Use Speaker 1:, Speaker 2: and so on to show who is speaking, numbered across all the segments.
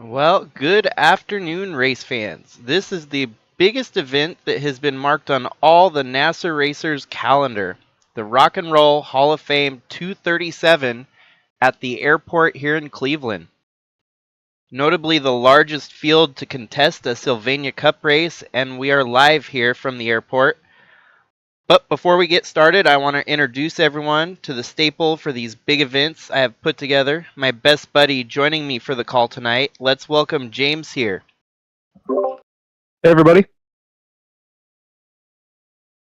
Speaker 1: Well, good afternoon, race fans. This is the biggest event that has been marked on all the NASA racers' calendar, the Rock and Roll Hall of Fame 237 at the airport here in Cleveland. Notably the largest field to contest a Sylvania Cup race, and we are live here from the airport. But before we get started, I want to introduce everyone to the staple for these big events I have put together. My best buddy joining me for the call tonight. Let's welcome James here.
Speaker 2: Hey, everybody.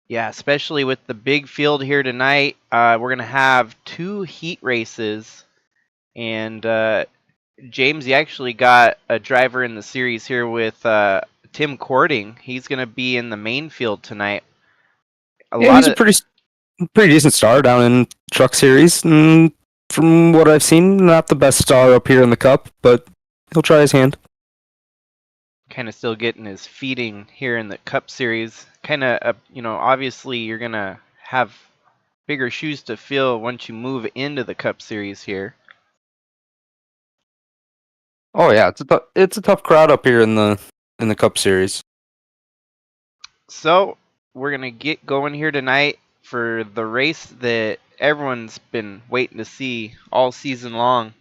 Speaker 1: Yeah, especially with the big field here tonight, we're going to have two heat races. And James, you actually got a driver in the series here with Tim Cording. He's going to be in the main field tonight.
Speaker 2: He's a pretty decent star down in Truck Series. And from what I've seen, not the best star up here in the Cup, but he'll try his hand.
Speaker 1: Kind of still getting his feeding here in the Cup Series. Kind of, obviously you're going to have bigger shoes to fill once you move into the Cup Series here.
Speaker 2: Oh yeah, it's a tough crowd up here in the Cup Series.
Speaker 1: So we're gonna get going here tonight for the race that everyone's been waiting to see all season long.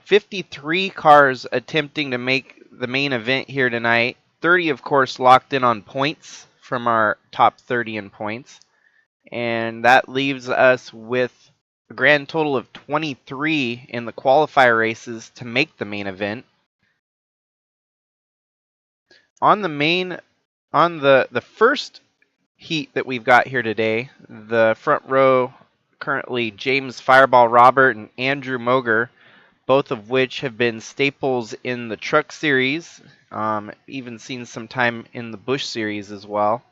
Speaker 1: 53 cars attempting to make the main event here tonight. 30, of course, locked in on points from our top 30 in points. And that leaves us with a grand total of 23 in the qualifier races to make the main event. On the first heat that we've got here today, the front row currently James Fireball Robert and Andrew Moger, both of which have been staples in the Truck Series, even seen some time in the Busch Series as well.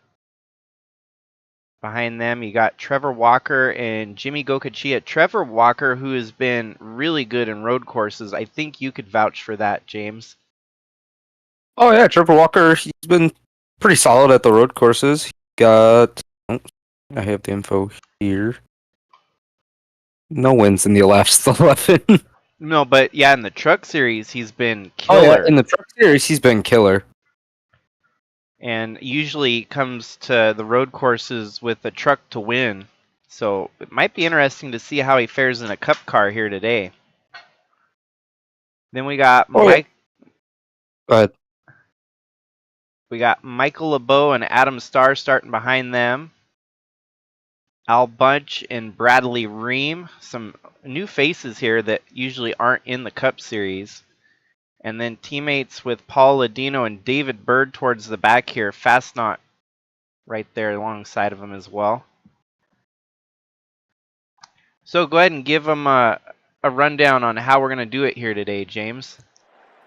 Speaker 1: Behind them, you got Trevor Walker and Jimmy Gokachia. Trevor Walker, who has been really good in road courses. I think you could vouch for that, James.
Speaker 2: Oh yeah, Trevor Walker, he's been pretty solid at the road courses. He got... Oh, I have the info here. No wins in the last 11.
Speaker 1: No, but yeah, in the Truck Series, he's been killer.
Speaker 2: Oh yeah, in the Truck Series, he's been killer.
Speaker 1: And usually comes to the road courses with a truck to win. So it might be interesting to see how he fares in a cup car here today. Then we got
Speaker 2: Go ahead.
Speaker 1: We got Michael LeBeau and Adam Starr starting behind them. Al Bunch and Bradley Ream. Some new faces here that usually aren't in the Cup Series. And then teammates with Paul Ladino and David Bird towards the back here. Fastnot right there alongside of him as well. So go ahead and give them a rundown on how we're going to do it here today, James.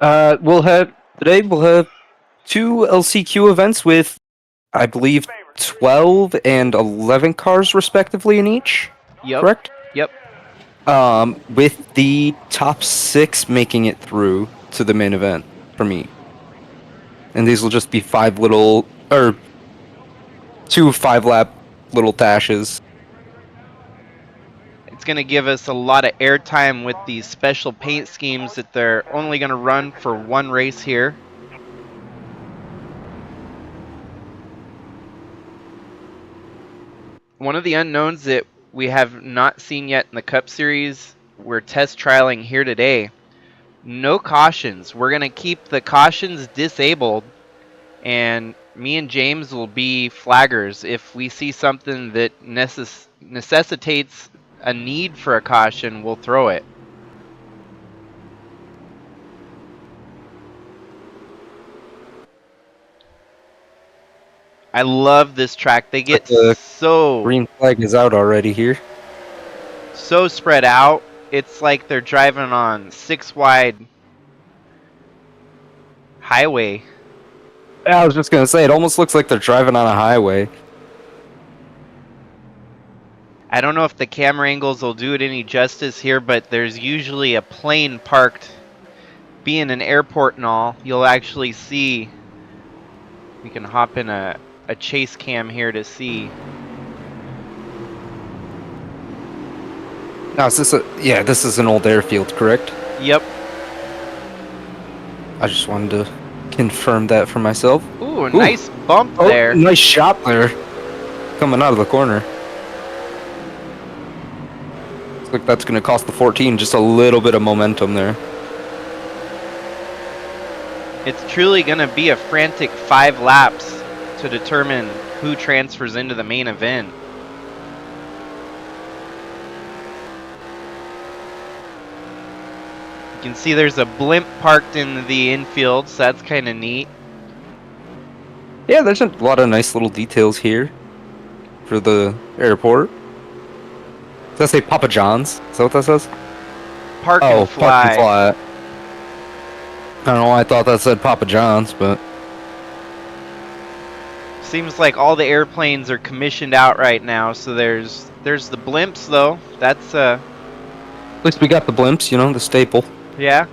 Speaker 2: We'll have two LCQ events with, I believe, 12 and 11 cars respectively in each.
Speaker 1: Yep.
Speaker 2: Correct?
Speaker 1: Yep.
Speaker 2: With the top 6 making it through to the main event for me. And these will just be 2 5-lap little dashes.
Speaker 1: It's going to give us a lot of airtime with these special paint schemes that they're only going to run for one race here. One of the unknowns that we have not seen yet in the Cup Series, we're test trialing here today. No cautions. We're going to keep the cautions disabled, and me and James will be flaggers. If we see something that necessitates a need for a caution, we'll throw it. I love this track. They get so...
Speaker 2: Green flag is out already here.
Speaker 1: So spread out. It's like they're driving on 6-wide highway.
Speaker 2: Yeah, I was just going to say, it almost looks like they're driving on a highway.
Speaker 1: I don't know if the camera angles will do it any justice here, but there's usually a plane parked. Being an airport and all, you'll actually see... We can hop in a chase cam here to see.
Speaker 2: Now, is this this is an old airfield, correct?
Speaker 1: Yep.
Speaker 2: I just wanted to confirm that for myself.
Speaker 1: Ooh, a
Speaker 2: Ooh.
Speaker 1: nice bump
Speaker 2: Oh,
Speaker 1: there.
Speaker 2: nice shot there. Coming out of the corner. Looks like that's going to cost the 14 just a little bit of momentum there.
Speaker 1: It's truly going to be a frantic 5 laps to determine who transfers into the main event. You can see there's a blimp parked in the infield, so that's kind of neat.
Speaker 2: Yeah, there's a lot of nice little details here for the airport. Does that say Papa John's? Is that what that says?
Speaker 1: Park and
Speaker 2: Park and
Speaker 1: fly.
Speaker 2: fly. I don't know why I thought that said Papa John's, but...
Speaker 1: Seems like all the airplanes are commissioned out right now, so there's the blimps, though. That's,
Speaker 2: At least we got the blimps, you know, the staple.
Speaker 1: yeah.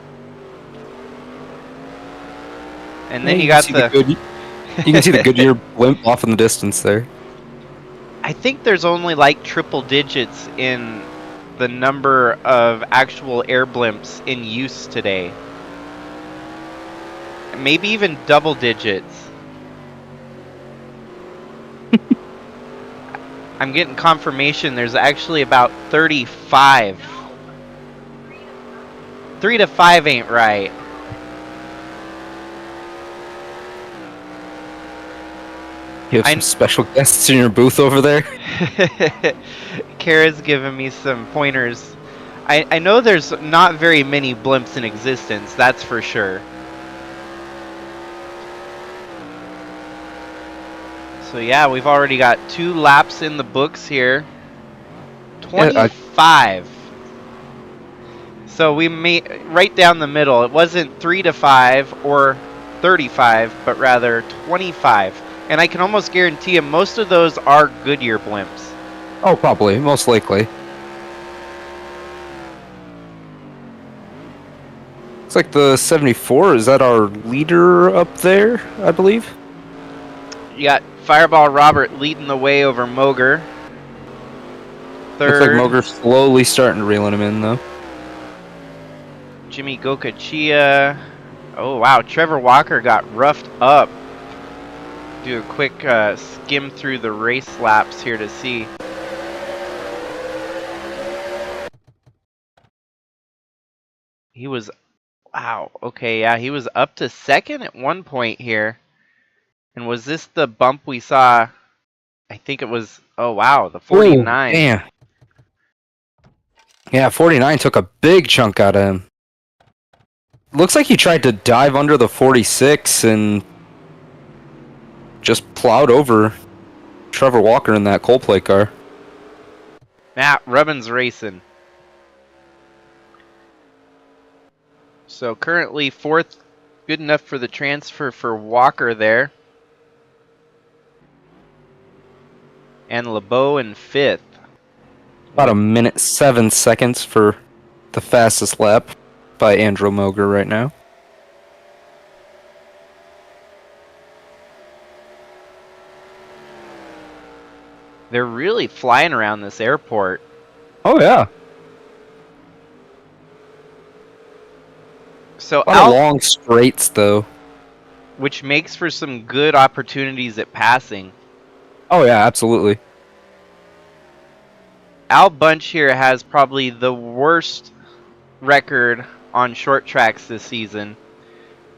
Speaker 1: And then
Speaker 2: Yeah,
Speaker 1: you got the...
Speaker 2: You can see the Goodyear blimp off in the distance there.
Speaker 1: I think there's only like triple digits in the number of actual air blimps in use today. Maybe even double digits. I'm getting confirmation there's actually about 35. 3 to 5 ain't right.
Speaker 2: You have some special guests in your booth over there?
Speaker 1: Kara's giving me some pointers. I know there's not very many blimps in existence, that's for sure. So yeah, we've already got 2 laps in the books here. 25. So we made right down the middle. It wasn't 3 to 5 or 35, but rather 25. And I can almost guarantee you most of those are Goodyear blimps.
Speaker 2: Oh, probably. Most likely. Looks like the 74, is that our leader up there, I believe?
Speaker 1: You got Fireball Robert leading the way over Moger. Third.
Speaker 2: Looks like Moger's slowly starting to reeling him in, though.
Speaker 1: Jimmy Gokachia. Oh, wow. Trevor Walker got roughed up. Do a quick skim through the race laps here to see. He was, wow, okay, yeah, he was up to second at one point here. And was this the bump we saw? I think it was, oh wow, the 49.
Speaker 2: Ooh, damn. Yeah, 49 took a big chunk out of him. Looks like he tried to dive under the 46 and just plowed over Trevor Walker in that Coldplay car.
Speaker 1: Matt Rubbins racing. So currently 4th, good enough for the transfer for Walker there. And LeBeau in 5th.
Speaker 2: About 1:07 for the fastest lap by Andrew Moger right now.
Speaker 1: They're really flying around this airport.
Speaker 2: Oh, yeah.
Speaker 1: So
Speaker 2: a lot of long straights, though.
Speaker 1: Which makes for some good opportunities at passing.
Speaker 2: Oh, yeah, absolutely.
Speaker 1: Al Bunch here has probably the worst record on short tracks this season.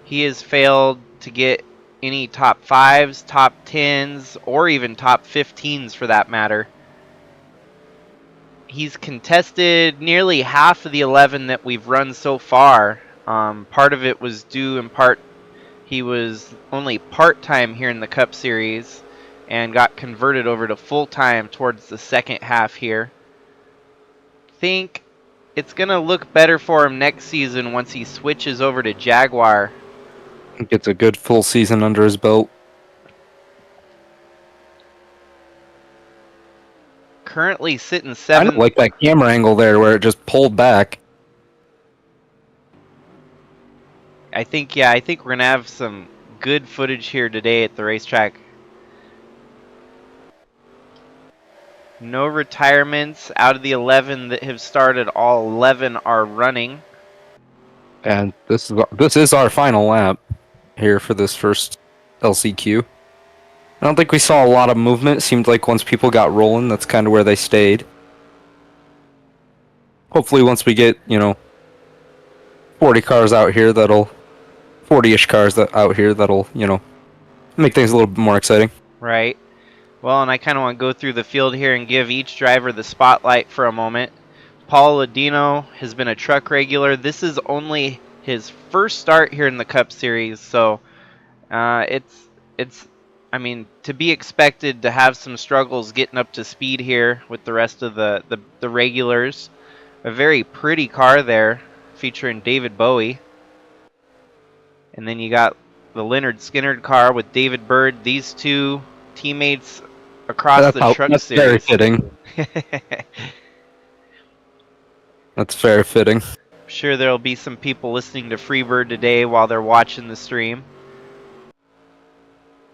Speaker 1: He has failed to get any top 5s, top 10s, or even top 15s for that matter. He's contested nearly half of the 11 that we've run so far. Part of it was due in part he was only part-time here in the Cup Series and got converted over to full-time towards the second half here. Think it's going to look better for him next season once he switches over to Jaguar.
Speaker 2: Gets a good full season under his belt.
Speaker 1: Currently sitting 7th.
Speaker 2: I don't like that camera angle there where it just pulled back.
Speaker 1: I think we're going to have some good footage here today at the racetrack. No retirements out of the 11 that have started. All 11 are running.
Speaker 2: And this is our final lap here for this first LCQ. I don't think we saw a lot of movement. It seemed like once people got rolling, that's kind of where they stayed. Hopefully, once we get 40 cars out here, 40-ish cars out here, that'll make things a little bit more exciting.
Speaker 1: Right. Well, and I kind of want to go through the field here and give each driver the spotlight for a moment. Paul Ladino has been a truck regular. This is only his first start here in the Cup Series, so it's I mean, to be expected to have some struggles getting up to speed here with the rest of the regulars. A very pretty car there, featuring David Bowie. And then you got the Leonard Skinner car with David Bird. These two teammates across the truck
Speaker 2: That's very
Speaker 1: series.
Speaker 2: fitting. That's very fitting.
Speaker 1: I'm sure there'll be some people listening to Freebird today while they're watching the stream.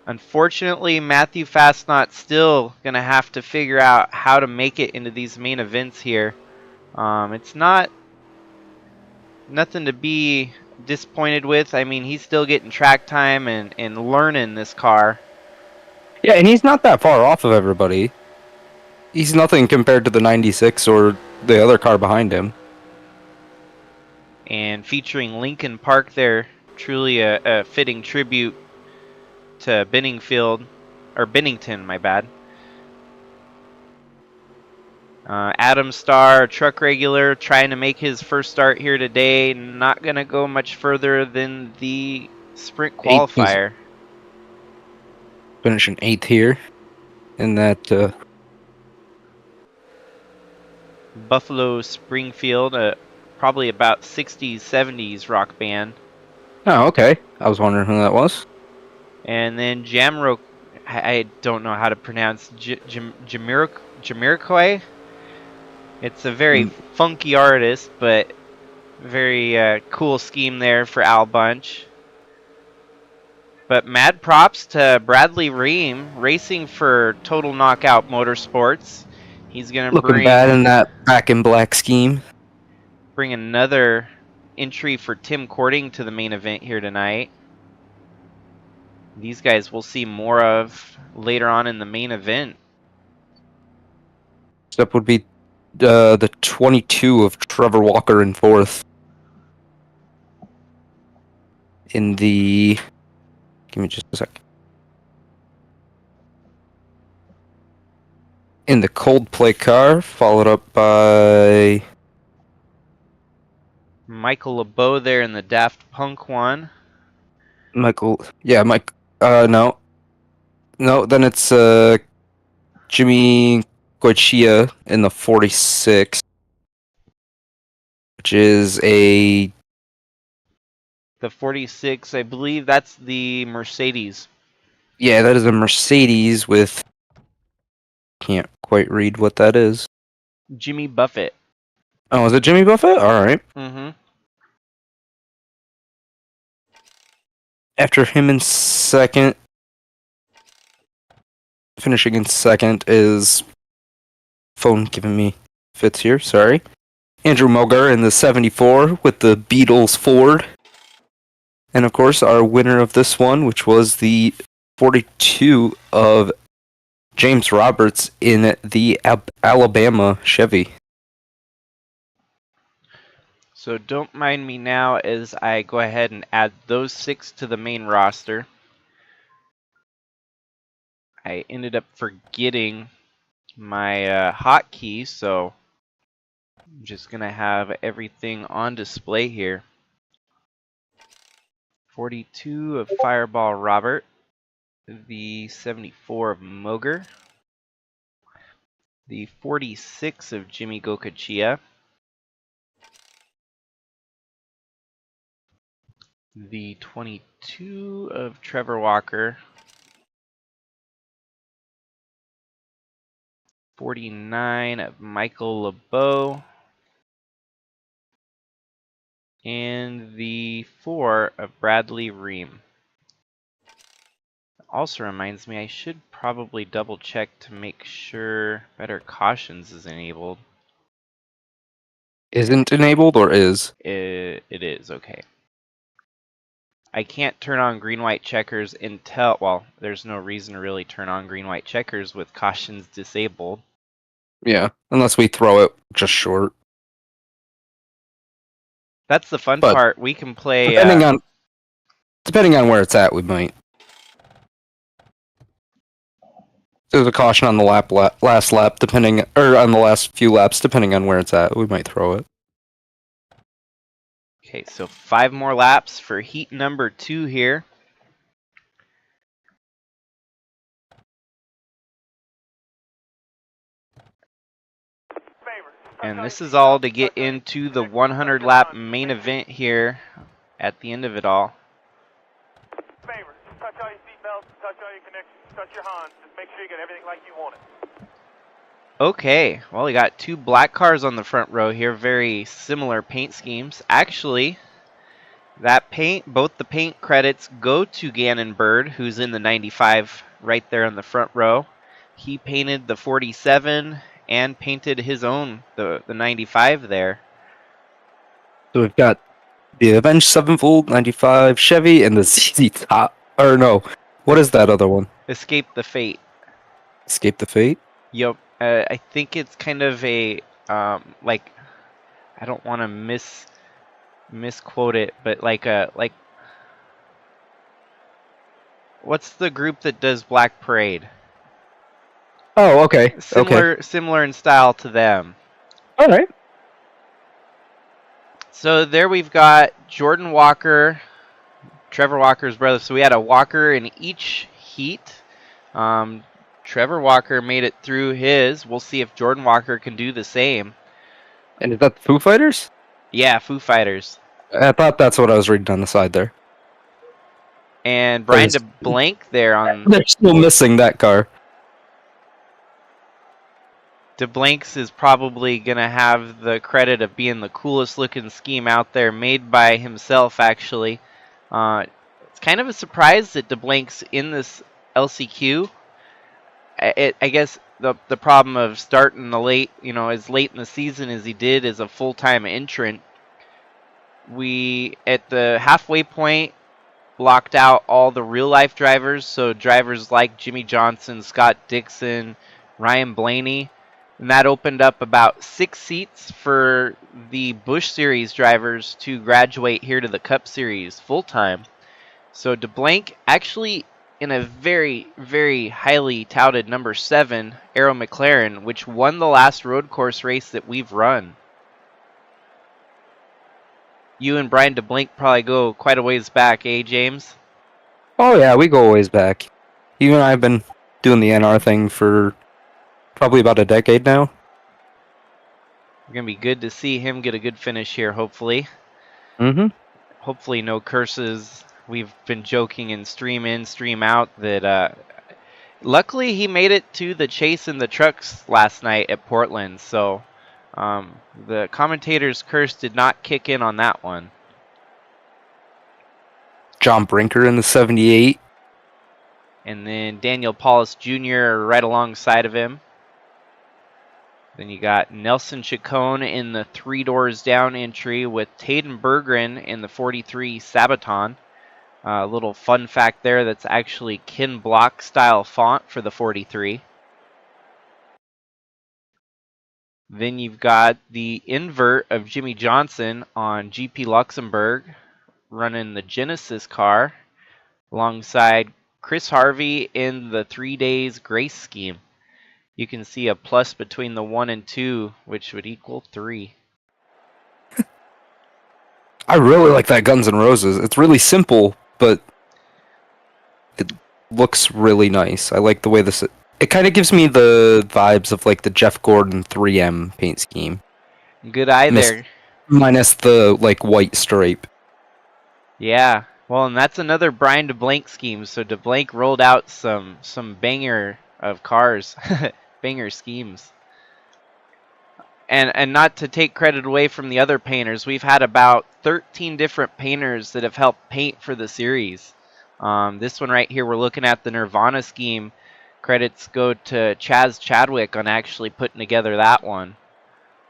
Speaker 1: Unfortunately, Matthew Fastnot's still going to have to figure out how to make it into these main events here. It's nothing to be disappointed with. I mean, he's still getting track time and learning this car.
Speaker 2: Yeah, and he's not that far off of everybody. He's nothing compared to the 96 or the other car behind him.
Speaker 1: And featuring Lincoln Park there, truly a fitting tribute to Bennington, my bad. Adam Starr, truck regular, trying to make his first start here today. Not going to go much further than the sprint qualifier.
Speaker 2: Finishing 8th here in that
Speaker 1: Buffalo Springfield, probably about 60s, 70s rock band.
Speaker 2: Oh, okay. I was wondering who that was.
Speaker 1: And then Jamroquai, I don't know how to pronounce Jamiroquai. It's a very funky artist, but very cool scheme there for Al Bunch. But mad props to Bradley Ream, racing for Total Knockout Motorsports. He's going to
Speaker 2: Looking bad in that back in black scheme.
Speaker 1: Bring another entry for Tim Cording to the main event here tonight. These guys we'll see more of later on in the main event.
Speaker 2: Step would be the 22 of Trevor Walker in 4th. In the... Give me just a sec. In the Coldplay car, followed up by...
Speaker 1: Michael LeBeau there in the Daft Punk one.
Speaker 2: Mike. No. No, then it's Jimmy Goichia in the 46, which is a...
Speaker 1: The 46, I believe that's the Mercedes.
Speaker 2: Yeah, that is a Mercedes with... Can't quite read what that is.
Speaker 1: Jimmy Buffett.
Speaker 2: Oh, is it Jimmy Buffett? Alright.
Speaker 1: Mm-hmm.
Speaker 2: After him in second... Finishing in second is... Phone giving me fits here, sorry. Andrew Mogar in the 74 with the Beatles Ford. And of course, our winner of this one, which was the 42 of James Roberts in the Alabama Chevy.
Speaker 1: So don't mind me now as I go ahead and add those 6 to the main roster. I ended up forgetting my hotkey, so I'm just going to have everything on display here. 42 of Fireball Robert, the 74 of Moger, the 46 of Jimmy Gokachia, the 22 of Trevor Walker, 49 of Michael LeBeau, and the 4 of Bradley Ream. Also reminds me I should probably double check to make sure Better Cautions is enabled.
Speaker 2: Isn't enabled or is?
Speaker 1: It is, okay. I can't turn on green-white checkers until, well, there's no reason to really turn on green-white checkers with cautions disabled.
Speaker 2: Yeah, unless we throw it just short.
Speaker 1: That's the fun
Speaker 2: But
Speaker 1: part. We can play...
Speaker 2: depending on where it's at, we might. There's a caution on the last lap, on the last few laps, depending on where it's at. We might throw it.
Speaker 1: Okay, so 5 more laps for heat number 2 here. And this is all to get into the 100 lap main event here at the end of it all.
Speaker 3: Touch all your seatbelts, touch all your connections, touch your Hans. Just make sure you get everything like you want it.
Speaker 1: Okay, well, we got 2 black cars on the front row here, very similar paint schemes. Actually, that paint, both the paint credits go to Gannon Bird, who's in the 95 right there on the front row. He painted the 47 and painted his own, the 95 there.
Speaker 2: So we've got the Avenged Sevenfold 95 Chevy and the ZZ Top. Or no, what is that other one?
Speaker 1: Escape the Fate.
Speaker 2: Escape the Fate?
Speaker 1: Yep, I think it's kind of a, like, I don't want to misquote it, but like what's the group that does Black Parade?
Speaker 2: Oh, okay.
Speaker 1: Similar in style to them.
Speaker 2: All right.
Speaker 1: So there we've got Jordan Walker, Trevor Walker's brother. So we had a Walker in each heat. Trevor Walker made it through his. We'll see if Jordan Walker can do the same.
Speaker 2: And is that the Foo Fighters?
Speaker 1: Yeah, Foo Fighters.
Speaker 2: I thought that's what I was reading on the side there.
Speaker 1: And Brian DeBlank there on...
Speaker 2: They're still missing that car.
Speaker 1: DeBlanks is probably going to have the credit of being the coolest looking scheme out there, made by himself, actually. It's kind of a surprise that DeBlank's in this LCQ. I guess the problem of starting the late, as late in the season as he did as a full-time entrant, we, at the halfway point, blocked out all the real-life drivers, so drivers like Jimmy Johnson, Scott Dixon, Ryan Blaney, and that opened up about 6 seats for the Busch Series drivers to graduate here to the Cup Series full-time. So DeBlank actually in a very, very highly touted number 7, Arrow McLaren, which won the last road course race that we've run. You and Brian DeBlank probably go quite a ways back, eh, James?
Speaker 2: Oh yeah, we go a ways back. You and I have been doing the NR thing for probably about a decade now.
Speaker 1: It's going to be good to see him get a good finish here, hopefully.
Speaker 2: Mm-hmm.
Speaker 1: Hopefully no curses. We've been joking in, stream out that luckily he made it to the chase in the trucks last night at Portland, so the commentator's curse did not kick in on that one.
Speaker 2: John Brinker in the 78.
Speaker 1: And then Daniel Paulus Jr. right alongside of him. Then you got Nelson Chacon in the 3 doors down entry with Taden Berggren in the 43 Sabaton. A little fun fact there, that's actually Ken Block style font for the 43. Then you've got the invert of Jimmy Johnson on GP Luxembourg running the Genesis car alongside Chris Harvey in the 3 days grace scheme. You can see a plus between the 1 and 2, which would equal 3.
Speaker 2: I really like that Guns N' Roses. It's really simple, but it looks really nice. I like the way this... It kind of gives me the vibes of like the Jeff Gordon 3M paint scheme.
Speaker 1: Good eye there.
Speaker 2: Minus the like white stripe.
Speaker 1: Yeah. Well, and that's another Brian DeBlank scheme. So DeBlank rolled out some banger of cars. Banger schemes. And not to take credit away from the other painters, we've had about 13 different painters that have helped paint for the series. This one right here, we're looking at the Nirvana scheme. Credits go to Chaz Chadwick on actually putting together that one.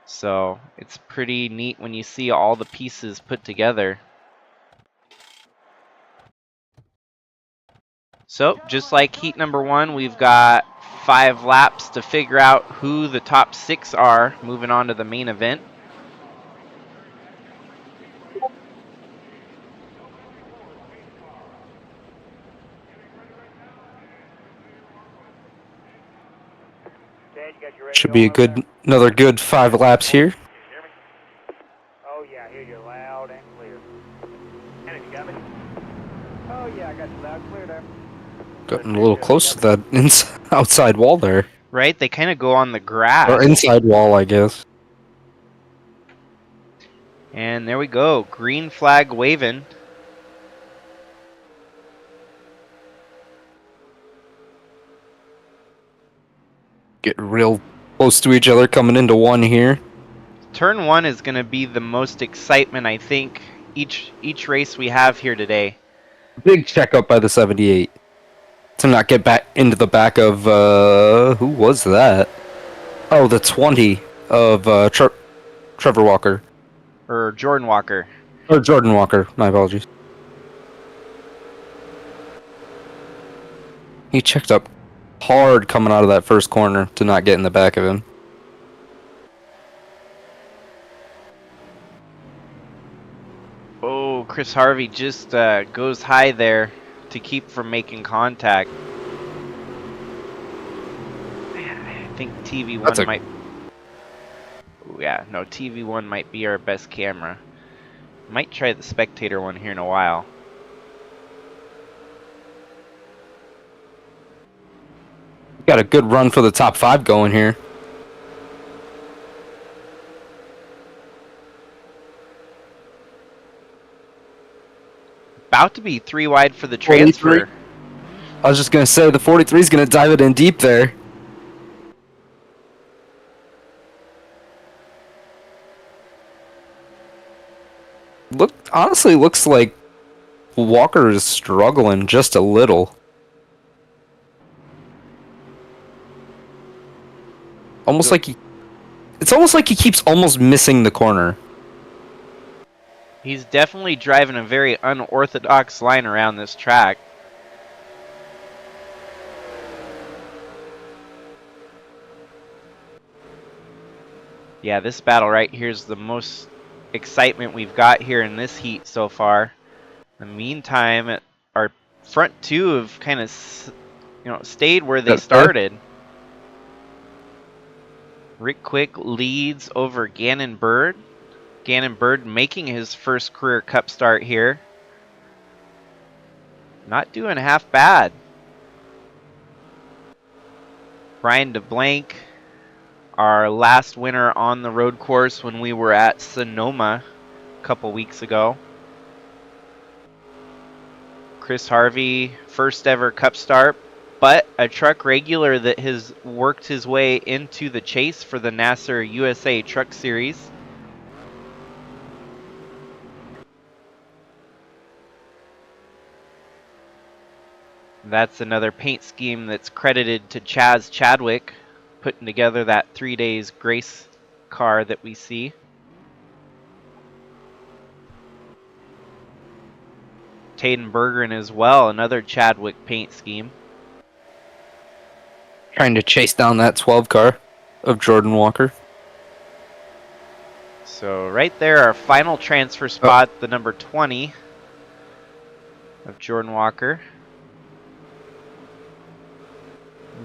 Speaker 1: So it's pretty neat when you see all the pieces put together. So just like heat number 1, we've got 5 laps to figure out who the top 6 are moving on to the main event.
Speaker 3: Chad, you got your radio
Speaker 2: Should be a
Speaker 3: on over
Speaker 2: good, another good 5 laps here.
Speaker 3: there? Hear me? Oh, yeah, I hear you loud and clear. And you got me? Oh, yeah, I got you loud and clear there.
Speaker 2: Getting a little close to that outside wall there.
Speaker 1: Right? They kind of go on the
Speaker 2: Or
Speaker 1: grass.
Speaker 2: inside wall, I guess.
Speaker 1: And there we go. Green flag waving.
Speaker 2: Get real close to each other coming into one here.
Speaker 1: Turn 1 is going to be the most excitement, I think, each race we have here today.
Speaker 2: Big checkup by the 78. To not get back into the back of, who was that? Oh, the 20 of Trevor Walker.
Speaker 1: Or Jordan Walker.
Speaker 2: Or Jordan Walker, my apologies. He checked up hard coming out of that first corner to not get in the back of him.
Speaker 1: Oh, Chris Harvey just goes high there to keep from making contact. I think TV1 might... Oh, yeah, no, TV1 might be our best camera. Might try the spectator one here in a while.
Speaker 2: Got a good run for the top 5 going here.
Speaker 1: About to be 3 wide for the transfer.
Speaker 2: 43. I was just going to say, the 43 is going to dive it in deep there. Honestly looks like Walker is struggling just a little. Almost like it's almost like he keeps almost missing the corner.
Speaker 1: He's definitely driving a very unorthodox line around this track. Yeah, this battle right here is the most excitement we've got here in this heat so far. In the meantime, our front 2 have kind of, stayed where they started. Rick Quick leads over Gannon Bird. Gannon Bird making his first career cup start here. Not doing half bad. Brian DeBlanc, our last winner on the road course when we were at Sonoma a couple weeks ago. Chris Harvey, first ever cup start, but a truck regular that has worked his way into the chase for the NSSR USA Truck Series. That's another paint scheme that's credited to Chaz Chadwick, putting together that 3 days grace car that we see. Taden Bergeron as well, another Chadwick paint scheme.
Speaker 2: Trying to chase down that 12 car of Jordan Walker.
Speaker 1: So right there, our final transfer spot, the number 20 of Jordan Walker.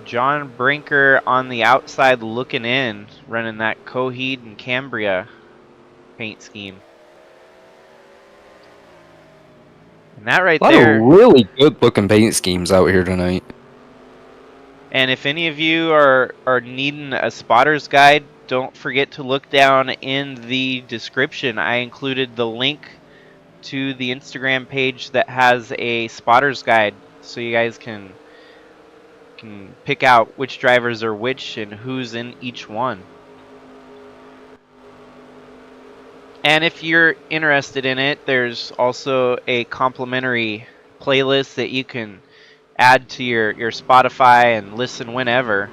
Speaker 1: John Brinker on the outside looking in, running that Coheed and Cambria paint scheme. And that right there.
Speaker 2: A lot of really good looking paint schemes out here tonight.
Speaker 1: And if any of you are needing a spotter's guide, don't forget to look down in the description. I included the link to the Instagram page that has a spotter's guide, so you guys can pick out which drivers are which and who's in each one. And if you're interested in it, there's also a complimentary playlist that you can add to your Spotify and listen whenever.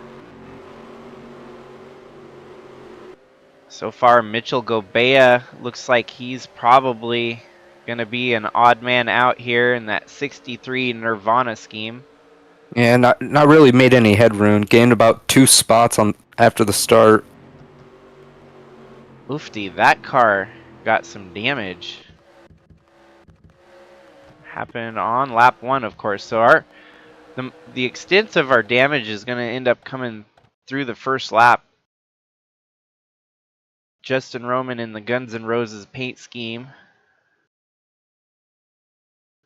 Speaker 1: So far, Mitchell Gobea looks like he's probably going to be an odd man out here in that 63 Nirvana scheme.
Speaker 2: Yeah, not really made any headroom. Gained about 2 spots on after the start.
Speaker 1: Oofty, that car got some damage. Happened on lap 1, of course. So the extent of our damage is going to end up coming through the first lap. Justin Roman in the Guns N' Roses paint scheme.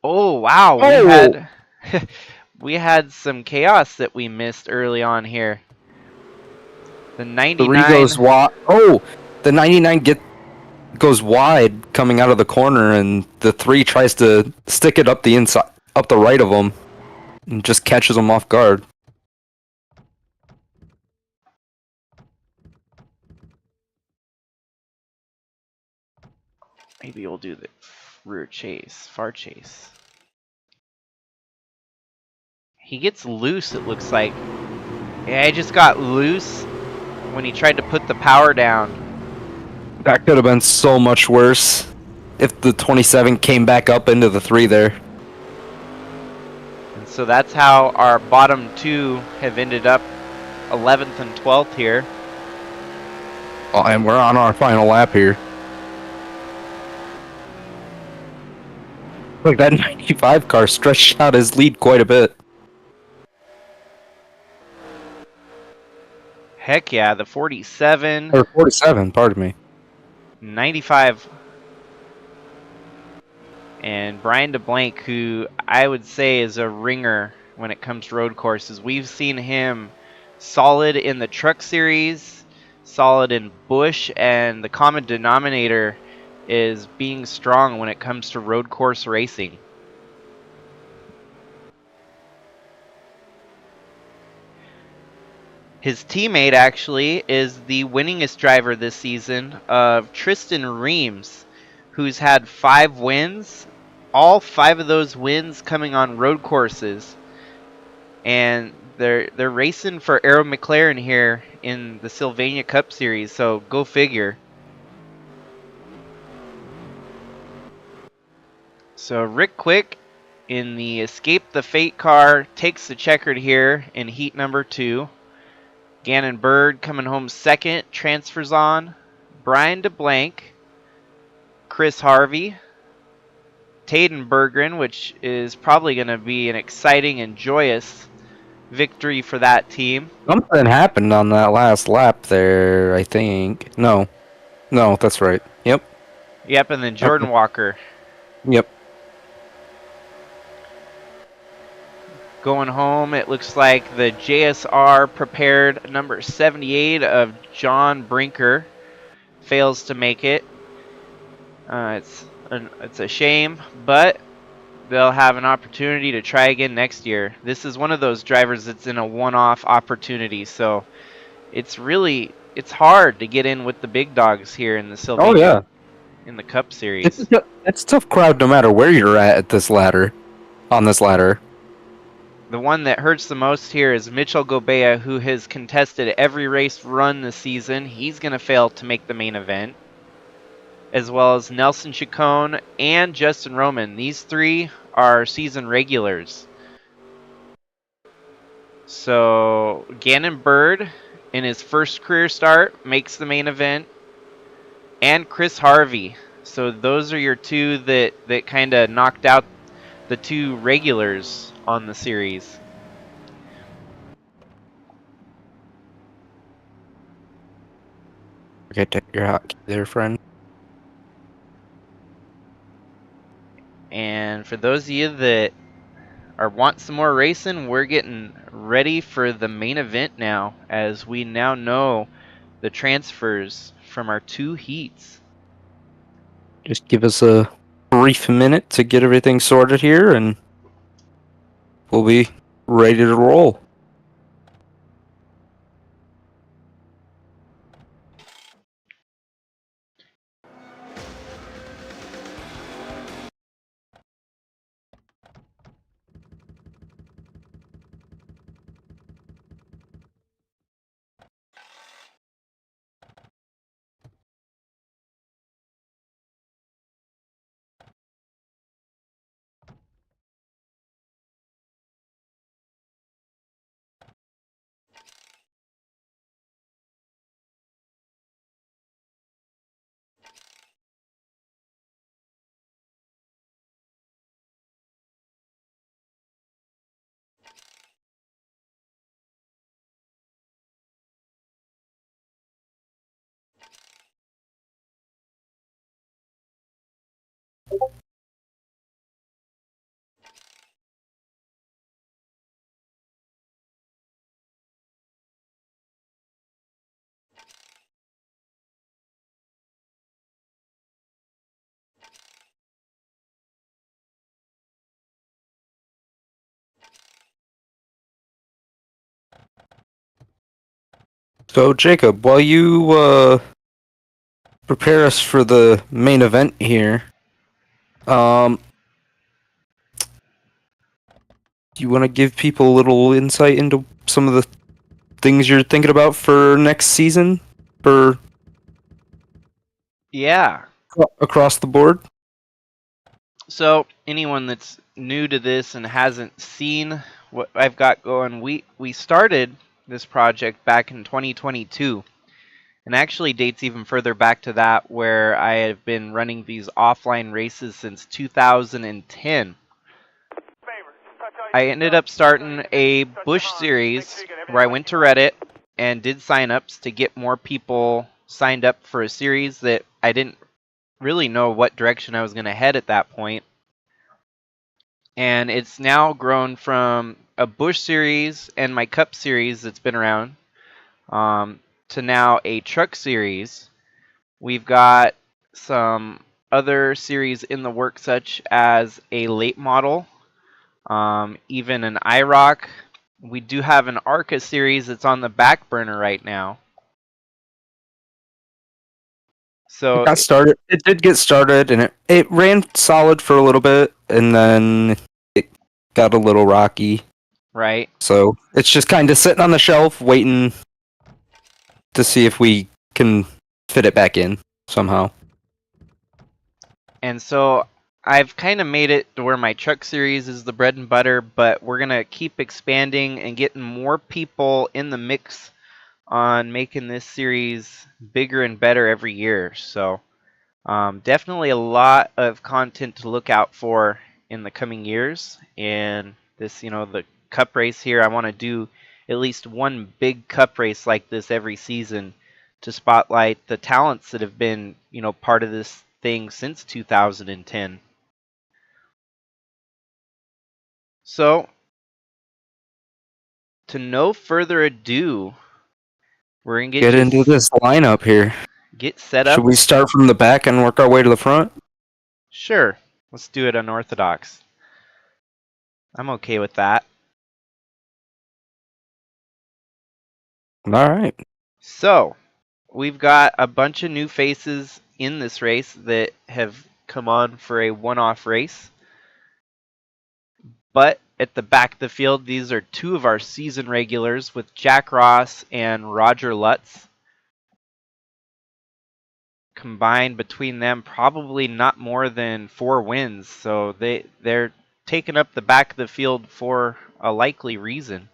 Speaker 1: Oh wow,
Speaker 2: Oh!
Speaker 1: we had some chaos that we missed early on here. The
Speaker 2: 3 goes
Speaker 1: 99.
Speaker 2: wide. Oh! The 99 goes wide coming out of the corner, and the 3 tries to stick it up the inside, up the right of him, and just catches him off guard.
Speaker 1: Maybe we'll do the rear chase, far chase. He gets loose, it looks like. Yeah, he just got loose when he tried to put the power down.
Speaker 2: That could have been so much worse if the 27 came back up into the 3 there.
Speaker 1: And so that's how our bottom 2 have ended up 11th and 12th here.
Speaker 2: Oh, and we're on our final lap here. Look, that 95 car stretched out his lead quite a bit.
Speaker 1: Heck yeah, the 47.
Speaker 2: Or 47, pardon me.
Speaker 1: 95. And Brian DeBlanc, who I would say is a ringer when it comes to road courses. We've seen him solid in the Truck Series, solid in Busch, and the common denominator is being strong when it comes to road course racing. His teammate actually is the winningest driver this season of Tristan Reams, who's had 5 wins, all 5 of those wins coming on road courses. And they're racing for Arrow McLaren here in the Sylvania Cup Series, so go figure. So Rick Quick in the Escape the Fate car takes the checkered here in heat number 2. Gannon Bird coming home second, transfers on. Brian DeBlanc, Chris Harvey, Taden Berggren, which is probably going to be an exciting and joyous victory for that team.
Speaker 2: Something happened on that last lap there, I think. No, that's right. Yep.
Speaker 1: Yep, and then Jordan Walker.
Speaker 2: Yep.
Speaker 1: Going home, it looks like the JSR prepared number 78 of John Brinker fails to make it. It's a shame, but they'll have an opportunity to try again next year. This is one of those drivers that's in a one-off opportunity, so it's hard to get in with the big dogs here in the Sylvania, in the Cup Series.
Speaker 2: It's a tough crowd no matter where you're at this ladder, on this ladder.
Speaker 1: The one that hurts the most here is Mitchell Gobea, who has contested every race run this season. He's going to fail to make the main event, as well as Nelson Chacon and Justin Roman. These 3 are season regulars. So Gannon Bird, in his first career start, makes the main event, and Chris Harvey. So those are your 2 that kind of knocked out the 2 regulars on the series.
Speaker 2: Okay, take your hotkey there, friend.
Speaker 1: And for those of you that want some more racing, we're getting ready for the main event now, as we now know the transfers from our 2 heats.
Speaker 2: Just give us a brief minute to get everything sorted here, and we'll be ready to roll. So, Jacob, while you prepare us for the main event here, do you want to give people a little insight into some of the things you're thinking about for next season, for
Speaker 1: Yeah.
Speaker 2: across the board?
Speaker 1: So anyone that's new to this and hasn't seen what I've got going, we started this project back in 2022, and actually dates even further back to that, where I have been running these offline races since 2010. I ended up starting a Bush series where I went to Reddit and did signups to get more people signed up for a series that I didn't really know what direction I was going to head at that point. And it's now grown from a Bush series and my Cup series that's been around, to now a truck series. We've got some other series in the works, such as a late model, even an IROC. We do have an ARCA series that's on the back burner right now. So
Speaker 2: Got started. It did get started, and it ran solid for a little bit, and then it got a little rocky.
Speaker 1: right.
Speaker 2: So it's just kind of sitting on the shelf, waiting to see if we can fit it back in somehow.
Speaker 1: And so I've kind of made it to where my truck series is the bread and butter, but we're going to keep expanding and getting more people in the mix on making this series bigger and better every year. So definitely a lot of content to look out for in the coming years. And this, the cup race here, I want to do at least one big cup race like this every season to spotlight the talents that have been, part of this thing since 2010. So, to no further ado, we're going to
Speaker 2: Get into this lineup here.
Speaker 1: get set
Speaker 2: Should
Speaker 1: up.
Speaker 2: we start from the back and work our way to the front?
Speaker 1: Sure, let's do it unorthodox. I'm okay with that.
Speaker 2: All right.
Speaker 1: So, we've got a bunch of new faces in this race that have come on for a one-off race. But at the back of the field, these are two of our season regulars with Jack Ross and Roger Lutz. Combined between them, probably not more than 4 wins. So they're taking up the back of the field for a likely reason.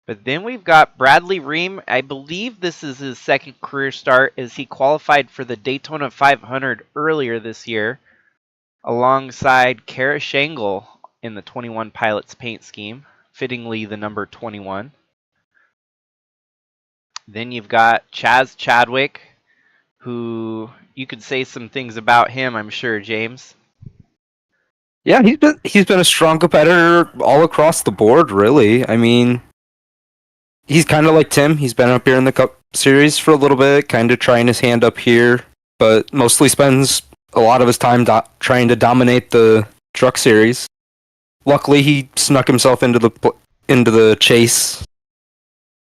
Speaker 1: But then we've got Bradley Ream. I believe this is his second career start, as he qualified for the Daytona 500 earlier this year, alongside Kara Shangle in the 21 Pilots paint scheme, fittingly the number 21. Then you've got Chaz Chadwick, who you could say some things about him, I'm sure, James.
Speaker 2: Yeah, he's been a strong competitor all across the board, really. I mean, he's kind of like Tim. He's been up here in the Cup Series for a little bit, kind of trying his hand up here, but mostly spends a lot of his time trying to dominate the Truck Series. Luckily, he snuck himself into the chase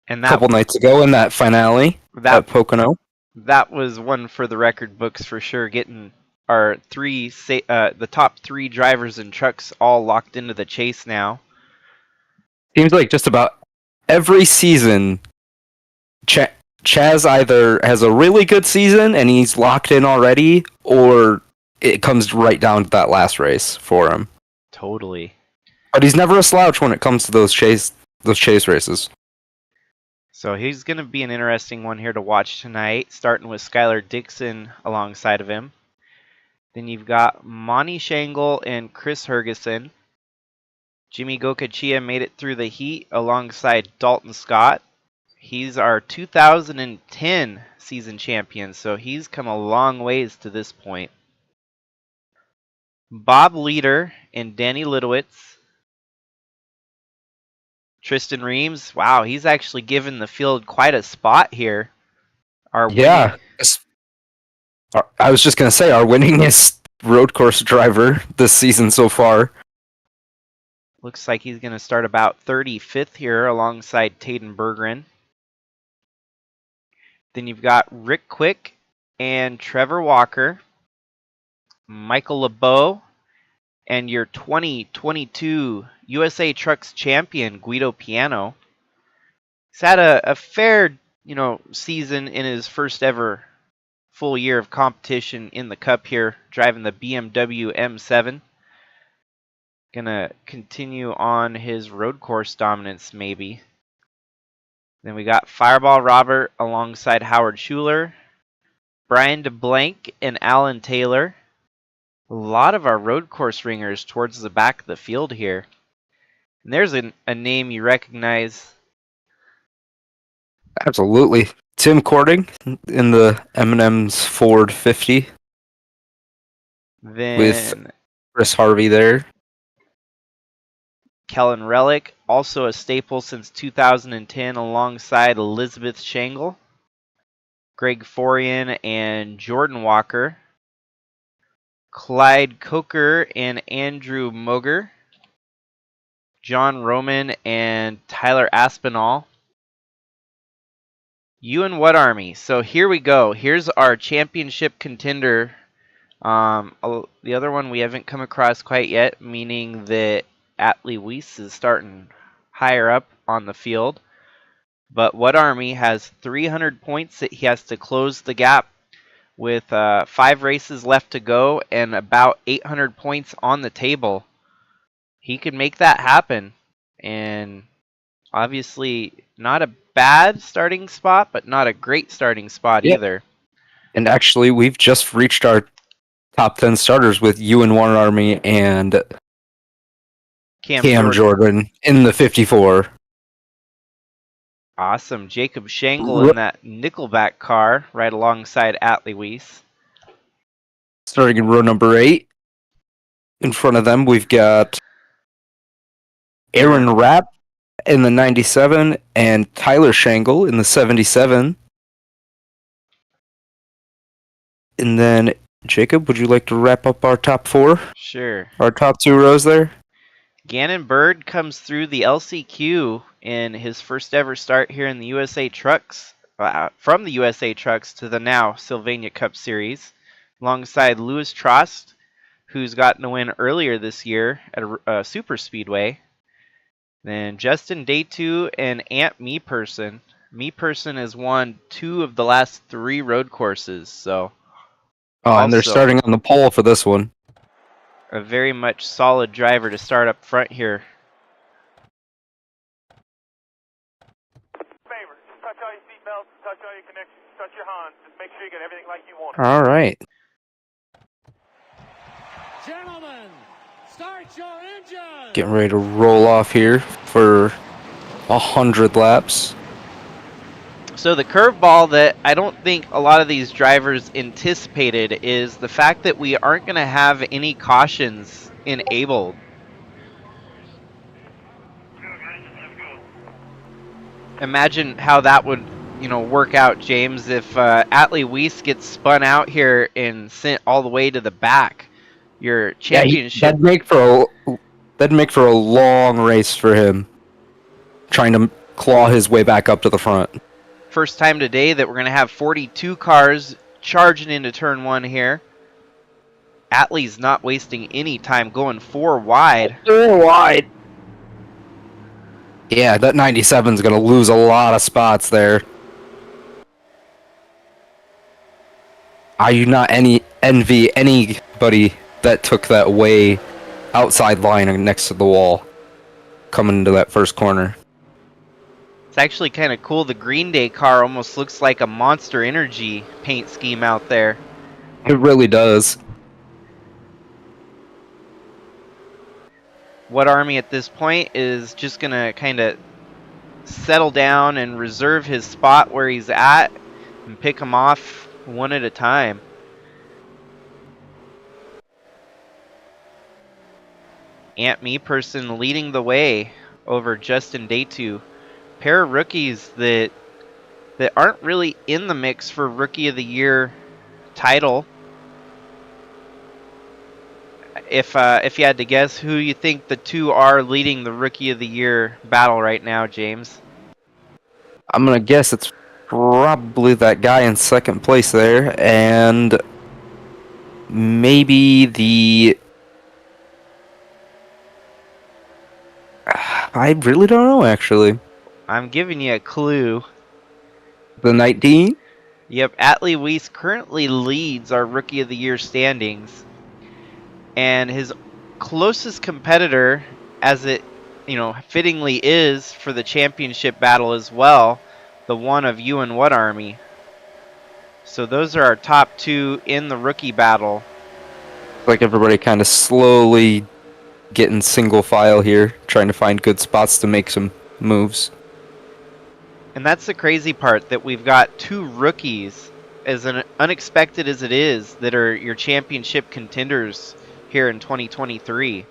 Speaker 1: And
Speaker 2: a couple nights ago in that finale at Pocono.
Speaker 1: That was one for the record books for sure, getting our the top 3 drivers and trucks all locked into the chase now.
Speaker 2: Seems like just about every season, Chaz either has a really good season and he's locked in already, or it comes right down to that last race for him.
Speaker 1: Totally.
Speaker 2: But he's never a slouch when it comes to those chase races.
Speaker 1: So he's going to be an interesting one here to watch tonight, starting with Skylar Dixon alongside of him. Then you've got Monty Shangle and Chris Hergeson. Jimmy Gokachia made it through the heat alongside Dalton Scott. He's our 2010 season champion, so he's come a long ways to this point. Bob Leader and Danny Lidowitz. Tristan Reams, wow, he's actually given the field quite a spot here. I
Speaker 2: was just going to say, our winningest road course driver this season so far.
Speaker 1: Looks like he's going to start about 35th here alongside Taden Berggren. Then you've got Rick Quick and Trevor Walker, Michael LeBeau, and your 2022 USA Trucks champion, Guido Piano. He's had a fair, season in his first ever full year of competition in the Cup here, driving the BMW M7. Gonna continue on his road course dominance, maybe. Then we got Fireball Robert alongside Howard Schuler, Brian DeBlank, and Alan Taylor. A lot of our road course ringers towards the back of the field here. And there's a name you recognize.
Speaker 2: Absolutely. Tim Cording in the M&M's Ford 50
Speaker 1: Then
Speaker 2: with Chris Harvey there.
Speaker 1: Kellen Relic, also a staple since 2010 alongside Elizabeth Shangle, Greg Forian, and Jordan Walker, Clyde Coker and Andrew Moger, John Roman and Tyler Aspinall, Ewan Whatarmy. So here we go. Here's our championship contender. The other one we haven't come across quite yet, meaning that Atley Wiese is starting higher up on the field. But Whatarmy has 300 points that he has to close the gap with 5 races left to go and about 800 points on the table. He could make that happen. And obviously not a bad starting spot, but not a great starting spot either.
Speaker 2: And actually, we've just reached our top 10 starters with Ewan Whatarmy and Cam Jordan in the 54.
Speaker 1: Awesome. Jacob Shangle in that Nickelback car right alongside Atley Wiese.
Speaker 2: Starting in row number 8. In front of them, we've got Aaron Rapp in the 97 and Tyler Shangle in the 77. And then, Jacob, would you like to wrap up our top 4?
Speaker 1: Sure.
Speaker 2: Our top 2 rows there?
Speaker 1: Gannon Bird comes through the LCQ in his first ever start here in the USA Trucks, from the USA Trucks to the now Sylvania Cup Series, alongside Louis Trost, who's gotten a win earlier this year at a super speedway. Then Justin Day2 and Ant Meperson. Meperson has won 2 of the last 3 road courses, so.
Speaker 2: And they're starting on the pole for this one.
Speaker 1: A very much solid driver to start up front here.
Speaker 3: Favor, just touch all your seatbelts, touch all your connections, touch your Hans. Just make sure you get everything like you want it.
Speaker 2: All right.
Speaker 4: Gentlemen, start your engine.
Speaker 2: Getting ready to roll off here for 100 laps.
Speaker 1: So the curveball that I don't think a lot of these drivers anticipated is the fact that we aren't going to have any cautions enabled. Imagine how that would, work out, James, if Atley Wiese gets spun out here and sent all the way to the back. Your championship.
Speaker 2: That'd make for a long race for him, trying to claw his way back up to the front.
Speaker 1: First time today that we're going to have 42 cars charging into turn 1 here. Atley's not wasting any time going 4 wide.
Speaker 2: 4 wide. Yeah, that 97's going to lose a lot of spots there. I do not envy anybody that took that way outside line next to the wall coming into that first corner.
Speaker 1: It's actually kind of cool. The Green Day car almost looks like a Monster Energy paint scheme out there.
Speaker 2: It really does.
Speaker 1: Whatarmy at this point is just going to kind of settle down and reserve his spot where he's at and pick him off one at a time. Ant Meperson leading the way over Justin Day2. Pair of rookies that aren't really in the mix for Rookie of the Year title. If you had to guess who you think the 2 are leading the Rookie of the Year battle right now, James?
Speaker 2: I'm gonna guess it's probably that guy in second place there, and maybe the... I really don't know, actually.
Speaker 1: I'm giving you a clue.
Speaker 2: The 19?
Speaker 1: Yep, Atley Wiese currently leads our Rookie of the Year standings, and his closest competitor, as it fittingly is for the championship battle as well, the one of Ewan Whatarmy. So those are our top two in the rookie battle.
Speaker 2: Like everybody kind of slowly getting single file here, trying to find good spots to make some moves.
Speaker 1: And that's the crazy part, that we've got two rookies, as unexpected as it is, that are your championship contenders here in 2023.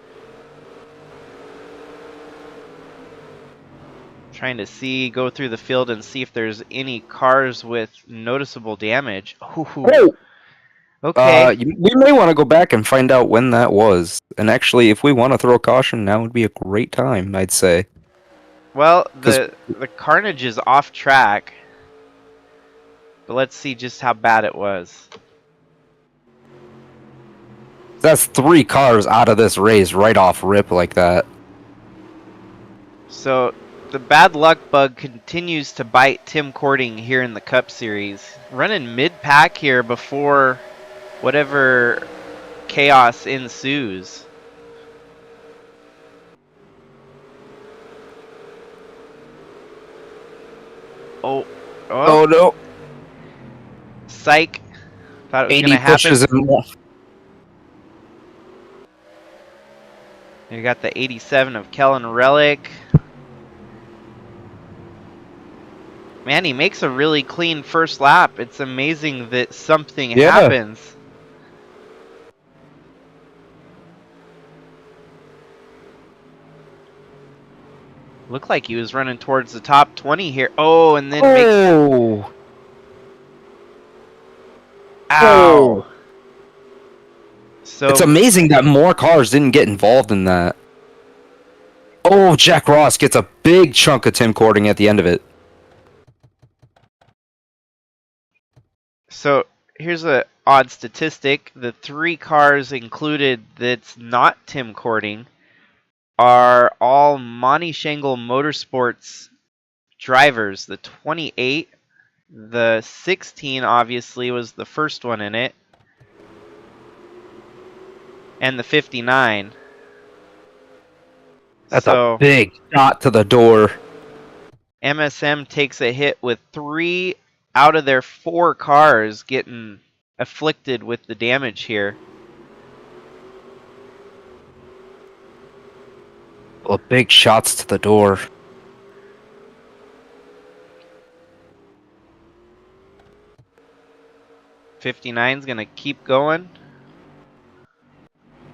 Speaker 1: Trying to go through the field and see if there's any cars with noticeable damage. Ooh. Okay.
Speaker 2: We may want to go back and find out when that was. And actually, if we want to throw a caution, now would be a great time, I'd say.
Speaker 1: Well, the carnage is off track. But let's see just how bad it was.
Speaker 2: That's 3 cars out of this race right off rip like that.
Speaker 1: So the bad luck bug continues to bite Tim Cording here in the Cup Series. Running mid-pack here before whatever chaos ensues. Oh
Speaker 2: no.
Speaker 1: Psych. Thought it was
Speaker 2: 80
Speaker 1: going to happen.
Speaker 2: pushes him.
Speaker 1: You got the 87 of Kellen Relic. Man, he makes a really clean first lap. It's amazing that something happens. Looked like he was running towards the top 20 here. Oh, and then makes... Ow! So
Speaker 2: it's amazing that more cars didn't get involved in that. Oh, Jack Ross gets a big chunk of Tim Cording at the end of it.
Speaker 1: So here's an odd statistic. The 3 cars included that's not Tim Cording are all Monty Shangle Motorsports drivers. The 28, the 16 obviously was the first one in it, and the 59.
Speaker 2: That's a big shot to the door.
Speaker 1: MSM takes a hit with 3 out of their 4 cars getting afflicted with the damage here.
Speaker 2: Well, big shots to the door.
Speaker 1: '59's gonna keep going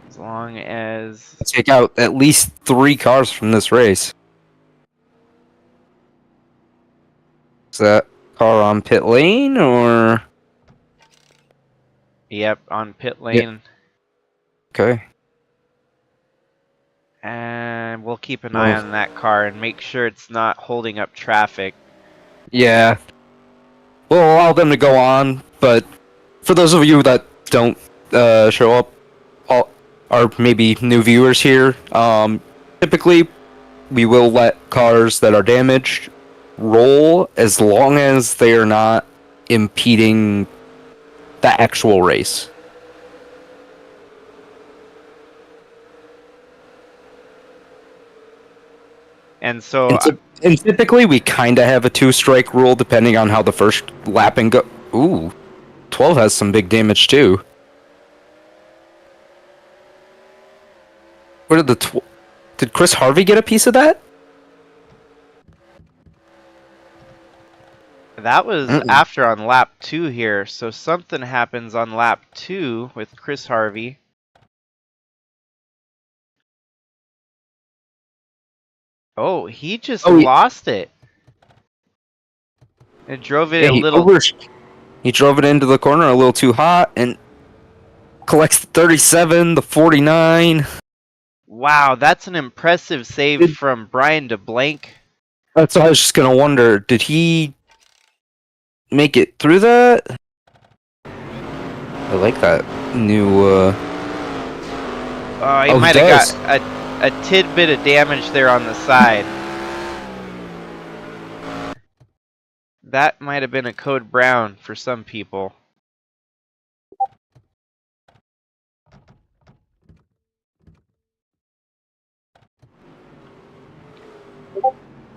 Speaker 1: as long as
Speaker 2: take out at least 3 cars from this race. Is that car on pit lane or?
Speaker 1: Yep, on pit lane.
Speaker 2: Yep. Okay.
Speaker 1: And we'll keep an eye on that car and make sure it's not holding up traffic.
Speaker 2: Yeah. We'll allow them to go on, but for those of you that don't show up, or maybe new viewers here, typically we will let cars that are damaged roll as long as they are not impeding the actual race.
Speaker 1: And so,
Speaker 2: and typically we kind of have a 2-strike rule depending on how the first lapping go. Ooh, 12 has some big damage too. Where did did Chris Harvey get a piece of that?
Speaker 1: That was after on lap 2 here, so something happens on lap 2 with Chris Harvey. Oh, he just lost it. And drove it a little...
Speaker 2: He drove it into the corner a little too hot and collects the 37, the 49.
Speaker 1: Wow, that's an impressive save from Brian DeBlank.
Speaker 2: That's what I was just going to wonder. Did he make it through that. I like that new.
Speaker 1: He
Speaker 2: Oh, he
Speaker 1: might have got
Speaker 2: does.
Speaker 1: a tidbit of damage there on the side. That might have been a code brown for some people.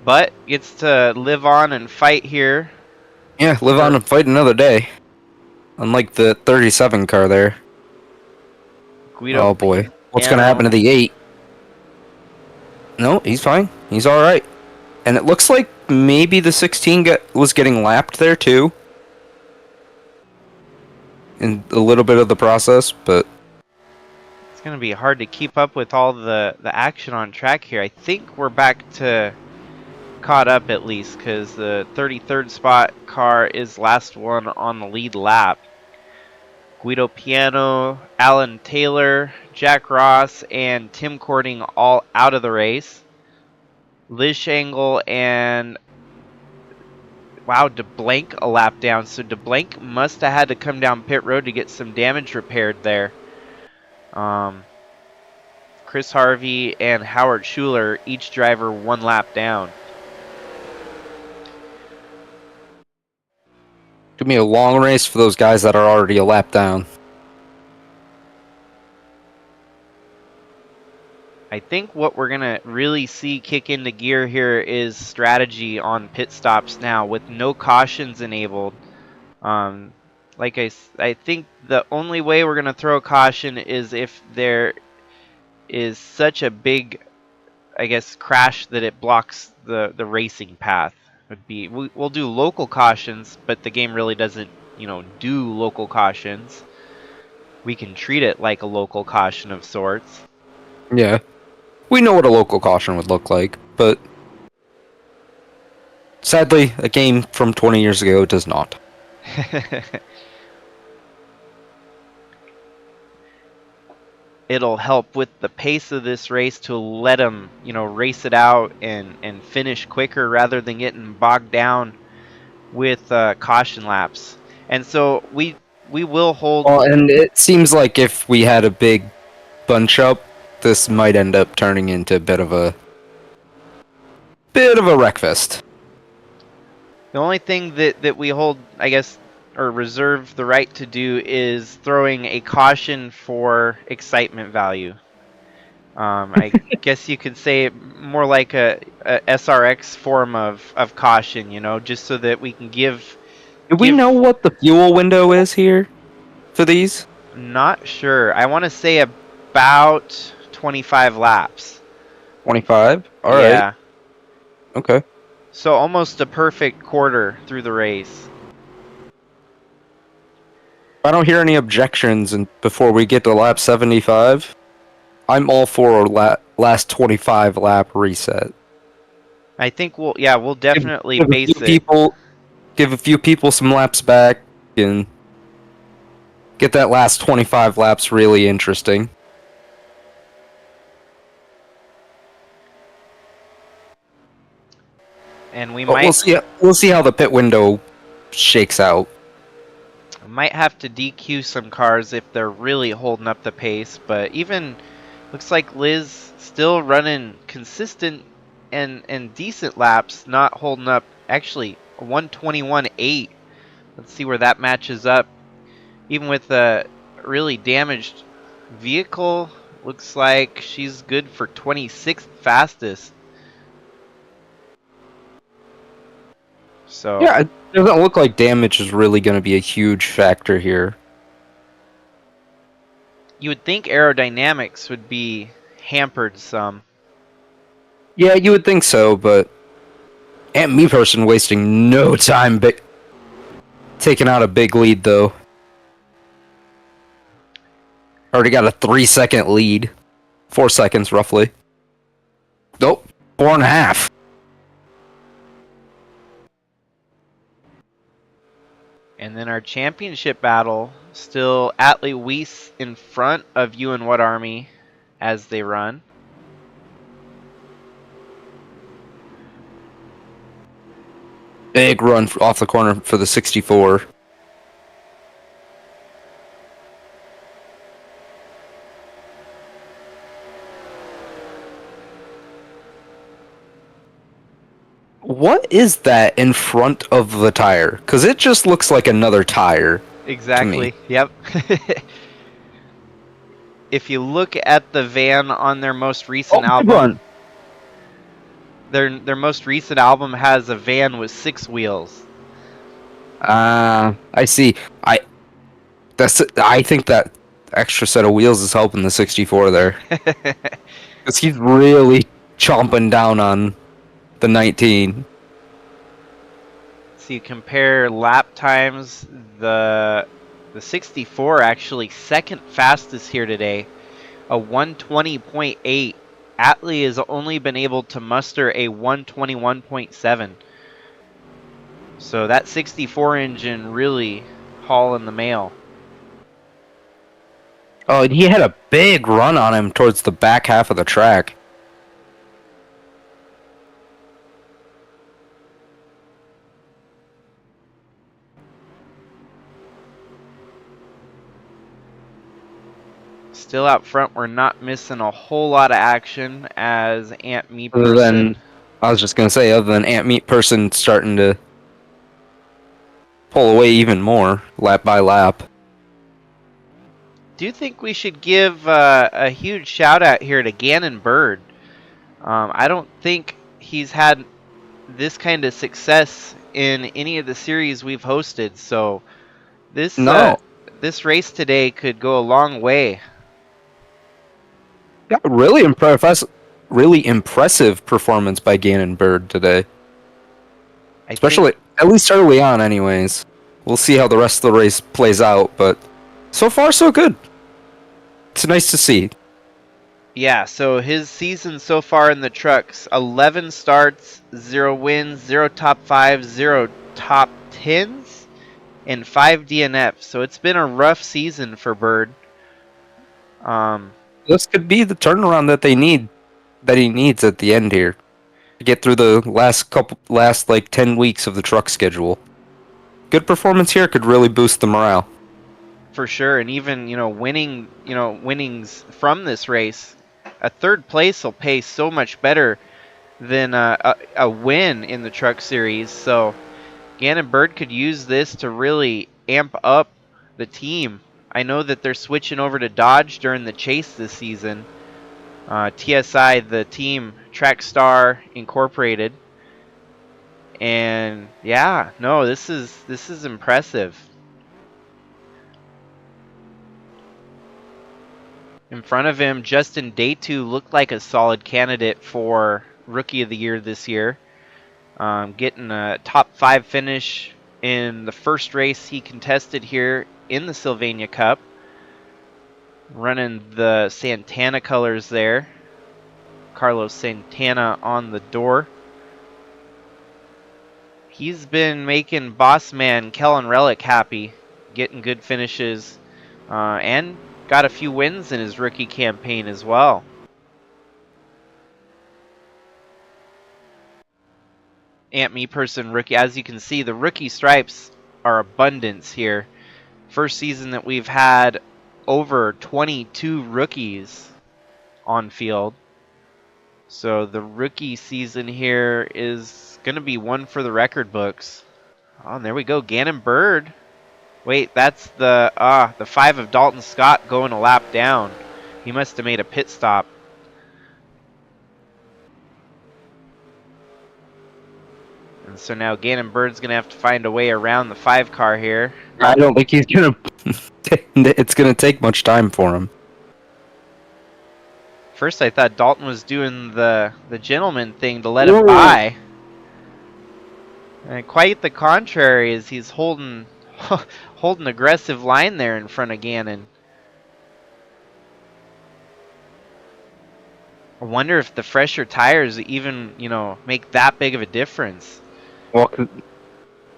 Speaker 1: But gets to live on and fight here.
Speaker 2: Yeah, live on and fight another day. Unlike the 37 car there.
Speaker 1: Guido
Speaker 2: Oh boy, what's gonna
Speaker 1: Piano.
Speaker 2: happen to the 8? No, he's fine. He's all right. And it looks like maybe the 16 was getting lapped there too. In a little bit of the process, but
Speaker 1: It's going to be hard to keep up with all the action on track here. I think we're back to caught up at least, because the 33rd spot car is last one on the lead lap. Guido Piano, Alan Taylor, Jack Ross, and Tim Cording all out of the race. Liz Shangle and wow, DeBlank a lap down. So DeBlank must have had to come down pit road to get some damage repaired there. Chris Harvey and Howard Schuler, each driver one lap down.
Speaker 2: gonna be a long race for those guys that are already a lap down.
Speaker 1: I think what we're going to really see kick into gear here is strategy on pit stops now with no cautions enabled. Like I think the only way we're going to throw a caution is if there is such a big, I guess, crash that it blocks the racing path. We'll do local cautions, but the game really doesn't, do local cautions. We can treat it like a local caution of sorts.
Speaker 2: Yeah. We know what a local caution would look like, but sadly, a game from 20 years ago does not.
Speaker 1: It'll help with the pace of this race to let them, race it out and finish quicker rather than getting bogged down with caution laps. And so we will hold.
Speaker 2: Well, and it seems like if we had a big bunch up, this might end up turning into a bit of a wreckfest.
Speaker 1: The only thing that we hold, I guess, or reserve the right to do is throwing a caution for excitement value. I guess you could say it more like a SRX form of caution, just so that we can give.
Speaker 2: Do we know what the fuel window is here for these?
Speaker 1: Not sure. I want to say about 25 laps.
Speaker 2: 25? All right.
Speaker 1: Yeah.
Speaker 2: Okay.
Speaker 1: So almost a perfect quarter through the race.
Speaker 2: I don't hear any objections and before we get to lap 75. I'm all for a last 25 lap reset.
Speaker 1: I think we'll definitely base it.
Speaker 2: Give a few people some laps back and get that last 25 laps really interesting.
Speaker 1: And
Speaker 2: we'll see how the pit window shakes out.
Speaker 1: Might have to DQ some cars if they're really holding up the pace, but even looks like Liz still running consistent and decent laps, not holding up. Actually, 121.8. Let's see where that matches up. Even with a really damaged vehicle, looks like she's good for 26th fastest. So
Speaker 2: yeah, it doesn't look like damage is really going to be a huge factor here.
Speaker 1: You would think aerodynamics would be hampered some.
Speaker 2: Yeah, you would think so, but and me person wasting no time taking out a big lead though. Already got a 3-second lead. 4 seconds roughly. Nope, 4.5.
Speaker 1: And then our championship battle, still Atley Wiese in front of Ewan Whatarmy as they run.
Speaker 2: Big run off the corner for the 64. What is that in front of the tire? Because it just looks like another tire.
Speaker 1: Exactly. Yep. If you look at the van on their most recent
Speaker 2: Big
Speaker 1: album,
Speaker 2: run.
Speaker 1: their most recent album has a van with 6 wheels.
Speaker 2: I see. I think that extra set of wheels is helping the 64 there. Because he's really chomping down on the 19.
Speaker 1: So you compare lap times, the 64 actually second fastest here today, a 120.8. Atley has only been able to muster a 121.7. So that 64 engine really hauling the mail.
Speaker 2: Oh, and he had a big run on him towards the back half of the track.
Speaker 1: Still out front, we're not missing a whole lot of action as Ant Me
Speaker 2: Other
Speaker 1: Person.
Speaker 2: than, I was just going to say, other than Ant Meat Person starting to pull away even more, lap by lap.
Speaker 1: Do you think we should give a huge shout out here to Gannon Bird? I don't think he's had this kind of success in any of the series we've hosted, so this this race today could go a long way.
Speaker 2: Yeah, really impressive performance by Gannon Bird today. Especially, at least early on anyways. We'll see how the rest of the race plays out, but so far so good. It's nice to see.
Speaker 1: Yeah, so his season so far in the trucks, 11 starts, 0 wins, 0 top 5s, 0 top 10s, and 5 DNFs. So it's been a rough season for Bird.
Speaker 2: This could be the turnaround that he needs at the end here to get through the last like 10 weeks of the truck schedule. Good performance here could really boost the morale.
Speaker 1: For sure, and even winnings from this race, a third place will pay so much better than a win in the truck series. So Gannon Bird could use this to really amp up the team. I know that they're switching over to Dodge during the chase this season. TSI, the team, Trackstar Incorporated, and yeah, no, this is impressive. In front of him, Justin Day2 looked like a solid candidate for Rookie of the Year this year. Getting a top 5 finish in the first race he contested here in the Sylvania Cup. Running the Santana colors there. Carlos Santana on the door. He's been making boss man Kellen Relic happy, getting good finishes, and got a few wins in his rookie campaign as well. Ant Me Person rookie, as you can see, the rookie stripes are abundance here. First season that we've had over 22 rookies on field. So the rookie season here is going to be one for the record books. Oh, and there we go, Gannon Bird. Wait, that's the 5 of Dalton Scott going a lap down. He must have made a pit stop. And so now Gannon Bird's going to have to find a way around the 5 car here.
Speaker 2: I don't think he's going to... it's going to take much time for him.
Speaker 1: First I thought Dalton was doing the gentleman thing to let him by. And quite the contrary, as he's holding aggressive line there in front of Gannon. I wonder if the fresher tires even, make that big of a difference.
Speaker 2: Well,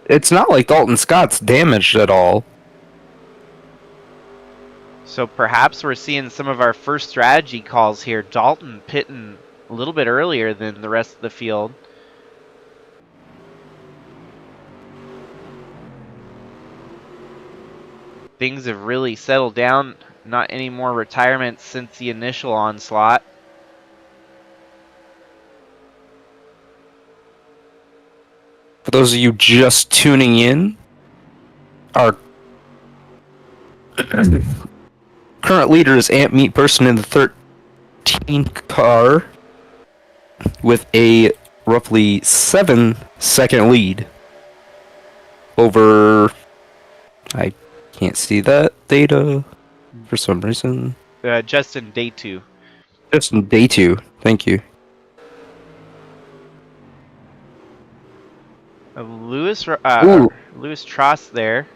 Speaker 2: it's not like Dalton Scott's damaged at all.
Speaker 1: So perhaps we're seeing some of our first strategy calls here. Dalton pitting a little bit earlier than the rest of the field. things have really settled down. Not any more retirements since the initial onslaught.
Speaker 2: For those of you just tuning in, our current leader is Ant Meat Person in the 13th car with a roughly 7-second lead over... I can't see that data for some reason.
Speaker 1: Justin, day 2.
Speaker 2: Just in day 2. Thank you.
Speaker 1: Lewis Tross there.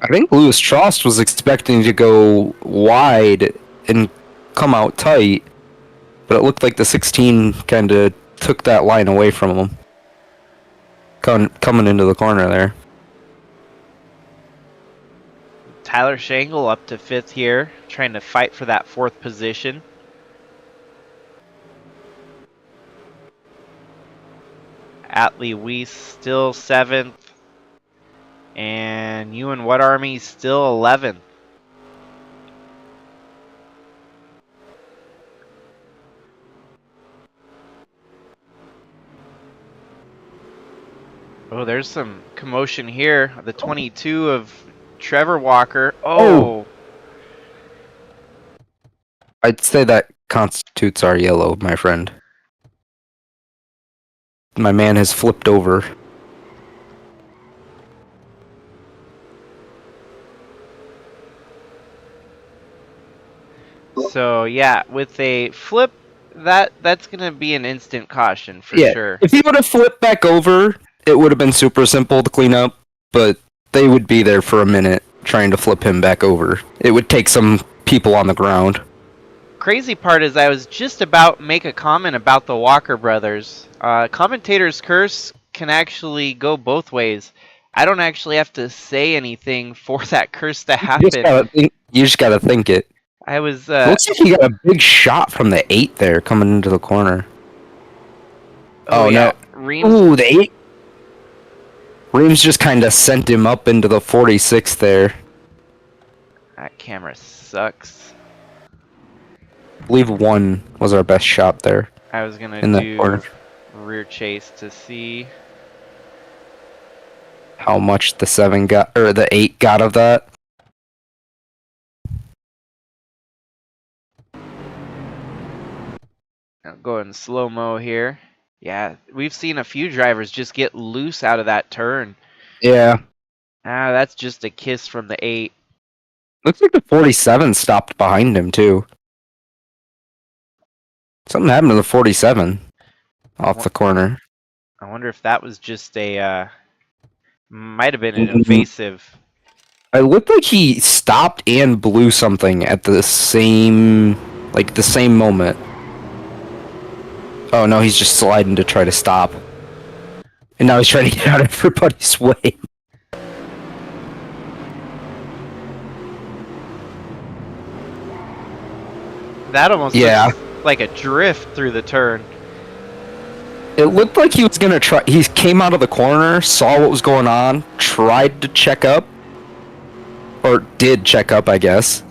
Speaker 2: I think Lewis Trost was expecting to go wide and come out tight, but it looked like the 16 kind of took that line away from him. Coming into the corner there.
Speaker 1: Tyler Shangle up to 5th here, trying to fight for that 4th position. Atley Wiese still 7th. And Ewan Whatarmy still 11th. Oh, there's some commotion here. The 22 of Trevor Walker. Oh!
Speaker 2: I'd say that constitutes our yellow, my friend. My man has flipped over.
Speaker 1: So yeah, with a flip, that's gonna be an instant caution for sure.
Speaker 2: If he would have flipped back over, it would have been super simple to clean up, but they would be there for a minute trying to flip him back over. It would take some people on the ground.
Speaker 1: Crazy part is I was just about to make a comment about the Walker brothers. Commentator's curse can actually go both ways. I don't actually have to say anything for that curse to happen.
Speaker 2: You just gotta think it.
Speaker 1: I was.
Speaker 2: Looks like he got a big shot from the 8 there coming into the corner.
Speaker 1: Oh yeah.
Speaker 2: No.
Speaker 1: Reams.
Speaker 2: Ooh, the 8. Reams just kind of sent him up into the 46 there.
Speaker 1: That camera sucks.
Speaker 2: I believe 1 was our best shot there.
Speaker 1: I was gonna
Speaker 2: in
Speaker 1: do
Speaker 2: that corner.
Speaker 1: rear chase to see
Speaker 2: How much the 7 got, or the 8 got of that.
Speaker 1: Now go in slow-mo here. Yeah, we've seen a few drivers just get loose out of that turn.
Speaker 2: Yeah.
Speaker 1: Ah, that's just a kiss from the 8.
Speaker 2: Looks like the 47 stopped behind him, too. Something happened to the 47 off the corner.
Speaker 1: I wonder if that was just a, might have been an invasive.
Speaker 2: It looked like he stopped and blew something at the same moment. Oh no, he's just sliding to try to stop. And now he's trying to get out of everybody's way.
Speaker 1: That almost looks like a drift through the turn.
Speaker 2: It looked like he was gonna try. He came out of the corner, saw what was going on, tried to check up, or did check up, I guess.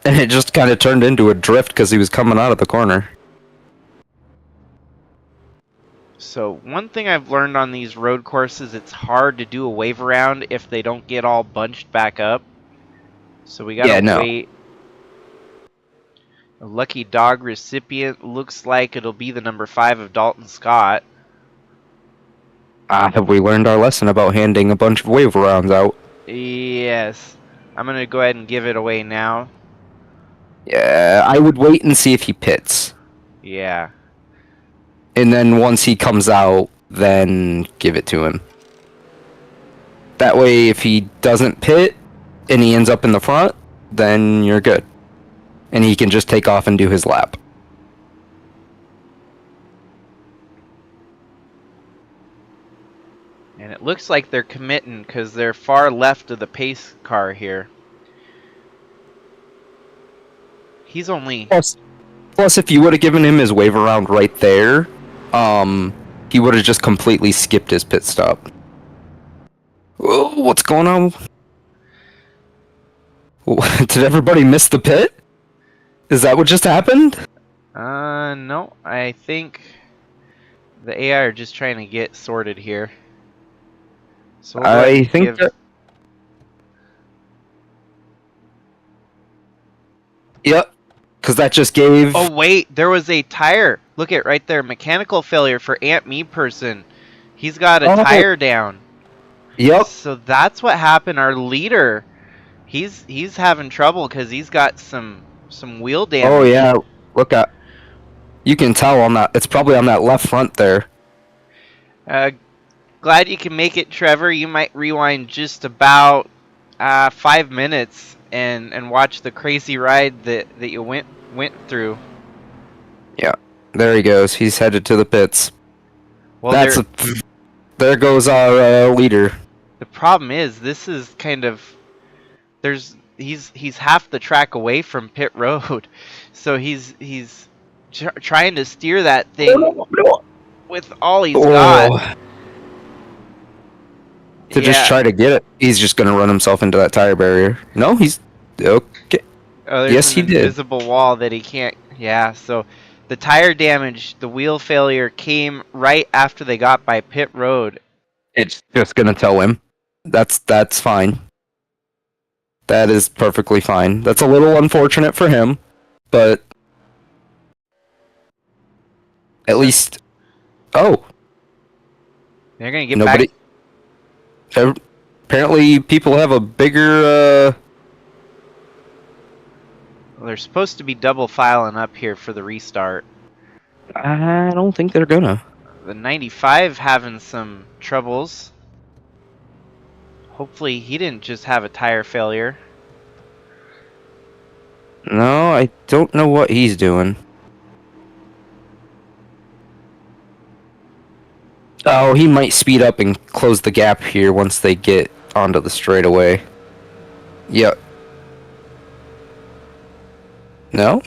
Speaker 2: And it just kind of turned into a drift because he was coming out of the corner.
Speaker 1: So one thing I've learned on these road courses, it's hard to do a wave around if they don't get all bunched back up. So we gotta wait. A lucky dog recipient looks like it'll be the number 5 of Dalton Scott.
Speaker 2: Have we learned our lesson about handing a bunch of wave rounds out?
Speaker 1: Yes. I'm gonna go ahead and give it away now.
Speaker 2: Yeah, I would wait and see if he pits.
Speaker 1: Yeah.
Speaker 2: And then once he comes out, then give it to him. That way, if he doesn't pit and he ends up in the front, then you're good. And he can just take off and do his lap.
Speaker 1: And it looks like they're committing because they're far left of the pace car here. He's only...
Speaker 2: Plus if you would have given him his wave around right there, he would have just completely skipped his pit stop. Whoa, what's going on? Did everybody miss the pit? Is that what just happened?
Speaker 1: No, I think the AI are just trying to get sorted here. So we'll go ahead
Speaker 2: I
Speaker 1: and
Speaker 2: think that... Yep, because that just gave...
Speaker 1: Oh wait, there was a tire. Look at right there, mechanical failure for Aunt Me person. He's got a tire down.
Speaker 2: Yep.
Speaker 1: So that's what happened. Our leader, he's having trouble because he's got some wheel damage.
Speaker 2: Oh yeah, look at. You can tell on that. It's probably on that left front there.
Speaker 1: Glad you can make it, Trevor. You might rewind just about 5 minutes and watch the crazy ride that you went through.
Speaker 2: Yeah, there he goes. He's headed to the pits.
Speaker 1: Well,
Speaker 2: there goes our leader.
Speaker 1: The problem is this is kind of he's half the track away from pit road, so he's trying to steer that thing with all he's got.
Speaker 2: To just try to get it, he's just gonna run himself into that tire barrier. No, he's okay.
Speaker 1: Oh, there's
Speaker 2: yes, he
Speaker 1: an
Speaker 2: did.
Speaker 1: Invisible wall that he can't. Yeah, so the tire damage, the wheel failure came right after they got by pit road.
Speaker 2: It's just gonna tell him. That's fine. That is perfectly fine. That's a little unfortunate for him, but at least. Oh.
Speaker 1: They're gonna get back.
Speaker 2: Apparently, people have a bigger.
Speaker 1: Well, they're supposed to be double filing up here for the restart.
Speaker 2: I don't think they're gonna.
Speaker 1: The 95 having some troubles. Hopefully, he didn't just have a tire failure.
Speaker 2: No, I don't know what he's doing. Oh, he might speed up and close the gap here once they get onto the straightaway. Yep. No?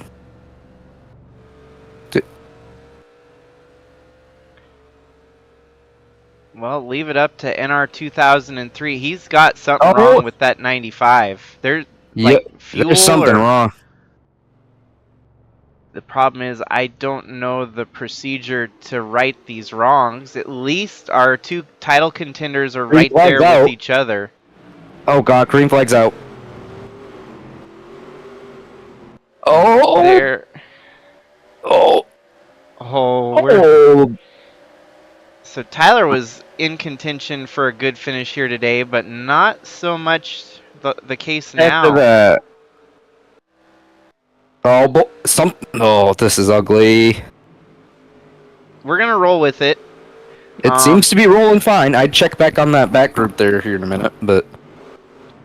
Speaker 1: Well, leave it up to NR2003. He's got something wrong with that 95. There's fuel.
Speaker 2: There's something wrong.
Speaker 1: The problem is I don't know the procedure to right these wrongs. At least our two title contenders are right there with each other.
Speaker 2: Oh god, green flag's out. Oh!
Speaker 1: There.
Speaker 2: Oh!
Speaker 1: Oh! So Tyler was in contention for a good finish here today, but not so much the case now.
Speaker 2: After that. Oh, this is ugly.
Speaker 1: We're gonna roll with it.
Speaker 2: It seems to be rolling fine. I'd check back on that back group there here in a minute, but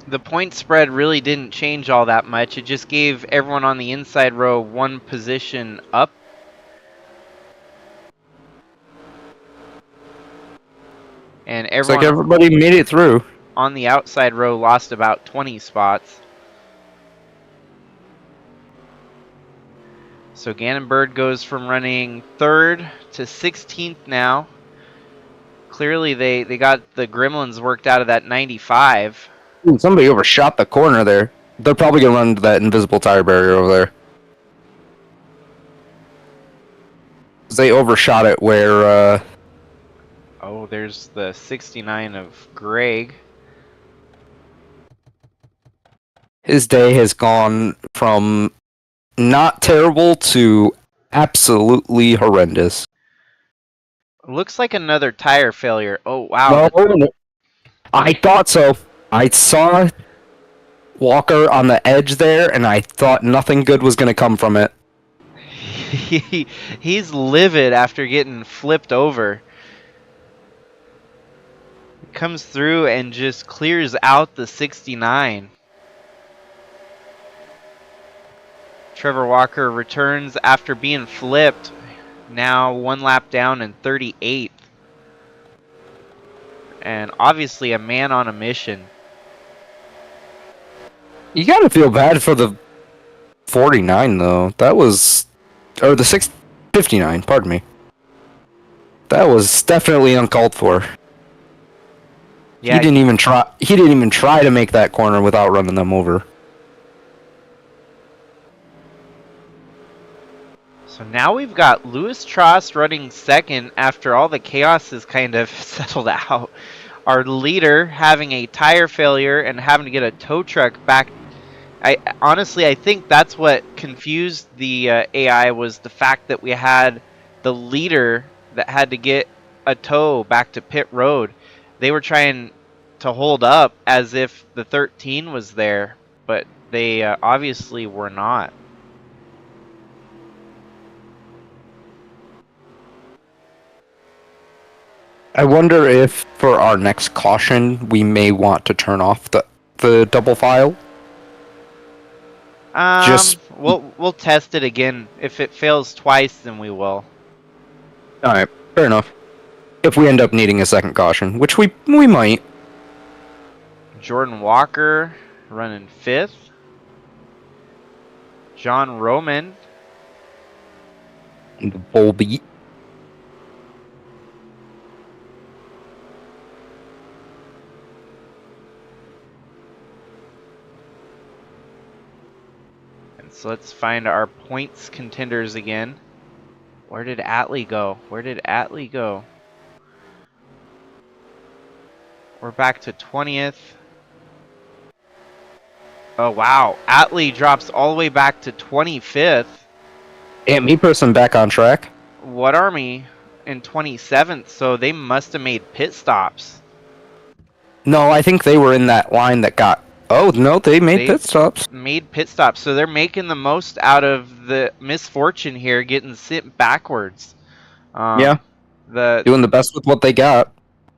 Speaker 1: the point spread really didn't change all that much. It just gave everyone on the inside row one position up. And everyone
Speaker 2: everybody made it through.
Speaker 1: On the outside row lost about 20 spots. So Gannonbird goes from running 3rd to 16th now. Clearly they got the gremlins worked out of that 95.
Speaker 2: Ooh, somebody overshot the corner there. They're probably going to run into that invisible tire barrier over there. They overshot it where...
Speaker 1: Oh, there's the 69 of Greg.
Speaker 2: His day has gone from not terrible to absolutely horrendous.
Speaker 1: Looks like another tire failure. Oh, wow.
Speaker 2: No, I thought so. I saw Walker on the edge there, and I thought nothing good was going to come from it.
Speaker 1: He's livid after getting flipped over. Comes through and just clears out the 69. Trevor Walker returns after being flipped. Now 1 lap down in 38th. And obviously a man on a mission.
Speaker 2: You gotta feel bad for the 49 though. That was... Or the 59, pardon me. That was definitely uncalled for.
Speaker 1: Yeah,
Speaker 2: He didn't even try. He didn't even try to make that corner without running them over.
Speaker 1: So now we've got Lewis Trost running second after all the chaos has kind of settled out. Our leader having a tire failure and having to get a tow truck back. I think that's what confused the AI, was the fact that we had the leader that had to get a tow back to pit road. They were trying to hold up as if the 13 was there, but they obviously were not.
Speaker 2: I wonder if for our next caution we may want to turn off the double file. Just
Speaker 1: we'll test it again. If it fails twice, then we will.
Speaker 2: all right, fair enough. If we end up needing a second caution, which we might.
Speaker 1: Jordan Walker running 5th. John Roman.
Speaker 2: The bull beat.
Speaker 1: And so let's find our points contenders again. Where did Atley go? Where did Atley go? We're back to 20th. Oh, wow. Atley drops all the way back to 25th.
Speaker 2: And me person back on track.
Speaker 1: Whatarmy in 27th, so they must have made pit stops.
Speaker 2: No, I think they were in that line that got... Oh, no, they made pit stops.
Speaker 1: Made pit stops, so they're making the most out of the misfortune here, getting sent backwards.
Speaker 2: Yeah. Doing the best with what they got.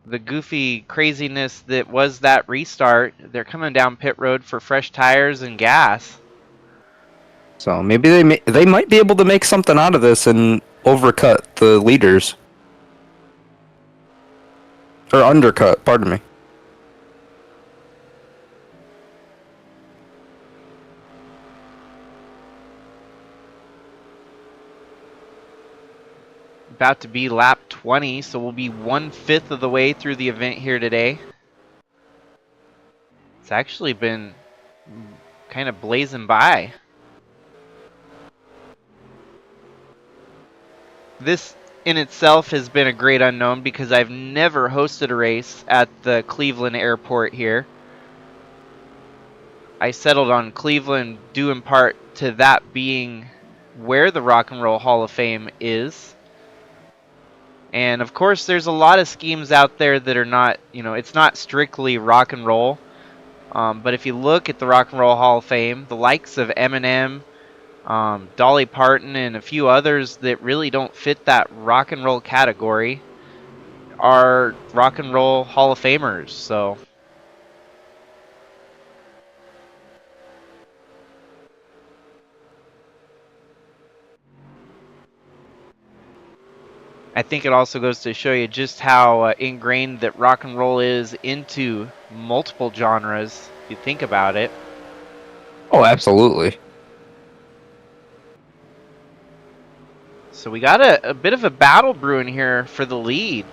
Speaker 1: The goofy craziness that was that restart, they're coming down pit road for fresh tires and gas.
Speaker 2: So maybe they might be able to make something out of this and overcut the leaders. Or undercut, pardon me.
Speaker 1: About to be lap 20, so we'll be 1/5 of the way through the event here today. It's actually been kind of blazing by. This in itself has been a great unknown because I've never hosted a race at the Cleveland airport here. I settled on Cleveland due in part to that being where the Rock and Roll Hall of Fame is. And of course, there's a lot of schemes out there that are not, it's not strictly rock and roll. But if you look at the Rock and Roll Hall of Fame, the likes of Eminem, Dolly Parton, and a few others that really don't fit that rock and roll category are Rock and Roll Hall of Famers. So I think it also goes to show you just how ingrained that rock and roll is into multiple genres, if you think about it.
Speaker 2: Oh, absolutely.
Speaker 1: So we got a bit of a battle brewing here for the lead.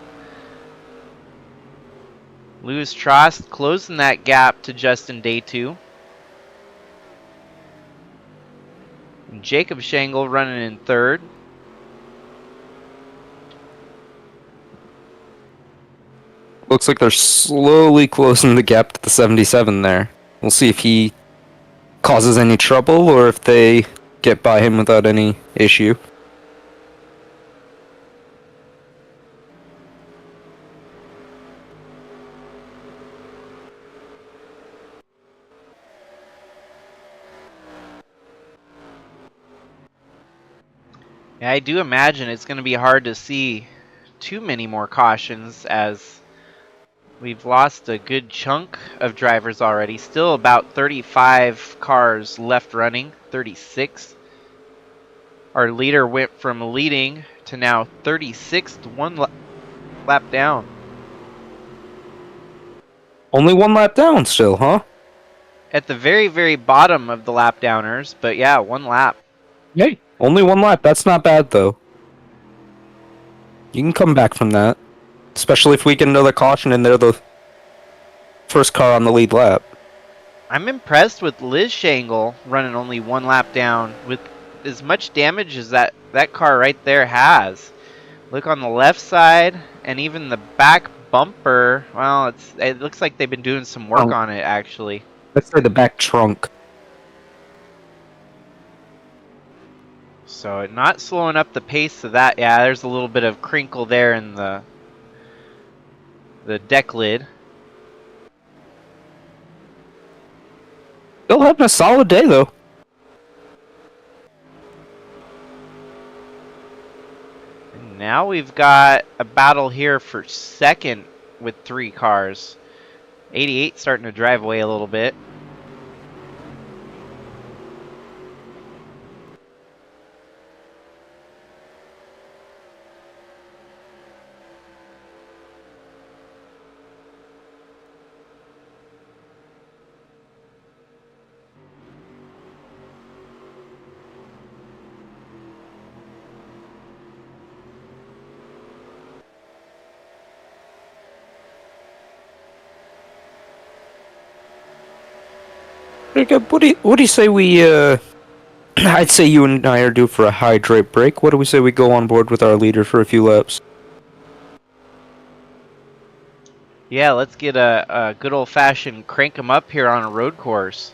Speaker 1: Lewis Trost closing that gap to Justin Day 2. Jacob Shangle running in 3rd.
Speaker 2: Looks like they're slowly closing the gap to the 77 there. We'll see if he causes any trouble or if they get by him without any issue.
Speaker 1: Yeah, I do imagine it's going to be hard to see too many more cautions as we've lost a good chunk of drivers already. Still about 35 cars left running, 36. Our leader went from leading to now 36th, one lap down.
Speaker 2: Only one lap down still, huh?
Speaker 1: At the very, very bottom of the lap downers, but yeah, one lap.
Speaker 2: Yay. Only one lap. That's not bad, though. You can come back from that. Especially if we get another caution and they're the first car on the lead lap.
Speaker 1: I'm impressed with Liz Shangle running only 1 lap down with as much damage as that car right there has. Look on the left side and even the back bumper. Well, it looks like they've been doing some work on it actually.
Speaker 2: Let's say the back trunk.
Speaker 1: So not slowing up the pace of that. Yeah, there's a little bit of crinkle there in the deck lid.
Speaker 2: Still having a solid day though.
Speaker 1: And now we've got a battle here for second with 3 cars. 88 starting to drive away a little bit.
Speaker 2: What do you say we I'd say you and I are due for a hydrate break. What do we say we go on board with our leader for a few laps?
Speaker 1: Yeah, let's get a good old-fashioned crank 'em up here on a road course.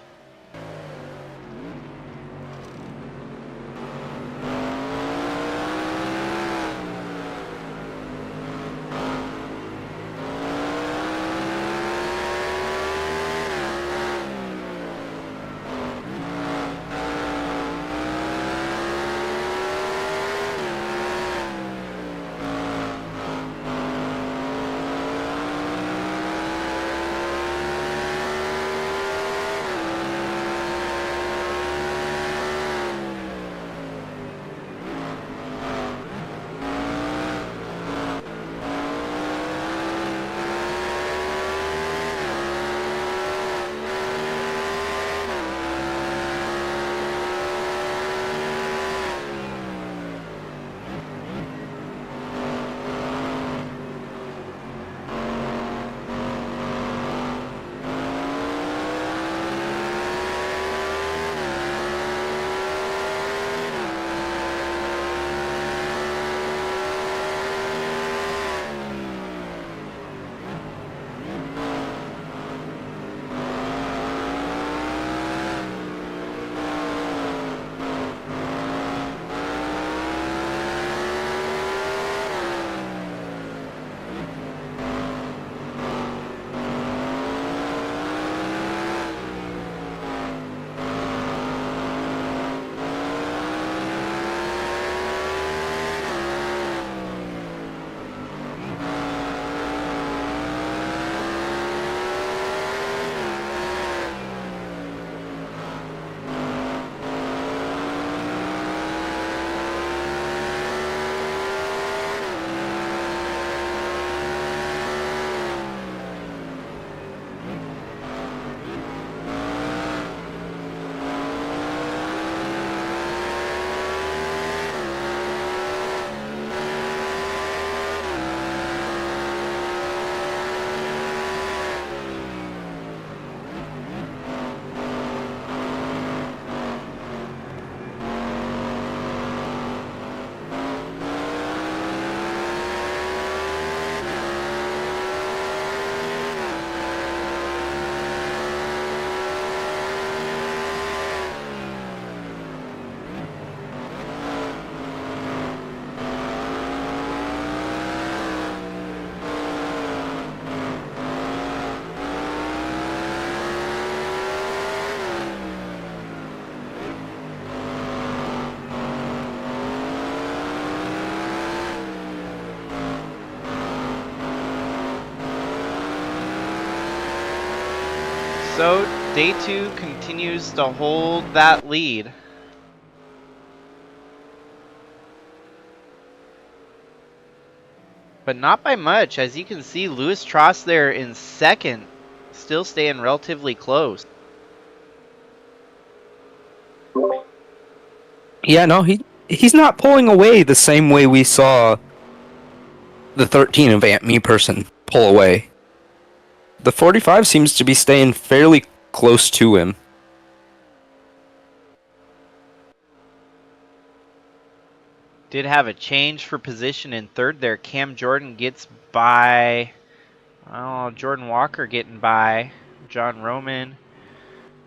Speaker 1: So day 2 continues to hold that lead. But not by much. As you can see, Louis Tross there in second, still staying relatively close.
Speaker 2: Yeah, no, he's not pulling away the same way we saw the 13 of Aunt Me person pull away. The 45 seems to be staying fairly close to him.
Speaker 1: Did have a change for position in third there. Cam Jordan gets by. Oh, Jordan Walker getting by. John Roman.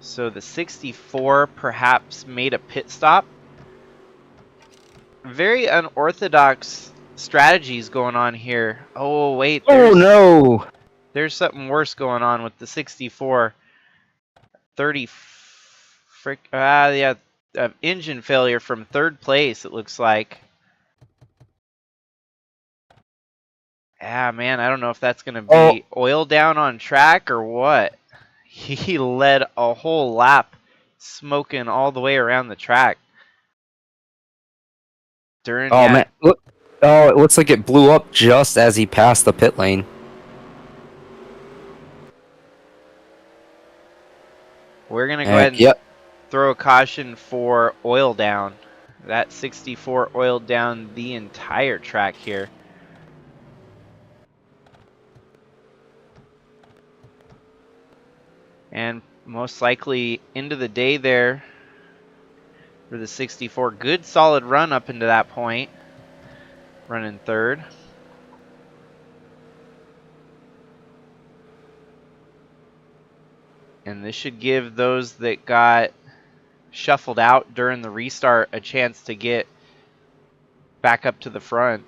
Speaker 1: So the 64 perhaps made a pit stop. Very unorthodox strategies going on here. Oh, wait.
Speaker 2: Oh no!
Speaker 1: There's something worse going on with the 64. 30 engine failure from third place, it looks like. Yeah, man, I don't know if that's going to be oil down on track or what. He led a whole lap smoking all the way around the track.
Speaker 2: Man, look! Oh, it looks like it blew up just as he passed the pit lane.
Speaker 1: We're going to go ahead and
Speaker 2: Yep.
Speaker 1: throw a caution for oil down. That 64 oiled down the entire track here. And most likely into the day there for the 64. Good solid run up into that point. Running third. And this should give those that got shuffled out during the restart a chance to get back up to the front.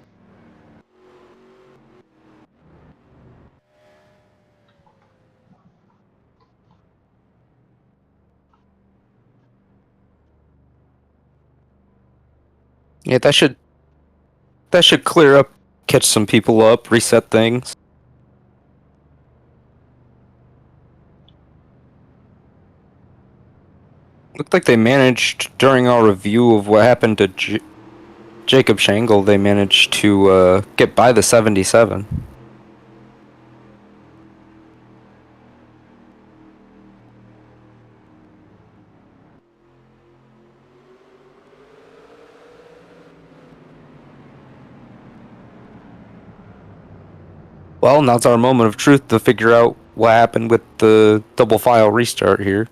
Speaker 2: Yeah, that should clear up, catch some people up, reset things. Looked like they managed, during our review of what happened to Jacob Shangle, they managed to get by the 77. Well, now's our moment of truth to figure out what happened with the double file restart here.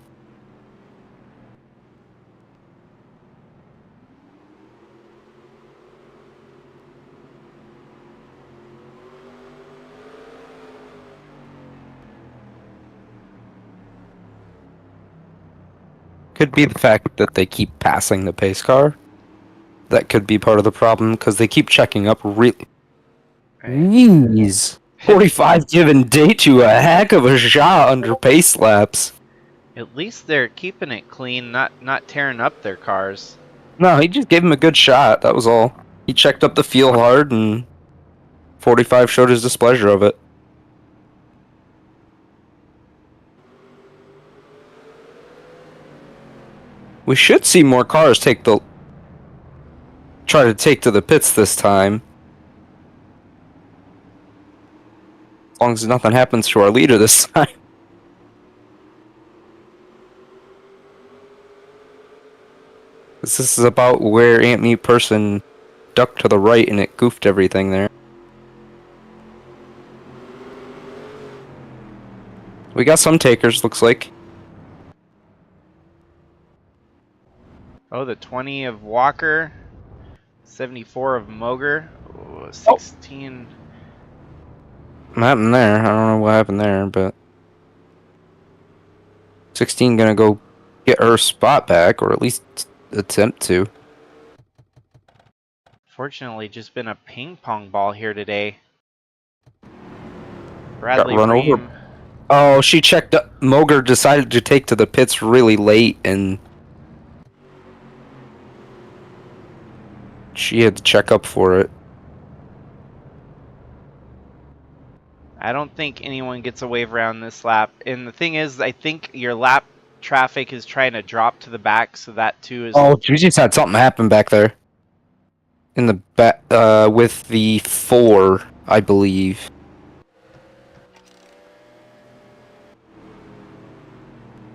Speaker 2: Could be the fact that they keep passing the pace car. That could be part of the problem, because they keep checking up really... Jeez. 45 giving Day2 a heck of a shot under pace laps.
Speaker 1: At least they're keeping it clean, not tearing up their cars.
Speaker 2: No, he just gave him a good shot, that was all. He checked up the field hard, and 45 showed his displeasure of it. We should see more cars try to take to the pits this time. As long as nothing happens to our leader this time. This is about where Aunt Me person ducked to the right and it goofed everything there. We got some takers, looks like.
Speaker 1: Oh, the 20 of Walker. 74 of Moger. Oh, 16.
Speaker 2: What happened there? I don't know what happened there, but 16 gonna go get her spot back, or at least attempt to.
Speaker 1: Fortunately, just been a ping pong ball here today.
Speaker 2: Got
Speaker 1: Bradley
Speaker 2: run
Speaker 1: Ream.
Speaker 2: over. Oh, she checked up. Moger decided to take to the pits really late, and she had to check up for it.
Speaker 1: I don't think anyone gets a wave around this lap. And the thing is, I think your lap traffic is trying to drop to the back, so that too is...
Speaker 2: Oh, we just had something happen back there. In the back, with the 4, I believe.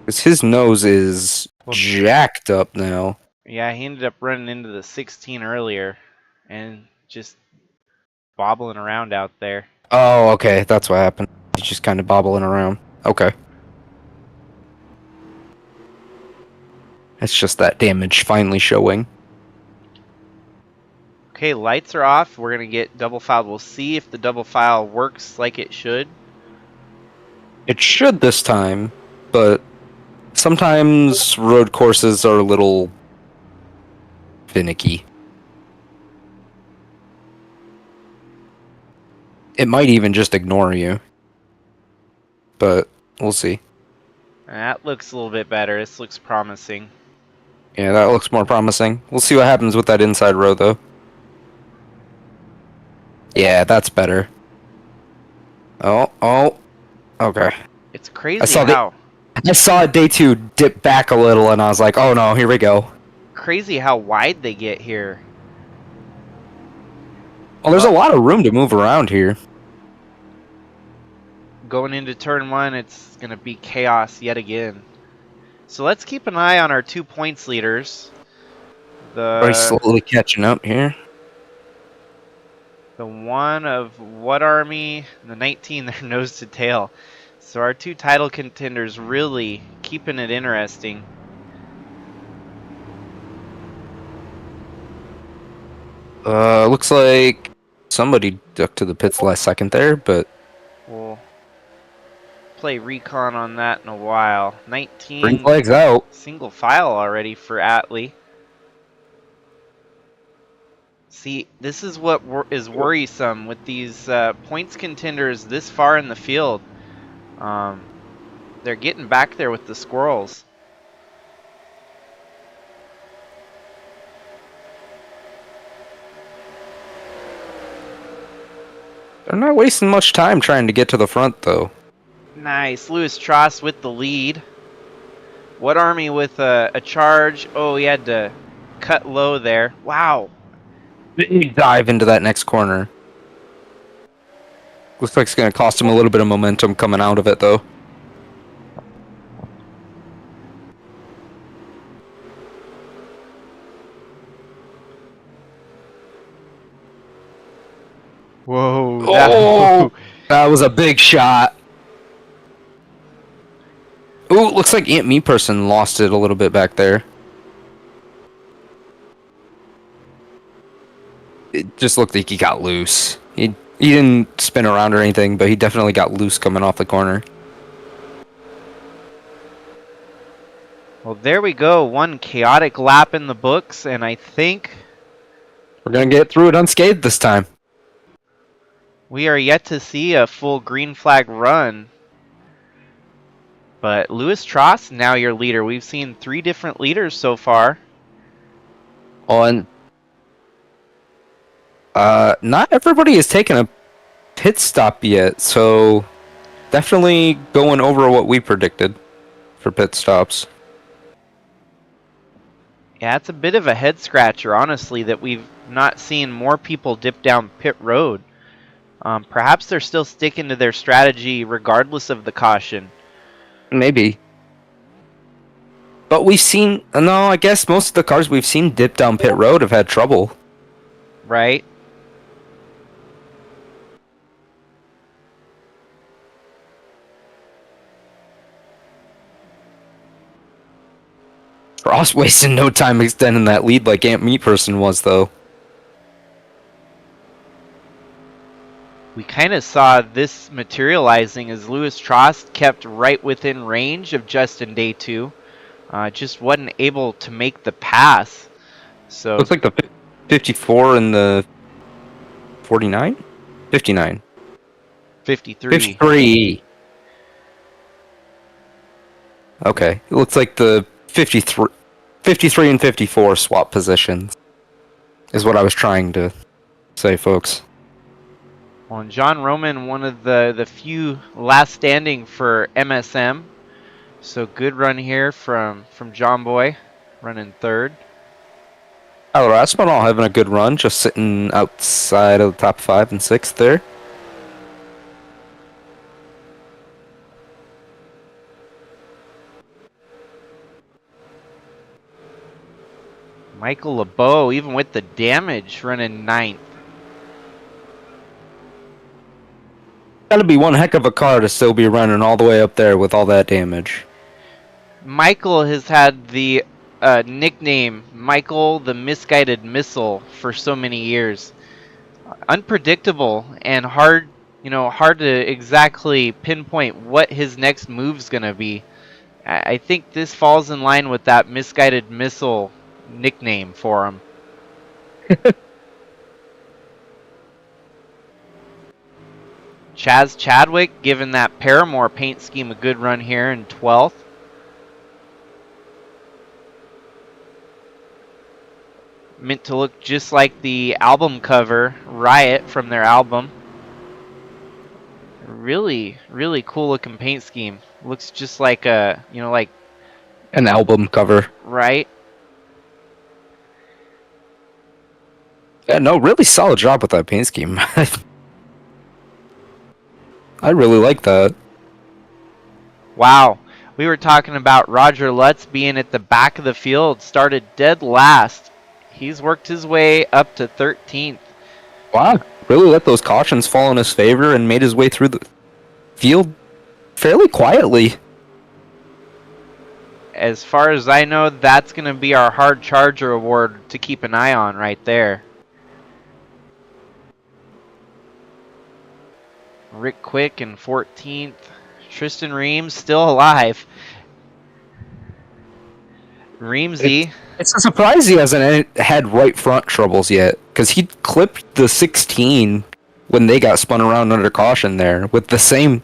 Speaker 2: Because his nose is jacked up now.
Speaker 1: Yeah, he ended up running into the 16 earlier and just bobbling around out there.
Speaker 2: Oh, okay. That's what happened. He's just kind of bobbling around. Okay. It's just that damage finally showing.
Speaker 1: Okay, lights are off. We're going to get double filed. We'll see if the double file works like it should.
Speaker 2: It should this time, but sometimes road courses are a little finicky. It might even just ignore you. But we'll see.
Speaker 1: That looks a little bit better. This looks promising.
Speaker 2: Yeah, that looks more promising. We'll see what happens with that inside row, though. Yeah, that's better. Oh. Okay.
Speaker 1: It's crazy
Speaker 2: I saw
Speaker 1: how...
Speaker 2: I saw day 2 dip back a little, and I was like, oh no, here we go.
Speaker 1: Crazy how wide they get here.
Speaker 2: Well, there's a lot of room to move around here.
Speaker 1: Going into turn 1, it's going to be chaos yet again. So let's keep an eye on our 2 points leaders.
Speaker 2: Very slowly catching up here.
Speaker 1: The one of Whatarmy, the 19, they're nose to tail. So our 2 title contenders really keeping it interesting.
Speaker 2: Looks like somebody ducked to the pits last second there, but
Speaker 1: We'll play recon on that in a while. 19.
Speaker 2: green flag's out.
Speaker 1: Single file already for Atley. See, this is what is worrisome with these points contenders this far in the field. They're getting back there with the squirrels.
Speaker 2: They're not wasting much time trying to get to the front, though.
Speaker 1: Nice. Louis Tross with the lead. Whatarmy with a charge. Oh, he had to cut low there. Wow.
Speaker 2: Big dive into that next corner. Looks like it's going to cost him a little bit of momentum coming out of it, though.
Speaker 1: Whoa.
Speaker 2: Oh, that was a big shot. Ooh, looks like Aunt Me Person lost it a little bit back there. It just looked like he got loose. He didn't spin around or anything, but he definitely got loose coming off the corner.
Speaker 1: Well, there we go. One chaotic lap in the books, and I think
Speaker 2: We're going to get through it unscathed this time.
Speaker 1: we are yet to see a full green flag run. But Louis Tross, now your leader. We've seen 3 different leaders so far.
Speaker 2: On. Not everybody has taken a pit stop yet, so definitely going over what we predicted for pit stops.
Speaker 1: Yeah, it's a bit of a head scratcher, honestly, that we've not seen more people dip down pit road. Perhaps they're still sticking to their strategy regardless of the caution.
Speaker 2: Maybe. But we've seen... No, I guess most of the cars we've seen dip down pit road have had trouble.
Speaker 1: Right?
Speaker 2: Ross wasting no time extending that lead like Aunt Me Person was, though.
Speaker 1: We kind of saw this materializing as Louis Trost kept right within range of Justin Day 2. Just wasn't able to make the pass. So
Speaker 2: Looks like the 54 and the 49? 59.
Speaker 1: 53.
Speaker 2: 53. Okay. It looks like the 53 and 54 swap positions. Is what I was trying to say, folks.
Speaker 1: Well, and John Roman, one of the few last standing for MSM. So good run here from John Boy, running third.
Speaker 2: Tyler Aspinall having a good run, just sitting outside of the top 5 and 6 there.
Speaker 1: Michael LeBeau, even with the damage, running ninth.
Speaker 2: got to be one heck of a car to still be running all the way up there with all that damage.
Speaker 1: Michael has had the nickname Michael the Misguided Missile for so many years. Unpredictable and hard, hard to exactly pinpoint what his next move's gonna be. I think this falls in line with that Misguided Missile nickname for him. Chaz Chadwick giving that Paramore paint scheme a good run here in 12th. Meant to look just like the album cover, Riot, from their album. Really, really cool looking paint scheme. Looks just like a, like
Speaker 2: an album cover.
Speaker 1: Right.
Speaker 2: Yeah, no, really solid job with that paint scheme. I really like that.
Speaker 1: Wow. We were talking about Roger Lutz being at the back of the field, started dead last. He's worked his way up to 13th.
Speaker 2: Wow. Really let those cautions fall in his favor and made his way through the field fairly quietly.
Speaker 1: As far as I know, that's going to be our hard charger award to keep an eye on right there. Rick Quick in 14th. Tristan Reams still alive. Reamsy.
Speaker 2: It's a surprise he hasn't had right front troubles yet, because he clipped the 16 when they got spun around under caution there with the same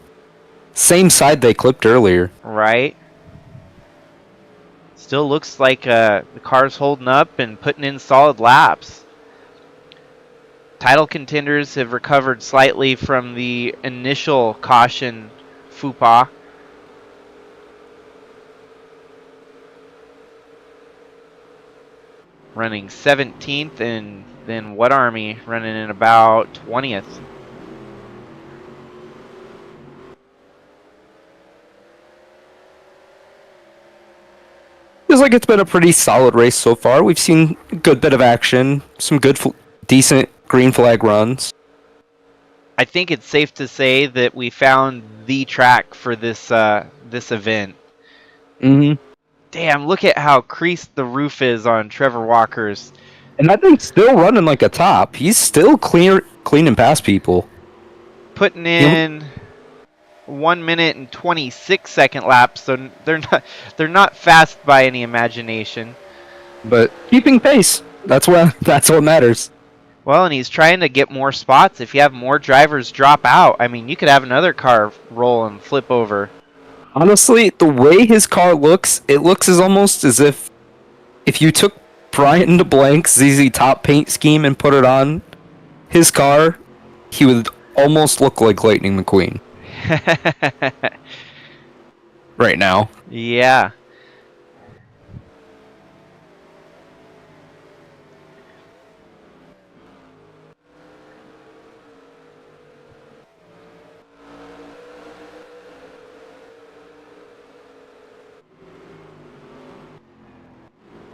Speaker 2: side they clipped earlier.
Speaker 1: Right. Still looks like the car's holding up and putting in solid laps. Title contenders have recovered slightly from the initial caution faux pas. Running 17th, and then Whatarmy running in about 20th.
Speaker 2: Feels like it's been a pretty solid race so far. We've seen a good bit of action, some good, decent green flag runs.
Speaker 1: I think it's safe to say that we found the track for this this event.
Speaker 2: Mm-hmm.
Speaker 1: Damn, look at how creased the roof is on Trevor Walker's.
Speaker 2: And that thing's still running like a top. He's still cleaning past people.
Speaker 1: Putting in 1 minute and 26-second laps, so they're not fast by any imagination.
Speaker 2: But keeping pace. That's what matters.
Speaker 1: Well, and he's trying to get more spots. If you have more drivers drop out, I mean, you could have another car roll and flip over.
Speaker 2: Honestly, the way his car looks, it looks almost as if you took Brian DeBlank's ZZ Top paint scheme and put it on his car, he would almost look like Lightning McQueen. Right now.
Speaker 1: Yeah.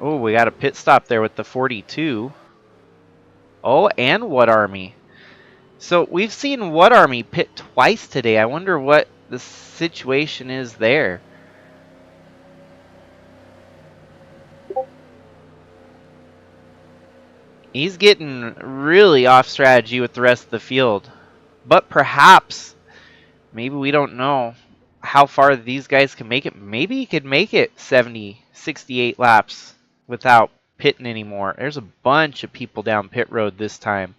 Speaker 1: Oh, we got a pit stop there with the 42. Oh, and Whatarmy. So we've seen Whatarmy pit twice today. I wonder what the situation is there. He's getting really off strategy with the rest of the field. But perhaps, maybe we don't know how far these guys can make it. Maybe he could make it 70, 68 laps without pitting anymore. There's a bunch of people down pit road this time.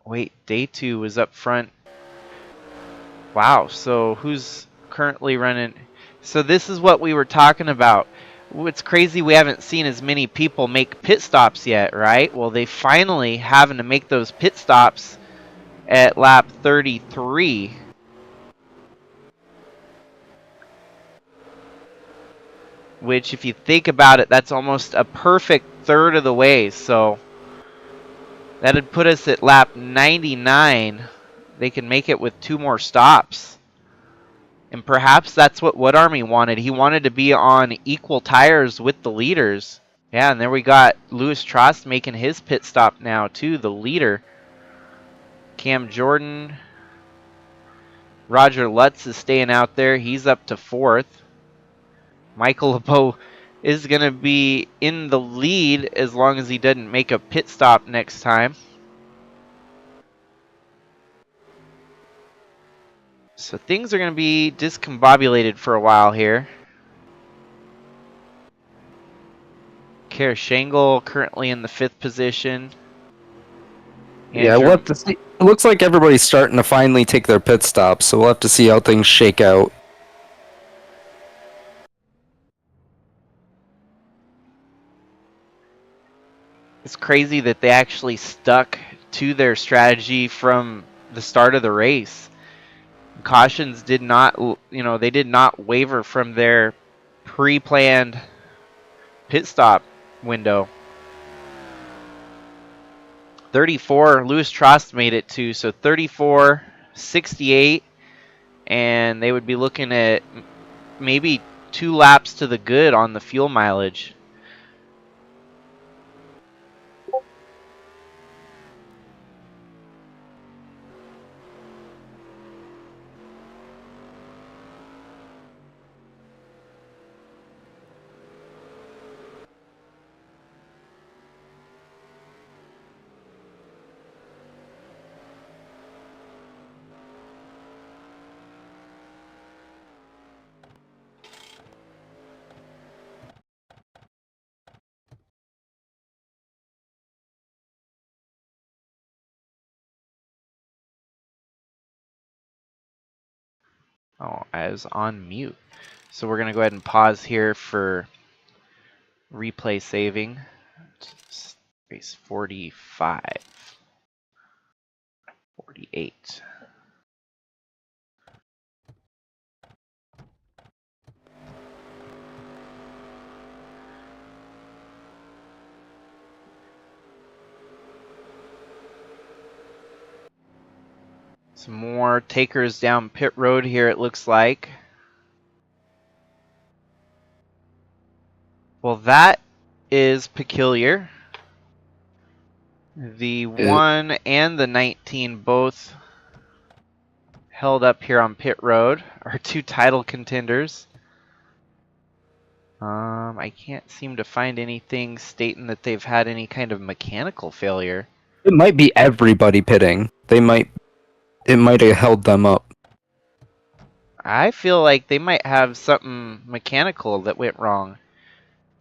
Speaker 1: Wait, day 2 was up front. Wow, so who's currently running? So this is what we were talking about. It's crazy we haven't seen as many people make pit stops yet, right? Well, they finally having to make those pit stops at lap 33. Which, if you think about it, that's almost a perfect third of the way. So that'd put us at lap 99. They can make it with 2 more stops. And perhaps that's what Whatarmy wanted. He wanted to be on equal tires with the leaders. Yeah, and there we got Louis Trost making his pit stop now, too, the leader. Cam Jordan. Roger Lutz is staying out there. He's up to 4th. Michael LeBeau is going to be in the lead as long as he doesn't make a pit stop next time. So things are going to be discombobulated for a while here. Kara Shangle currently in the 5th position.
Speaker 2: Yeah, we'll have to see. It looks like everybody's starting to finally take their pit stops, so we'll have to see how things shake out.
Speaker 1: It's crazy that they actually stuck to their strategy from the start of the race. Cautions did not, they did not waver from their pre-planned pit stop window. 34, Louis Trost made it too, so 34, 68, and they would be looking at maybe 2 laps to the good on the fuel mileage. Oh, I was on mute. So we're going to go ahead and pause here for replay saving. Race 45. 48. Some more takers down pit road here, it looks like. Well, that is peculiar. The 1 and the 19 both held up here on pit road. Our 2 title contenders. I can't seem to find anything stating that they've had any kind of mechanical failure.
Speaker 2: It might be everybody pitting. It might have held them up.
Speaker 1: I feel like they might have something mechanical that went wrong.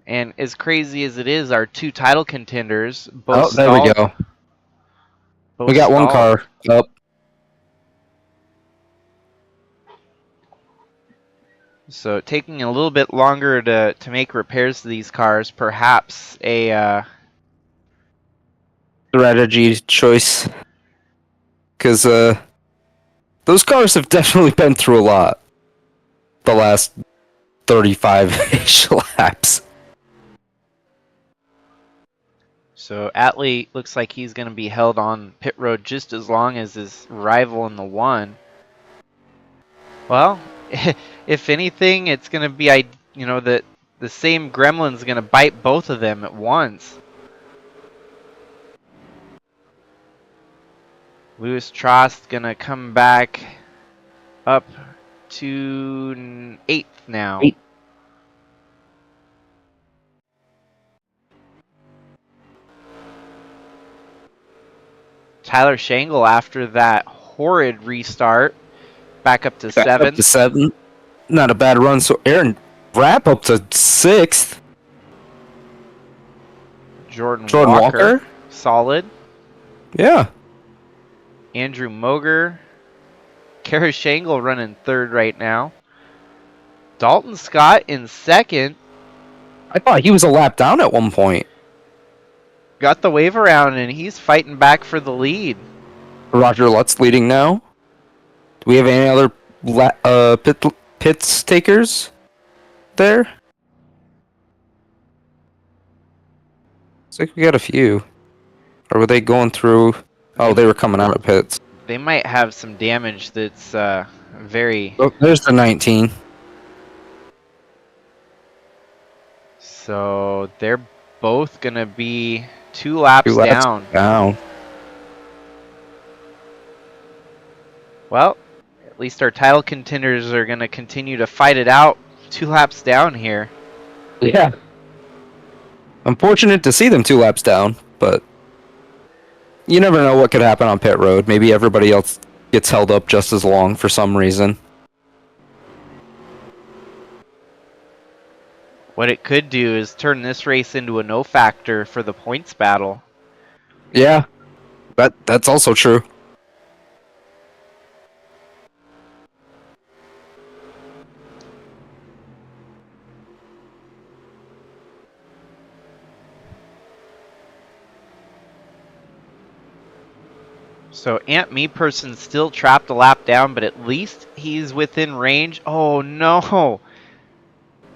Speaker 1: And as crazy as it is, our 2 title contenders both
Speaker 2: there
Speaker 1: stalled.
Speaker 2: we go.
Speaker 1: Both
Speaker 2: We got one
Speaker 1: stalled.
Speaker 2: car up.
Speaker 1: So taking a little bit longer to make repairs to these cars, perhaps a
Speaker 2: Strategy choice. Because those cars have definitely been through a lot the last 35-ish laps.
Speaker 1: So Atley looks like he's going to be held on pit road just as long as his rival in the 1. Well, if anything, it's going to be, that the same gremlin's going to bite both of them at once. Louis Trost going to come back up to 8th now.
Speaker 2: 8th.
Speaker 1: Tyler Shangle, after that horrid restart, back up to 7th.
Speaker 2: Up to 7th. Not a bad run. So Aaron Rapp up to 6th.
Speaker 1: Jordan Walker, solid.
Speaker 2: Yeah.
Speaker 1: Andrew Moger. Kara Shangle running 3rd right now. Dalton Scott in 2nd.
Speaker 2: I thought he was a lap down at one point.
Speaker 1: Got the wave around and he's fighting back for the lead.
Speaker 2: Roger Lutz leading now. Do we have any other pits takers there? Looks like we got a few. Or were they going through? Oh, they were coming out of pits.
Speaker 1: They might have some damage that's very...
Speaker 2: Oh, there's the 19.
Speaker 1: So they're both going to be 2 laps, down. Well, at least our title contenders are going to continue to fight it out 2 laps down here.
Speaker 2: Yeah. Unfortunate to see them 2 laps down, but you never know what could happen on pit road. Maybe everybody else gets held up just as long for some reason.
Speaker 1: What it could do is turn this race into a no factor for the points battle.
Speaker 2: Yeah, that's also true.
Speaker 1: So Ant Me Person's still trapped a lap down, but at least he's within range. Oh no!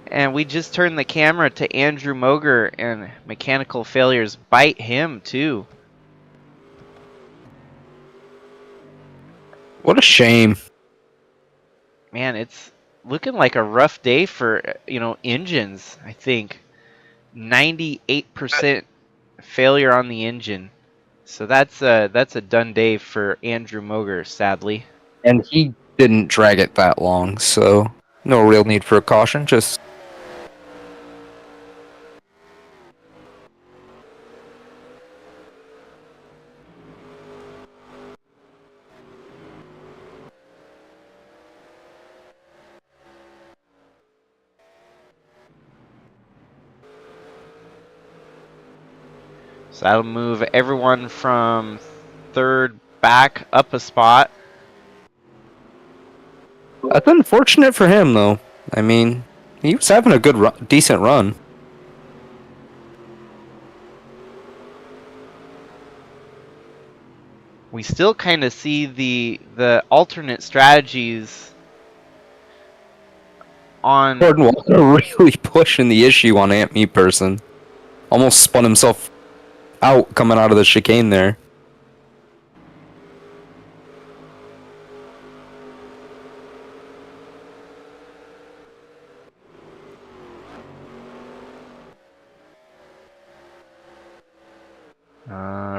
Speaker 1: And we just turned the camera to Andrew Moger, and mechanical failures bite him too.
Speaker 2: What a shame.
Speaker 1: Man, it's looking like a rough day for, engines, I think. 98% failure on the engine. So that's a done day for Andrew Moger, sadly.
Speaker 2: And he didn't drag it that long, so no real need for a caution. Just
Speaker 1: So that'll move everyone from third back up a spot.
Speaker 2: that's unfortunate for him, though. I mean, he was having a good, decent run.
Speaker 1: We still kind of see the alternate strategies on.
Speaker 2: Jordan Walker really pushing the issue on Ant Me Person. Almost spun himself out coming out of the chicane there.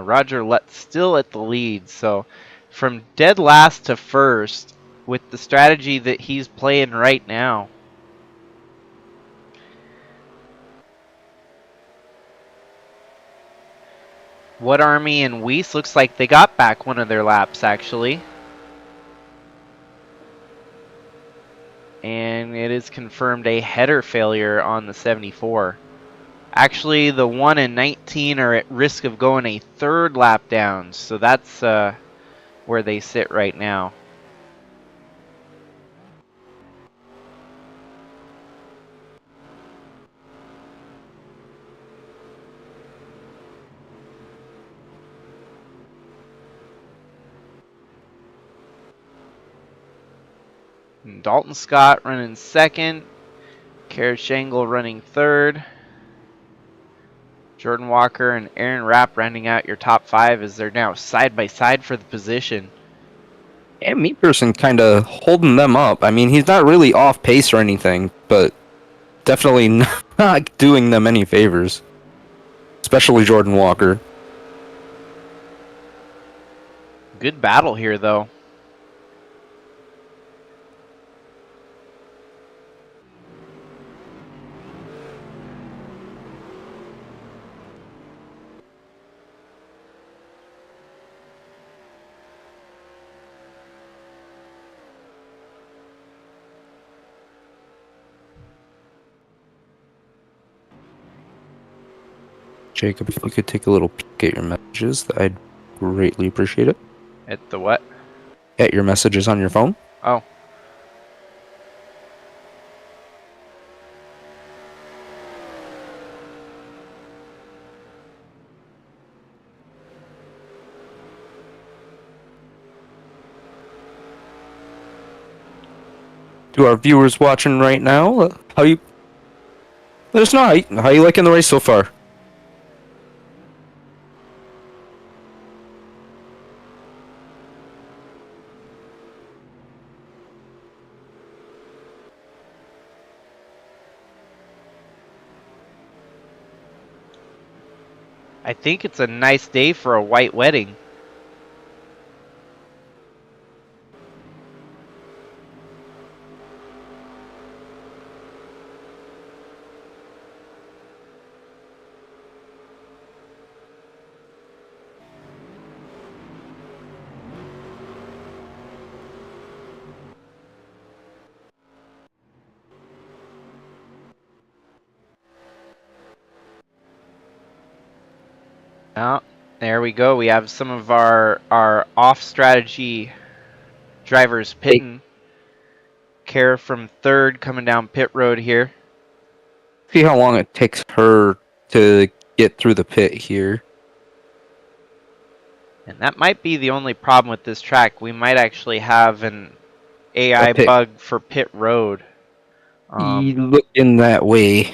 Speaker 1: Roger still at the lead, so from dead last to first with the strategy that he's playing right now. Whatarmy and Wiese looks like they got back one of their laps actually. And it is confirmed a header failure on the 74. Actually, the 1 and 19 are at risk of going a third lap down, so that's where they sit right now. And Dalton Scott running second, Kara Shangle running third. Jordan Walker and Aaron Rapp rounding out your top 5 as they're now side by side for the position.
Speaker 2: And Me Person kind of holding them up. I mean, he's not really off pace or anything, but definitely not doing them any favors. Especially Jordan Walker.
Speaker 1: Good battle here, though.
Speaker 2: Jacob, if you could take a little peek at your messages, I'd greatly appreciate it.
Speaker 1: At the what?
Speaker 2: At your messages on your phone.
Speaker 1: Oh.
Speaker 2: To our viewers watching right now, how you? Let us know how you liking the race so far.
Speaker 1: I think it's a nice day for a white wedding. Oh, there we go. We have some of our off strategy drivers pitting. Kara from third coming down pit road here.
Speaker 2: See how long it takes her to get through the pit here.
Speaker 1: And that might be the only problem with this track. We might actually have an AI
Speaker 2: pit.
Speaker 1: bug for pit road.
Speaker 2: Looking that way.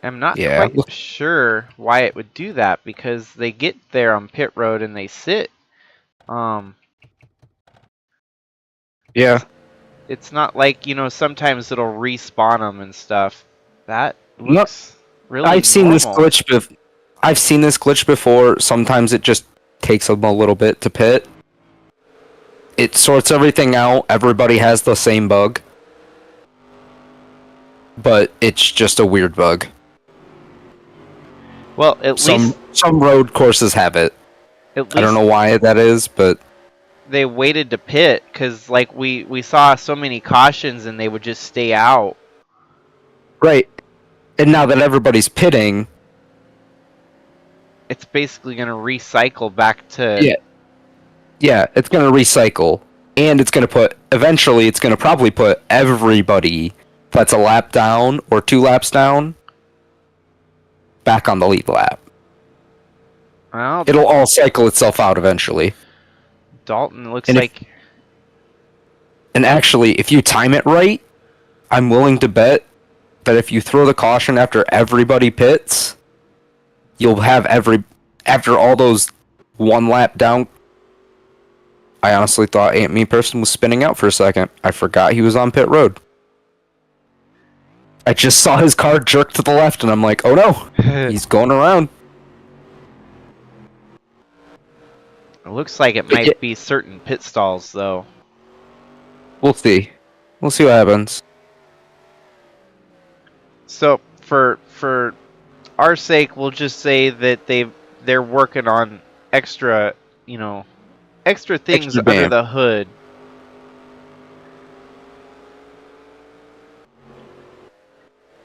Speaker 1: I'm not
Speaker 2: Yeah.
Speaker 1: quite sure why it would do that, because they get there on pit road and they sit.
Speaker 2: Yeah.
Speaker 1: It's not like, sometimes it'll respawn them and stuff. That
Speaker 2: No,
Speaker 1: looks really
Speaker 2: I've seen
Speaker 1: normal.
Speaker 2: this glitch. I've seen this glitch before. Sometimes it just takes them a little bit to pit. It sorts everything out. Everybody has the same bug, but it's just a weird bug.
Speaker 1: Well, at least
Speaker 2: some road courses have it.
Speaker 1: At least
Speaker 2: I don't know why that is, but
Speaker 1: they waited to pit, because like we saw so many cautions and they would just stay out.
Speaker 2: right. And now that everybody's pitting,
Speaker 1: It's basically going to recycle back to...
Speaker 2: Yeah, it's going to recycle. And it's going to eventually it's going to probably put everybody that's a lap down or 2 laps down back on the lead lap.
Speaker 1: Well,
Speaker 2: It'll all cycle itself out eventually.
Speaker 1: Dalton looks
Speaker 2: And
Speaker 1: like...
Speaker 2: And actually, if you time it right, I'm willing to bet that if you throw the caution after everybody pits, you'll have after all those 1 lap down. I honestly thought Aunt Me Person was spinning out for a second. I forgot he was on pit road. I just saw his car jerk to the left, and I'm like, oh no, he's going around.
Speaker 1: It looks like it might be certain pit stalls, though.
Speaker 2: We'll see. We'll see what happens.
Speaker 1: So for our sake, we'll just say that they're working on extra things under the hood.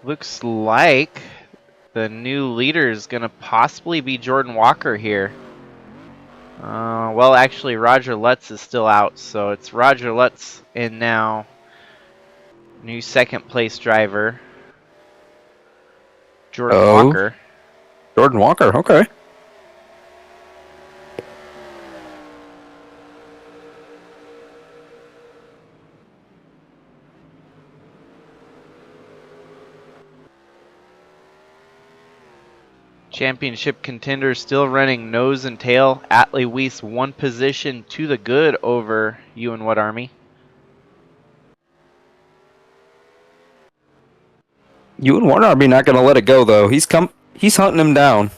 Speaker 1: Looks like the new leader is going to possibly be Jordan Walker here. Well, actually, Roger Lutz is still out, so it's Roger Lutz and now new second place driver, Jordan Walker.
Speaker 2: Jordan Walker, okay.
Speaker 1: Championship contender still running nose and tail. Atley Wiese 1 position to the good over Ewan Whatarmy.
Speaker 2: Ewan Whatarmy not going to let it go though. He's hunting him down.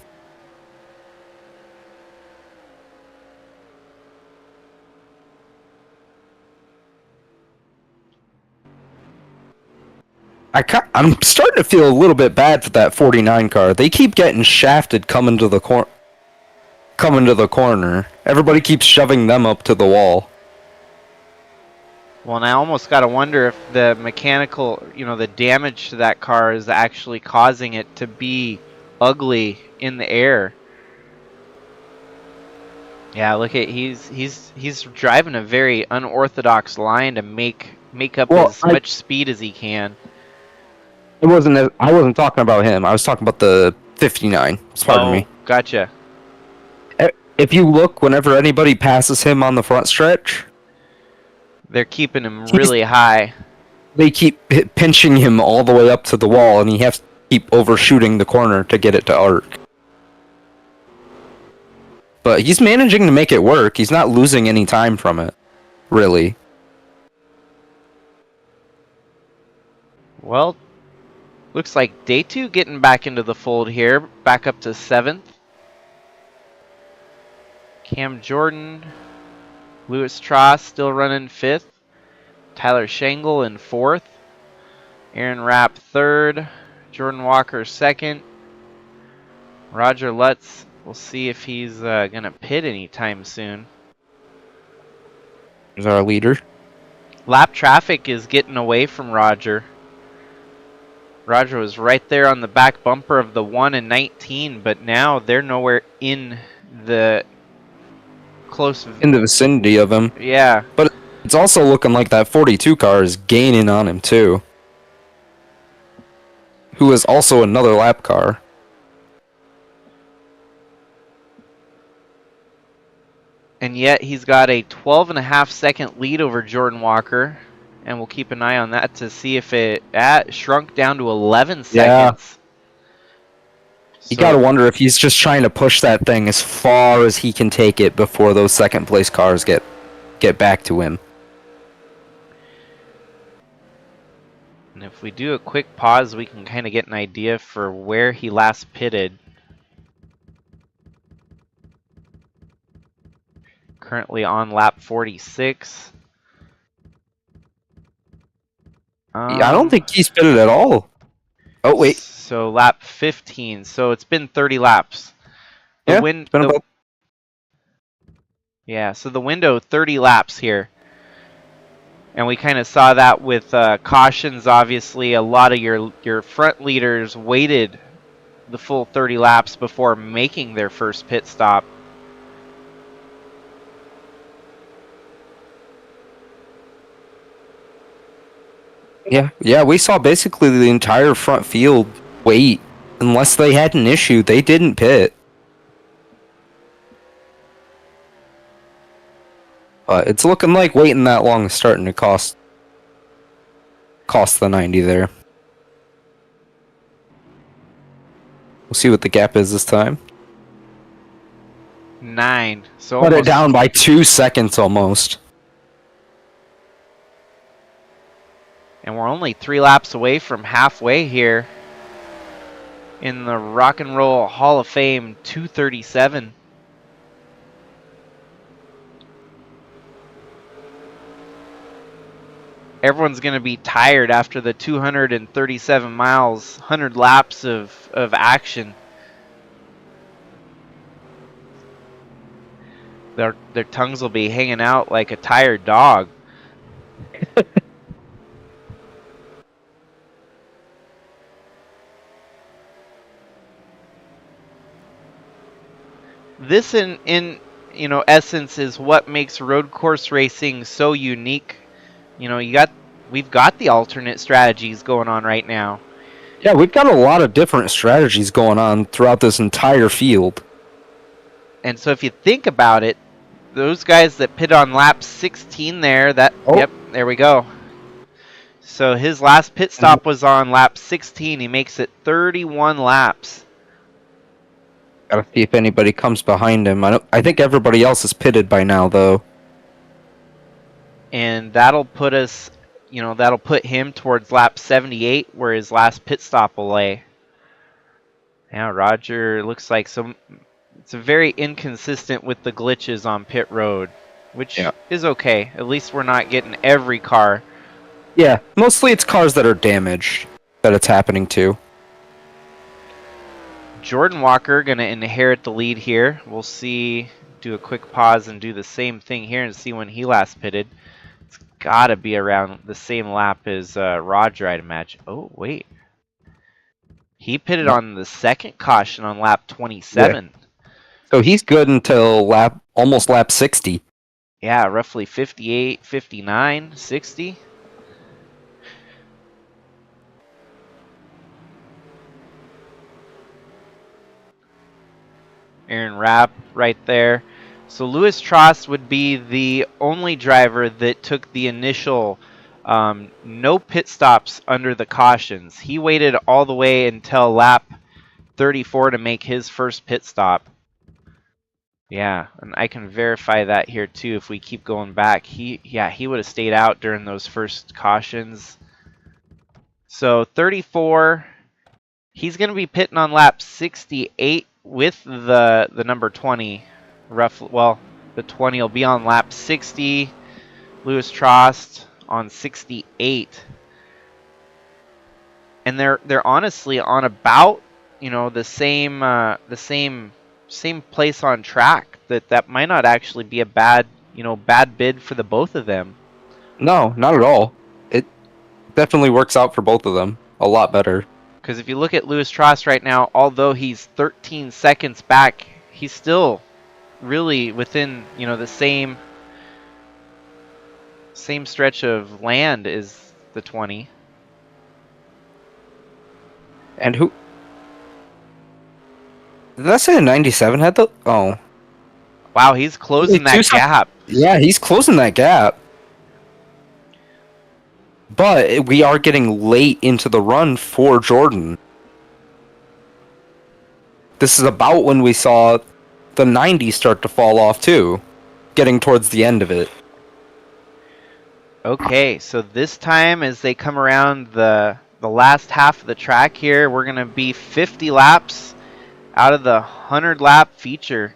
Speaker 2: I'm starting to feel a little bit bad for that 49 car. They keep getting shafted coming to the corner. Everybody keeps shoving them up to the wall.
Speaker 1: Well, and I almost got to wonder if the mechanical, the damage to that car is actually causing it to be ugly in the air. Yeah, look at he's driving a very unorthodox line to make up as much speed as he can.
Speaker 2: I wasn't talking about him. I was talking about the 59. Pardon me.
Speaker 1: Gotcha.
Speaker 2: If you look, whenever anybody passes him on the front stretch,
Speaker 1: they're keeping him really high.
Speaker 2: They keep pinching him all the way up to the wall, and he has to keep overshooting the corner to get it to arc. But he's managing to make it work. He's not losing any time from it, really.
Speaker 1: Well, looks like day 2 getting back into the fold here, back up to 7th. Cam Jordan, Lewis Tross still running 5th. Tyler Shangle in 4th. Aaron Rapp 3rd. Jordan Walker 2nd. Roger Lutz, we'll see if he's going to pit anytime soon.
Speaker 2: Here's our leader.
Speaker 1: Lap traffic is getting away from Roger. Roger was right there on the back bumper of the 1 and 19, but now they're nowhere in the close.
Speaker 2: In the vicinity of him.
Speaker 1: Yeah.
Speaker 2: But it's also looking like that 42 car is gaining on him too. Who is also another lap car.
Speaker 1: And yet he's got a 12.5-second lead over Jordan Walker. And we'll keep an eye on that to see if it shrunk down to 11 seconds.
Speaker 2: Yeah. You gotta wonder if he's just trying to push that thing as far as he can take it before those second place cars get back to him.
Speaker 1: And if we do a quick pause, we can kind of get an idea for where he last pitted. Currently on lap 46.
Speaker 2: I don't think he's pitted at all. Oh, wait.
Speaker 1: So lap 15. So it's been 30 laps.
Speaker 2: Yeah, it's been about...
Speaker 1: Yeah, so the window, 30 laps here. And we kind of saw that with cautions. Obviously, a lot of your front leaders waited the full 30 laps before making their first pit stop.
Speaker 2: Yeah, we saw basically the entire front field wait. Unless they had an issue, they didn't pit. It's looking like waiting that long is starting to cost the 90 there. We'll see what the gap is this time.
Speaker 1: 9. So
Speaker 2: Put it down by 2 seconds almost.
Speaker 1: And we're only 3 laps away from halfway here in the Rock and Roll Hall of Fame 237. Everyone's going to be tired after the 237 miles, 100 laps of action. Their tongues will be hanging out like a tired dog. This in essence is what makes road course racing so unique. We've got the alternate strategies going on right now.
Speaker 2: Yeah, we've got a lot of different strategies going on throughout this entire field.
Speaker 1: And so if you think about it, those guys that pit on lap 16 there, yep, there we go. So his last pit stop was on lap 16. He makes it 31 laps.
Speaker 2: Gotta see if anybody comes behind him. I think everybody else is pitted by now, though.
Speaker 1: And that'll put us, that'll put him towards lap 78, where his last pit stop will lay. Now Roger looks like it's very inconsistent with the glitches on pit road, which is okay. At least we're not getting every car.
Speaker 2: Yeah, mostly it's cars that are damaged that it's happening to.
Speaker 1: Jordan Walker going to inherit the lead here. We'll see, do a quick pause and do the same thing here and see when he last pitted. It's got to be around the same lap as Roger, I'd imagine. Oh, wait. He pitted on the second caution on lap 27.
Speaker 2: Yeah. So he's good until almost lap 60.
Speaker 1: Yeah, roughly 58, 59, 60. Aaron Rapp right there. So Louis Trost would be the only driver that took the initial no pit stops under the cautions. He waited all the way until lap 34 to make his first pit stop. Yeah, and I can verify that here too if we keep going back. He would have stayed out during those first cautions. So 34, he's going to be pitting on lap 68 with the number 20. Roughly, well, the 20 will be on lap 60. Louis Trost on 68. And they're honestly on about, the same place on track. That might not actually be a bad bid for the both of them.
Speaker 2: No, not at all. It definitely works out for both of them a lot better.
Speaker 1: Because if you look at Lewis Trost right now, although he's 13 seconds back, he's still really within, the same stretch of land as the 20.
Speaker 2: And who? Did I say a 97 had the? Oh.
Speaker 1: Wow, he's closing that gap.
Speaker 2: Yeah, he's closing that gap. But we are getting late into the run for Jordan. This is about when we saw the 90 start to fall off too, getting towards the end of it.
Speaker 1: Okay, so this time as they come around the last half of the track here, we're going to be 50 laps out of the 100 lap feature.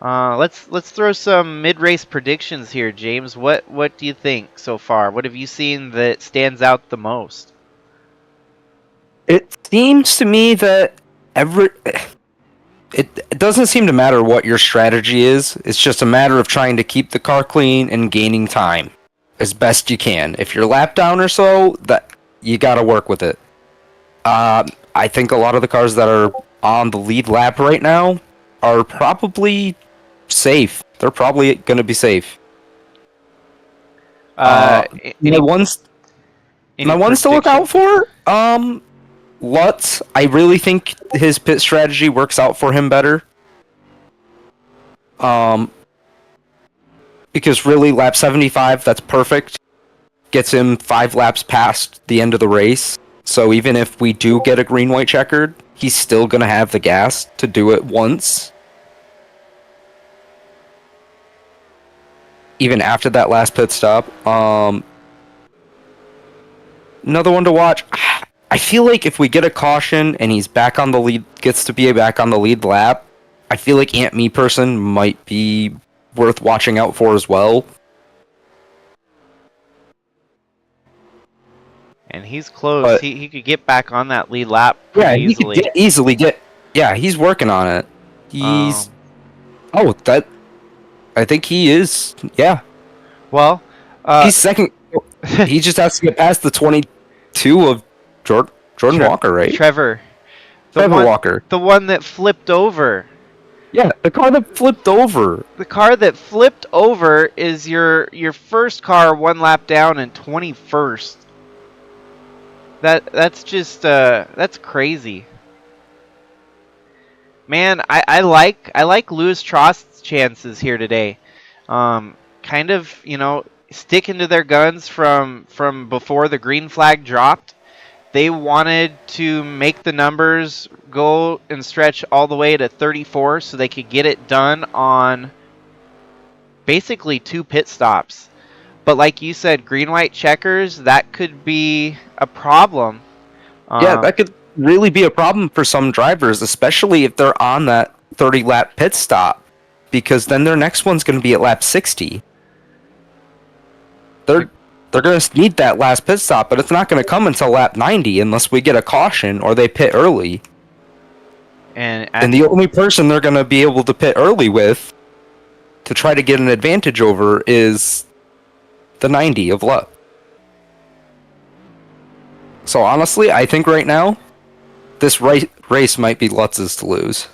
Speaker 1: Let's throw some mid-race predictions here, James. What do you think so far? What have you seen that stands out the most?
Speaker 2: It seems to me that it doesn't seem to matter what your strategy is. It's just a matter of trying to keep the car clean and gaining time as best you can. If you're lap down or so, that you got to work with it. I think a lot of the cars that are on the lead lap right now are probably safe. They're probably going to be safe. My ones to look out for? Lutz, I really think his pit strategy works out for him better. Because really, lap 75, that's perfect. Gets him 5 laps past the end of the race. So even if we do get a green-white checkered, he's still going to have the gas to do it once. Even after that last pit stop. Another one to watch. I feel like if we get a caution and he's back on the lead, gets to be back on the lead lap, I feel like Ant Me Person might be worth watching out for as well.
Speaker 1: And he's close. But he could get back on that lead lap pretty easily.
Speaker 2: He could easily get. Yeah, he's working on it. He's. I think he is. Yeah.
Speaker 1: Well,
Speaker 2: he's second. He just has to get past the 22 of Jordan Walker, right?
Speaker 1: Trevor
Speaker 2: Walker.
Speaker 1: The one that flipped over.
Speaker 2: Yeah, the car that flipped over.
Speaker 1: The car that flipped over is your first car 1 lap down and 21st. That's just that's crazy. Man, I like Lewis Trost's chances here today. Kind of, sticking to their guns from before the green flag dropped. They wanted to make the numbers go and stretch all the way to 34 so they could get it done on basically 2 pit stops. But like you said, green-white checkers, that could be a problem.
Speaker 2: Yeah, that could really be a problem for some drivers, especially if they're on that 30-lap pit stop, because then their next one's going to be at lap 60. They're going to need that last pit stop, but it's not going to come until lap 90 unless we get a caution or they pit early. And the only person they're going to be able to pit early with to try to get an advantage over is the 90 of Luck. So honestly, I think right now, this race might be Lutz's to lose.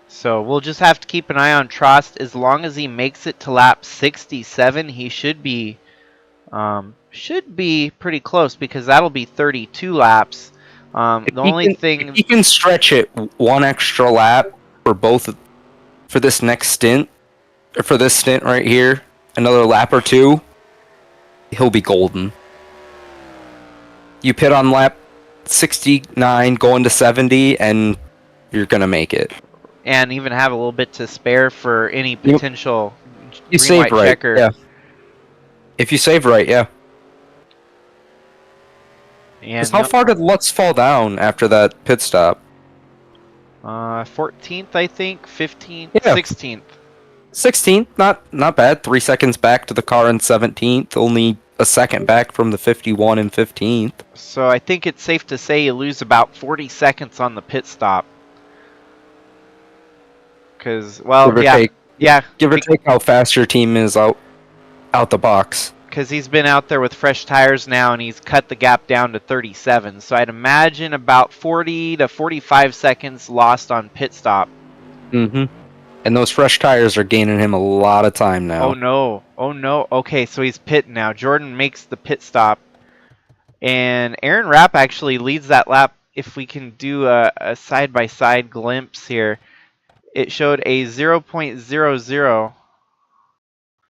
Speaker 1: So we'll just have to keep an eye on Trost. As long as he makes it to lap 67, he should be pretty close, because that'll be 32 laps. If
Speaker 2: he can stretch it 1 extra lap for this next stint, or for this stint right here, another lap or 2, he'll be golden. You pit on lap 69 going to 70 and you're gonna make it.
Speaker 1: And even have a little bit to spare for any potential
Speaker 2: you save right, checker. Yeah. If you save right, yeah. And how far did Lutz fall down after that pit stop?
Speaker 1: 14th, I think. 15th,
Speaker 2: yeah.
Speaker 1: 16th.
Speaker 2: 16th, not bad. 3 seconds back to the car in 17th. Only a second back from the 51 and 15th.
Speaker 1: So I think it's safe to say you lose about 40 seconds on the pit stop. Because, well,
Speaker 2: give or take how fast your team is out the box.
Speaker 1: because he's been out there with fresh tires now, and he's cut the gap down to 37. So I'd imagine about 40 to 45 seconds lost on pit stop.
Speaker 2: Mm-hmm. And those fresh tires are gaining him a lot of time now.
Speaker 1: Oh no! Oh no! Okay, so he's pitting now. Jordan makes the pit stop, and Aaron Rapp actually leads that lap. If we can do a side-by-side glimpse here, it showed a 0.00.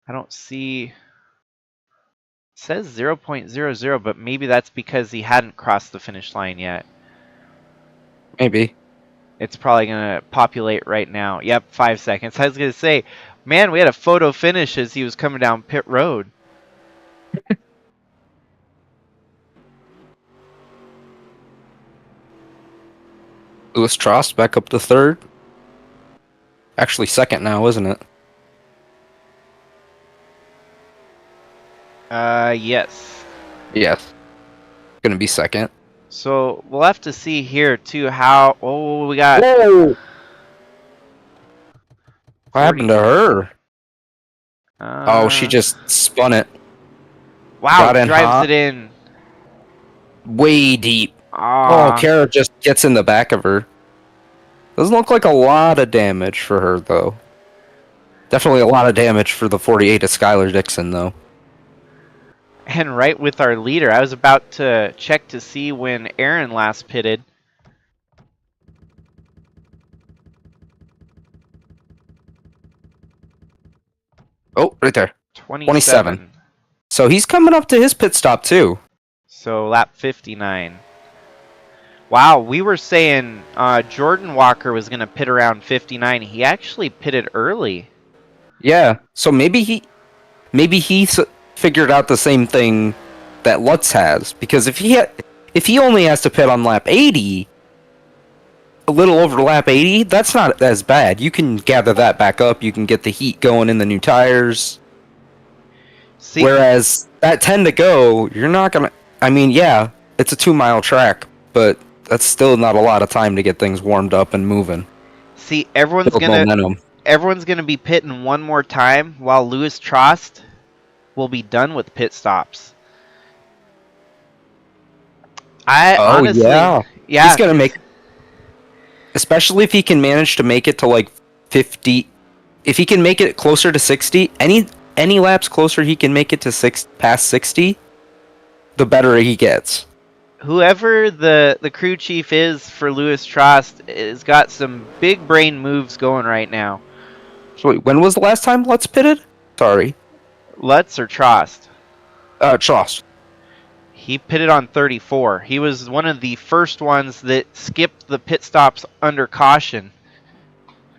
Speaker 1: I don't see. It says 0.00, but maybe that's because he hadn't crossed the finish line yet.
Speaker 2: Maybe.
Speaker 1: It's probably going to populate right now. Yep, 5 seconds. I was going to say, man, we had a photo finish as he was coming down pit road.
Speaker 2: Lewis Trost back up to third. Actually, second now, isn't it?
Speaker 1: Yes.
Speaker 2: Yes. Gonna be second.
Speaker 1: So we'll have to see here too how. Oh, we got.
Speaker 2: Whoa! What happened to her? Oh, she just spun it.
Speaker 1: Wow,
Speaker 2: got in
Speaker 1: drives
Speaker 2: hot.
Speaker 1: it in.
Speaker 2: Way deep.
Speaker 1: Aw.
Speaker 2: Oh, Kara just gets in the back of her. Doesn't look like a lot of damage for her, though. Definitely a lot of damage for the 48 of Skylar Dixon, though.
Speaker 1: And right with our leader, I was about to check to see when Aaron last pitted.
Speaker 2: Oh, right there.
Speaker 1: 27.
Speaker 2: So he's coming up to his pit stop, too.
Speaker 1: So lap 59. Wow, we were saying Jordan Walker was going to pit around 59. He actually pitted early.
Speaker 2: Yeah, so maybe he figured out the same thing that Lutz has, because if he only has to pit on lap 80, a little over lap 80, that's not as bad. You can gather that back up. You can get the heat going in the new tires.
Speaker 1: See,
Speaker 2: Whereas that 10 to go, you're not gonna. I mean, yeah, it's a 2-mile track, but that's still not a lot of time to get things warmed up and moving.
Speaker 1: see, everyone's
Speaker 2: Build
Speaker 1: gonna
Speaker 2: momentum.
Speaker 1: be pitting one more time, while Lewis Trost will be done with pit stops. Honestly,
Speaker 2: yeah.
Speaker 1: yeah,
Speaker 2: He's gonna make, especially if he can manage to make it to like 50. If he can make it closer to 60, any laps closer he can make it to past 60, the better he gets.
Speaker 1: whoever the crew chief is for Lewis Trost has got some big brain moves going right now.
Speaker 2: So wait, when was the last time Lutz pitted? Sorry.
Speaker 1: Lutz or Trost?
Speaker 2: Trost.
Speaker 1: He pitted on 34. He was one of the first ones that skipped the pit stops under caution.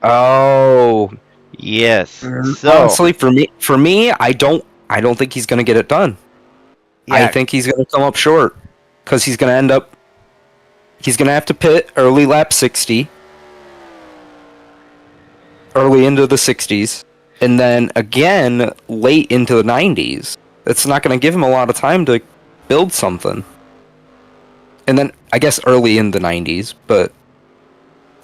Speaker 2: Oh.
Speaker 1: Yes. So
Speaker 2: Honestly, for me, I don't think he's gonna get it done. I
Speaker 1: yeah,
Speaker 2: think he's gonna come up short, because he's gonna have to pit early lap 60, early into the 60s, and then again late into the 90s. It's not gonna give him a lot of time to build something. And then I guess early in the 90s, but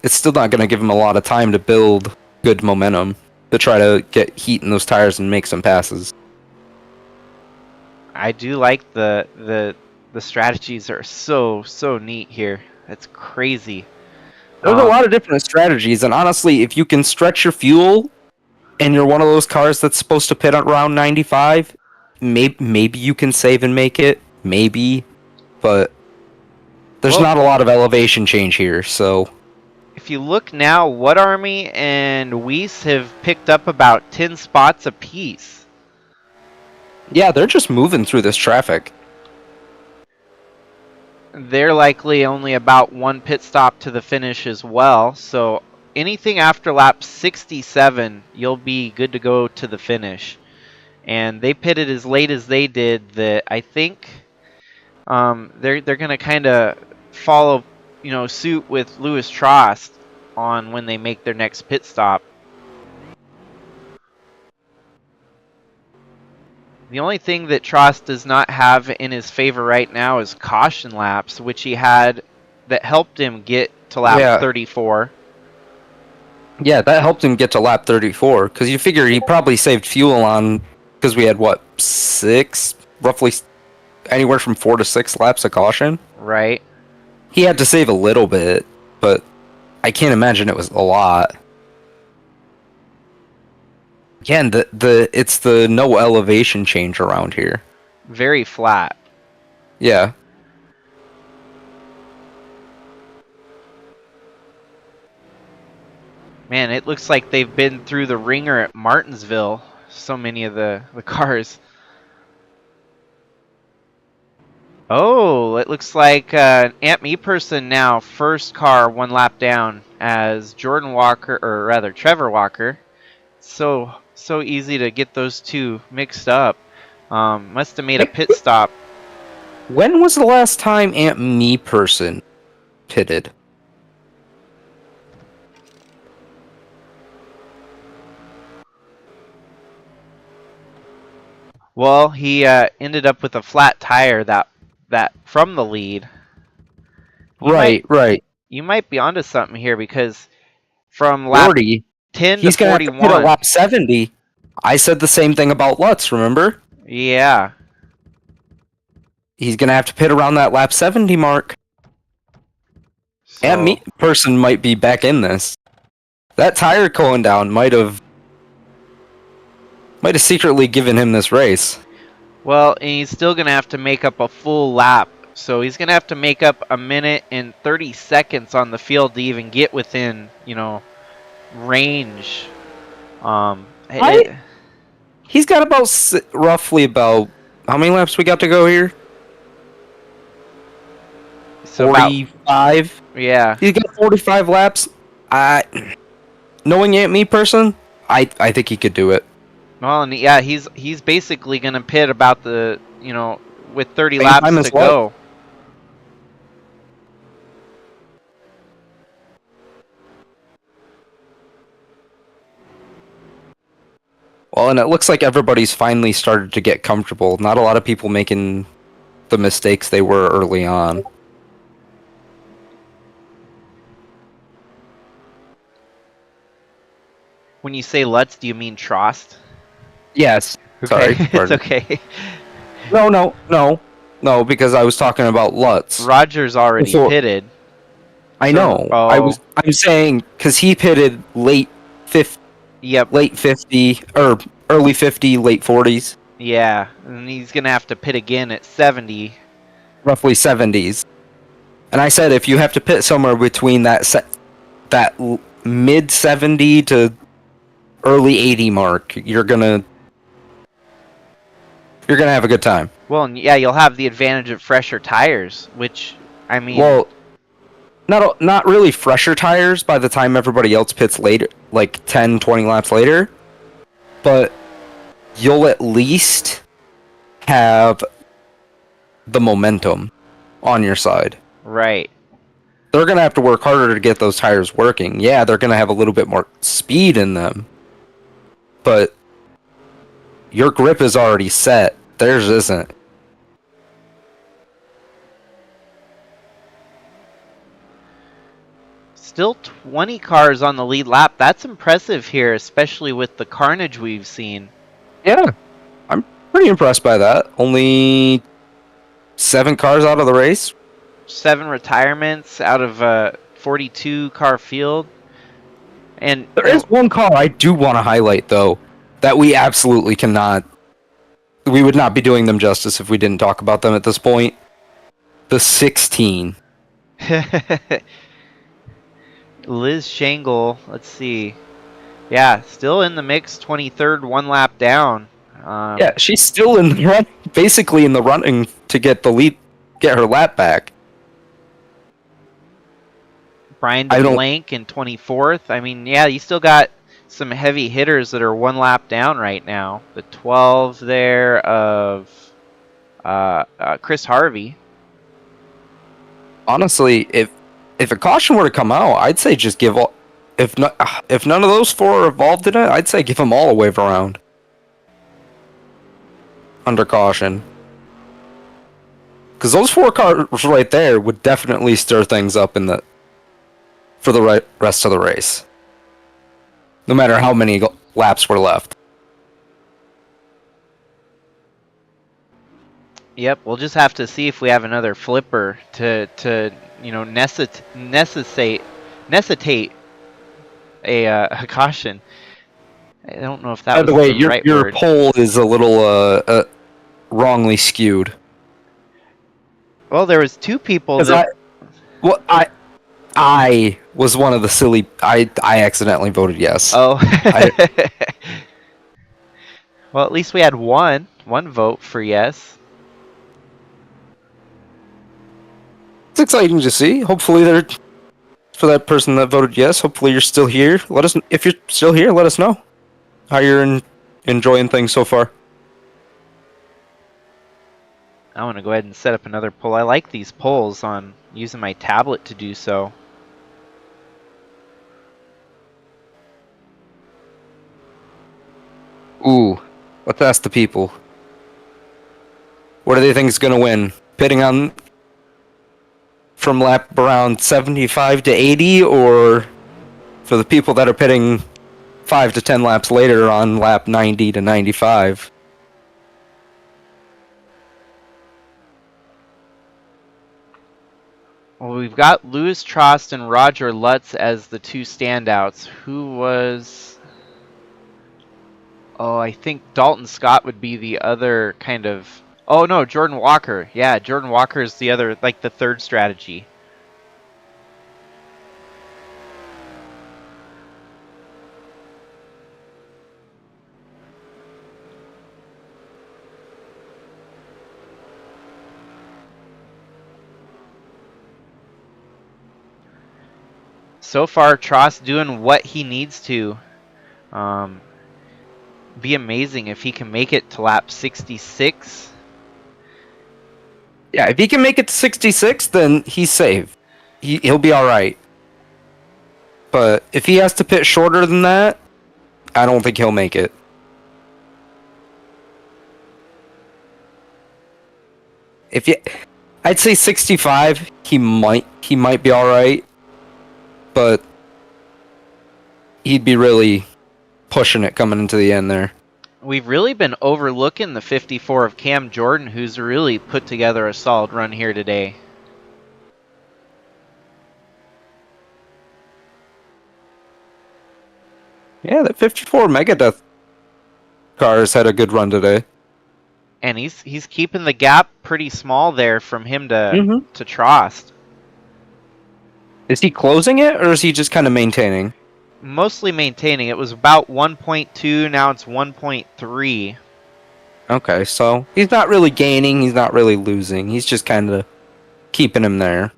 Speaker 2: it's still not gonna give him a lot of time to build good momentum to try to get heat in those tires and make some passes.
Speaker 1: I do like the strategies are so neat here. That's crazy.
Speaker 2: There's a lot of different strategies, and honestly, if you can stretch your fuel, and you're one of those cars that's supposed to pit around 95, maybe you can save and make it. Maybe, but there's not a lot of elevation change here, so.
Speaker 1: If you look now, Whatarmy and Wiese have picked up about 10 spots apiece.
Speaker 2: Yeah, they're just moving through this traffic.
Speaker 1: They're likely only about one pit stop to the finish as well. So anything after lap 67, you'll be good to go to the finish. And they pitted as late as they did that I think they're going to kind of follow, suit with Lewis Trost on when they make their next pit stop. The only thing that Trost does not have in his favor right now is caution laps, which he had that helped him get to lap 34.
Speaker 2: Yeah, that helped him get to lap 34, because you figure he probably saved fuel on because we had what, roughly anywhere from 4 to 6 laps of caution.
Speaker 1: Right.
Speaker 2: He had to save a little bit, but I can't imagine it was a lot. Again, it's the no elevation change around here.
Speaker 1: Very flat.
Speaker 2: Yeah.
Speaker 1: Man, it looks like they've been through the ringer at Martinsville. So many of the cars. Oh, it looks like Aunt Me person now, first car 1 lap down as Jordan Walker, or rather Trevor Walker. So easy to get those two mixed up. Must have made a pit stop.
Speaker 2: When was the last time Aunt Me person pitted?
Speaker 1: Well, he ended up with a flat tire that from the lead.
Speaker 2: Right.
Speaker 1: You might be onto something here because from lap
Speaker 2: 40.
Speaker 1: 10
Speaker 2: He's
Speaker 1: to
Speaker 2: gonna have to pit at
Speaker 1: 41.
Speaker 2: lap 70. I said the same thing about Lutz, remember?
Speaker 1: Yeah.
Speaker 2: He's gonna have to pit around that lap 70 mark.
Speaker 1: So,
Speaker 2: Aunt Me person might be back in this. That tire going down might have secretly given him this race.
Speaker 1: well, and he's still going to have to make up a full lap. So he's going to have to make up 1 minute and 30 seconds on the field to even get within, range.
Speaker 2: He's got roughly about how many laps we got to go here?
Speaker 1: So
Speaker 2: 45.
Speaker 1: Yeah.
Speaker 2: He's got 45 laps. Knowing Aunt Me person, I think he could do it.
Speaker 1: Well, and yeah, he's basically going to pit about the, with 30
Speaker 2: Same
Speaker 1: laps
Speaker 2: time
Speaker 1: to
Speaker 2: as well.
Speaker 1: go.
Speaker 2: Well, and it looks like everybody's finally started to get comfortable. Not a lot of people making the mistakes they were early on.
Speaker 1: When you say Lutz, do you mean Trost?
Speaker 2: Yes.
Speaker 1: Okay.
Speaker 2: Sorry.
Speaker 1: It's okay.
Speaker 2: No, because I was talking about Lutz.
Speaker 1: Roger's already pitted.
Speaker 2: I know.
Speaker 1: Oh.
Speaker 2: I'm saying because he pitted late 50,
Speaker 1: Yep.
Speaker 2: late 50 or early 50, late 40s,
Speaker 1: Yeah, and he's gonna have to pit again at 70.
Speaker 2: roughly 70s. And I said if you have to pit somewhere between that mid 70 to early 80 mark, you're gonna have a good time.
Speaker 1: Well, and yeah, you'll have the advantage of fresher tires, which I mean.
Speaker 2: Well, not really fresher tires by the time everybody else pits later, like 10, 20 laps later, but you'll at least have the momentum on your side.
Speaker 1: Right.
Speaker 2: They're going to have to work harder to get those tires working. Yeah, they're going to have a little bit more speed in them, but your grip is already set. Theirs isn't.
Speaker 1: Still 20 cars on the lead lap. That's impressive here, especially with the carnage we've seen.
Speaker 2: Yeah, I'm pretty impressed by that. Only 7 cars out of the race.
Speaker 1: 7 retirements out of a 42 car field. And
Speaker 2: There is one car I do want to highlight, though, that we absolutely cannot. We would not be doing them justice if we didn't talk about them at this point. The 16.
Speaker 1: Liz Shangle, let's see. Yeah, still in the mix, 23rd, 1 lap down.
Speaker 2: Yeah, she's still in the run, basically in the running to get the lead, get her lap back.
Speaker 1: Brian DeBlanc in 24th. I mean, yeah, you still got some heavy hitters that are 1 lap down right now. The 12 there of Chris Harvey.
Speaker 2: Honestly, if a caution were to come out, I'd say just give all. If none of those 4 are involved in it, I'd say give them all a wave around. Under caution. Because those 4 cars right there would definitely stir things up for the rest of the race. No matter how many laps were left.
Speaker 1: Yep, we'll just have to see if we have another flipper to necessitate a caution. I don't know if that
Speaker 2: By
Speaker 1: was
Speaker 2: the way,
Speaker 1: the right
Speaker 2: your
Speaker 1: word.
Speaker 2: poll is a little wrongly skewed.
Speaker 1: Well, there was two people
Speaker 2: Because
Speaker 1: that.
Speaker 2: I was one of the silly. I accidentally voted yes.
Speaker 1: Oh.
Speaker 2: I-
Speaker 1: Well, at least we had one vote for yes.
Speaker 2: It's exciting to see. Hopefully, they're for that person that voted yes. Hopefully, you're still here. Let us if you're still here. Let us know how you're enjoying things so far.
Speaker 1: I want to go ahead and set up another poll. I like these polls on using my tablet to do so.
Speaker 2: Ooh, let's ask the people. What do they think is going to win? Pitting on from lap around 75 to 80, or for the people that are pitting 5 to 10 laps later on lap 90 to 95?
Speaker 1: Well, we've got Louis Trost and Roger Lutz as the two standouts. Who was... Oh, I think Dalton Scott would be the other kind of... Oh, no, Jordan Walker. Yeah, Jordan Walker is the other, like the third strategy. So far, Trost doing what he needs to. Be amazing if he can make it to lap 66.
Speaker 2: Yeah, if he can make it to 66, then he's safe. He'll be all right. But if he has to pit shorter than that, I don't think he'll make it. I'd say 65. He might be all right, but he'd be really pushing it coming into the end there.
Speaker 1: We've really been overlooking the 54 of Cam Jordan, who's really put together a solid run here today.
Speaker 2: Yeah, that 54 Megadeth car has had a good run today.
Speaker 1: And he's keeping the gap pretty small there from him to Trost.
Speaker 2: Is he closing it, or is he just kind of maintaining?
Speaker 1: Mostly maintaining. It was about 1.2, now it's 1.3.
Speaker 2: Okay, so he's not really gaining, he's not really losing. He's just kind of keeping him there.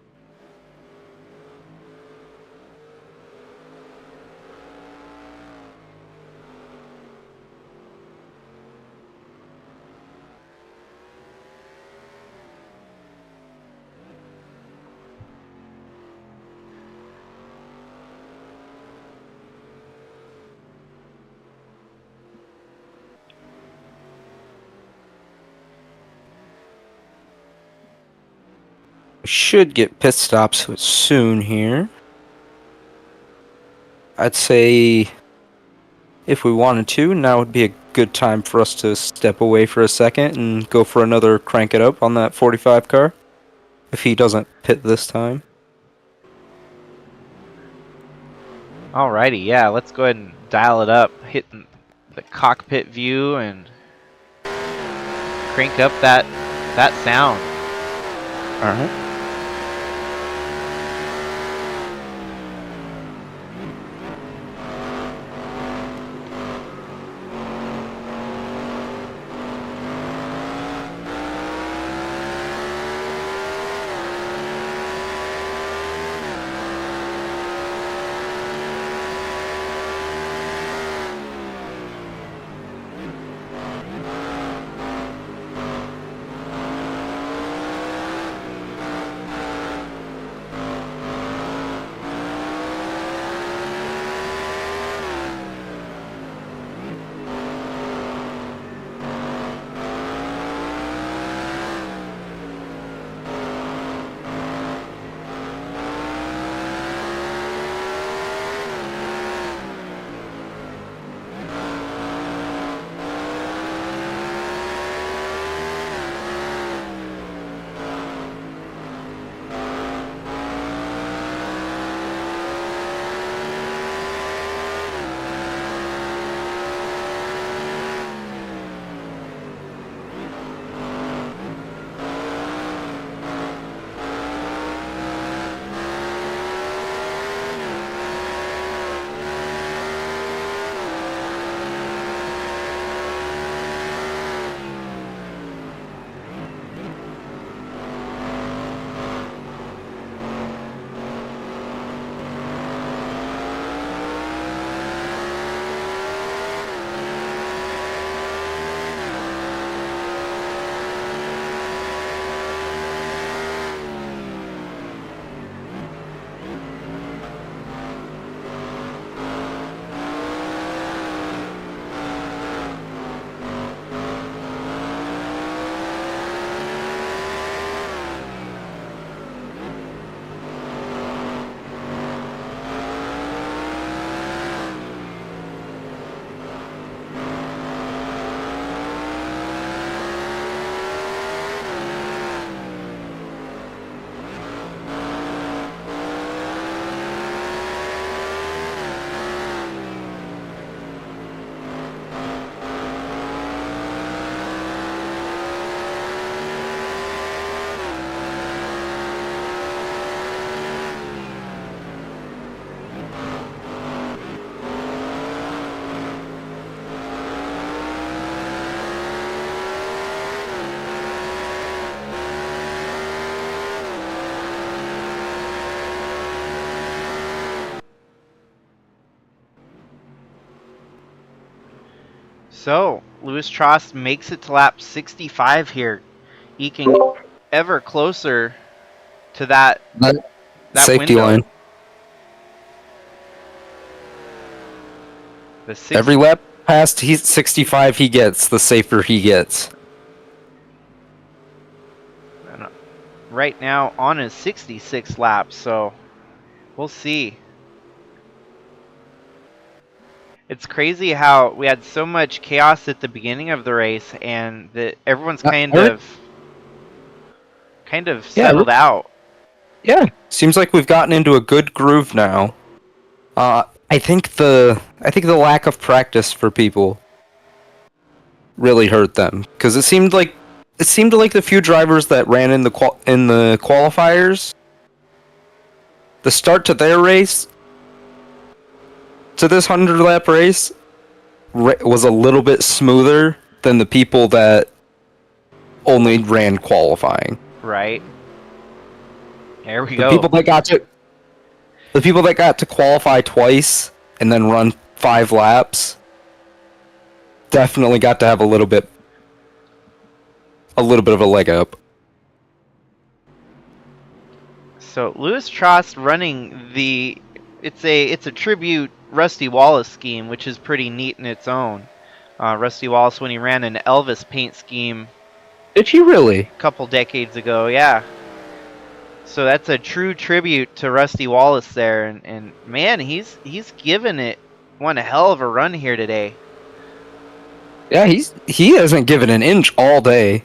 Speaker 2: Should get pit stops soon here. I'd say if we wanted to, now would be a good time for us to step away for a second and go for another crank it up on that 45 car. If he doesn't pit this time.
Speaker 1: Alrighty, yeah, let's go ahead and dial it up. Hit the cockpit view and crank up that sound.
Speaker 2: Alright.
Speaker 1: So, Louis Trost makes it to lap 65 here, eking ever closer to that
Speaker 2: Safety
Speaker 1: window.
Speaker 2: line.
Speaker 1: The
Speaker 2: Every lap past 65 he gets, the safer he gets.
Speaker 1: Right now on his 66 laps, so we'll see. It's crazy how we had so much chaos at the beginning of the race, and that everyone's kind of settled out.
Speaker 2: Yeah, seems like we've gotten into a good groove now. I think the lack of practice for people really hurt them, because it seemed like the few drivers that ran in the qualifiers, the start to their race, to this 100-lap race, was a little bit smoother than the people that only ran qualifying.
Speaker 1: Right. There we
Speaker 2: The
Speaker 1: go.
Speaker 2: people that got to qualify twice and then run 5 laps definitely got to have a little bit of a leg up.
Speaker 1: So Louis Trost running it's a tribute Rusty Wallace scheme, which is pretty neat in its own. Rusty Wallace, when he ran an Elvis paint scheme,
Speaker 2: Did you really?
Speaker 1: a couple decades ago, yeah. So that's a true tribute to Rusty Wallace there, and man, he's given it one hell of a run here today.
Speaker 2: Yeah, he hasn't given an inch all day.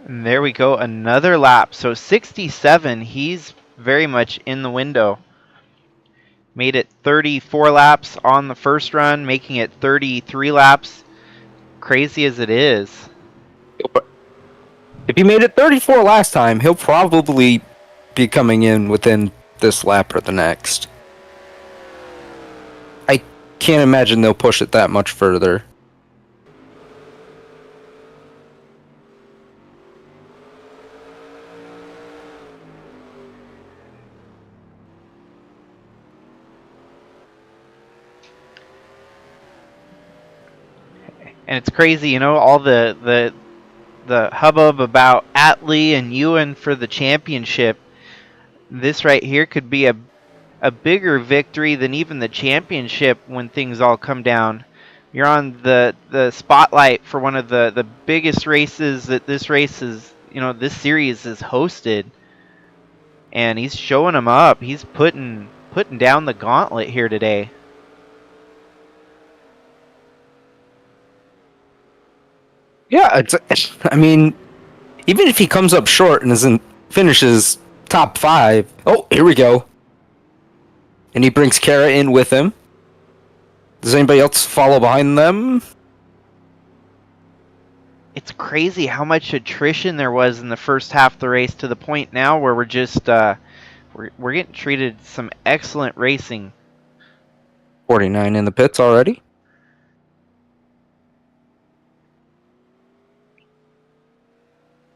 Speaker 1: And there we go, another lap. So 67, he's very much in the window. Made it 34 laps on the first run, making it 33 laps. Crazy as it is.
Speaker 2: If he made it 34 last time, he'll probably be coming in within this lap or the next. I can't imagine they'll push it that much further.
Speaker 1: And it's crazy, you know, all the hubbub about Atley and Ewan for the championship. This right here could be a bigger victory than even the championship when things all come down. You're on the spotlight for one of the biggest races that this series has hosted. And he's showing them up. He's putting down the gauntlet here today.
Speaker 2: Yeah, I mean, even if he comes up short and finishes top 5. Oh, here we go. And he brings Kara in with him. Does anybody else follow behind them?
Speaker 1: It's crazy how much attrition there was in the first half of the race, to the point now where we're just we're getting treated some excellent racing.
Speaker 2: 49 in the pits already.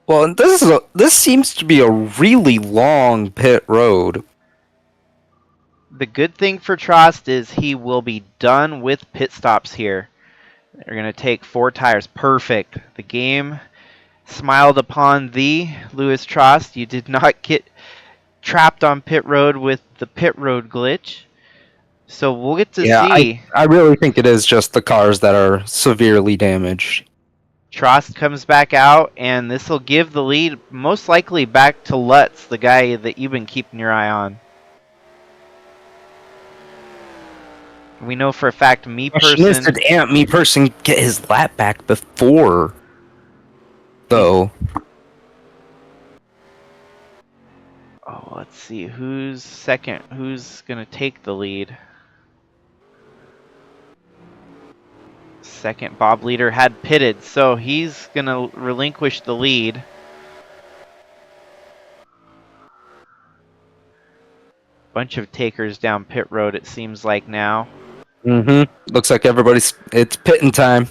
Speaker 2: Well, this seems to be a really long pit road.
Speaker 1: The good thing for Trost is he will be done with pit stops here. They're going to take 4 tires. Perfect. The game smiled upon thee, Louis Trost. You did not get trapped on pit road with the pit road glitch. So we'll get to see.
Speaker 2: I really think it is just the cars that are severely damaged.
Speaker 1: Trost comes back out, and this will give the lead most likely back to Lutz, the guy that you've been keeping your eye on. We know for a fact me
Speaker 2: Question is,
Speaker 1: person.
Speaker 2: did Aunt Me Person get his lap back before? Though.
Speaker 1: Oh, let's see. Who's second? Who's going to take the lead? Second Bob leader had pitted, so he's going to relinquish the lead. Bunch of takers down pit road, it seems like now.
Speaker 2: Mm-hmm. Looks like it's pitting time.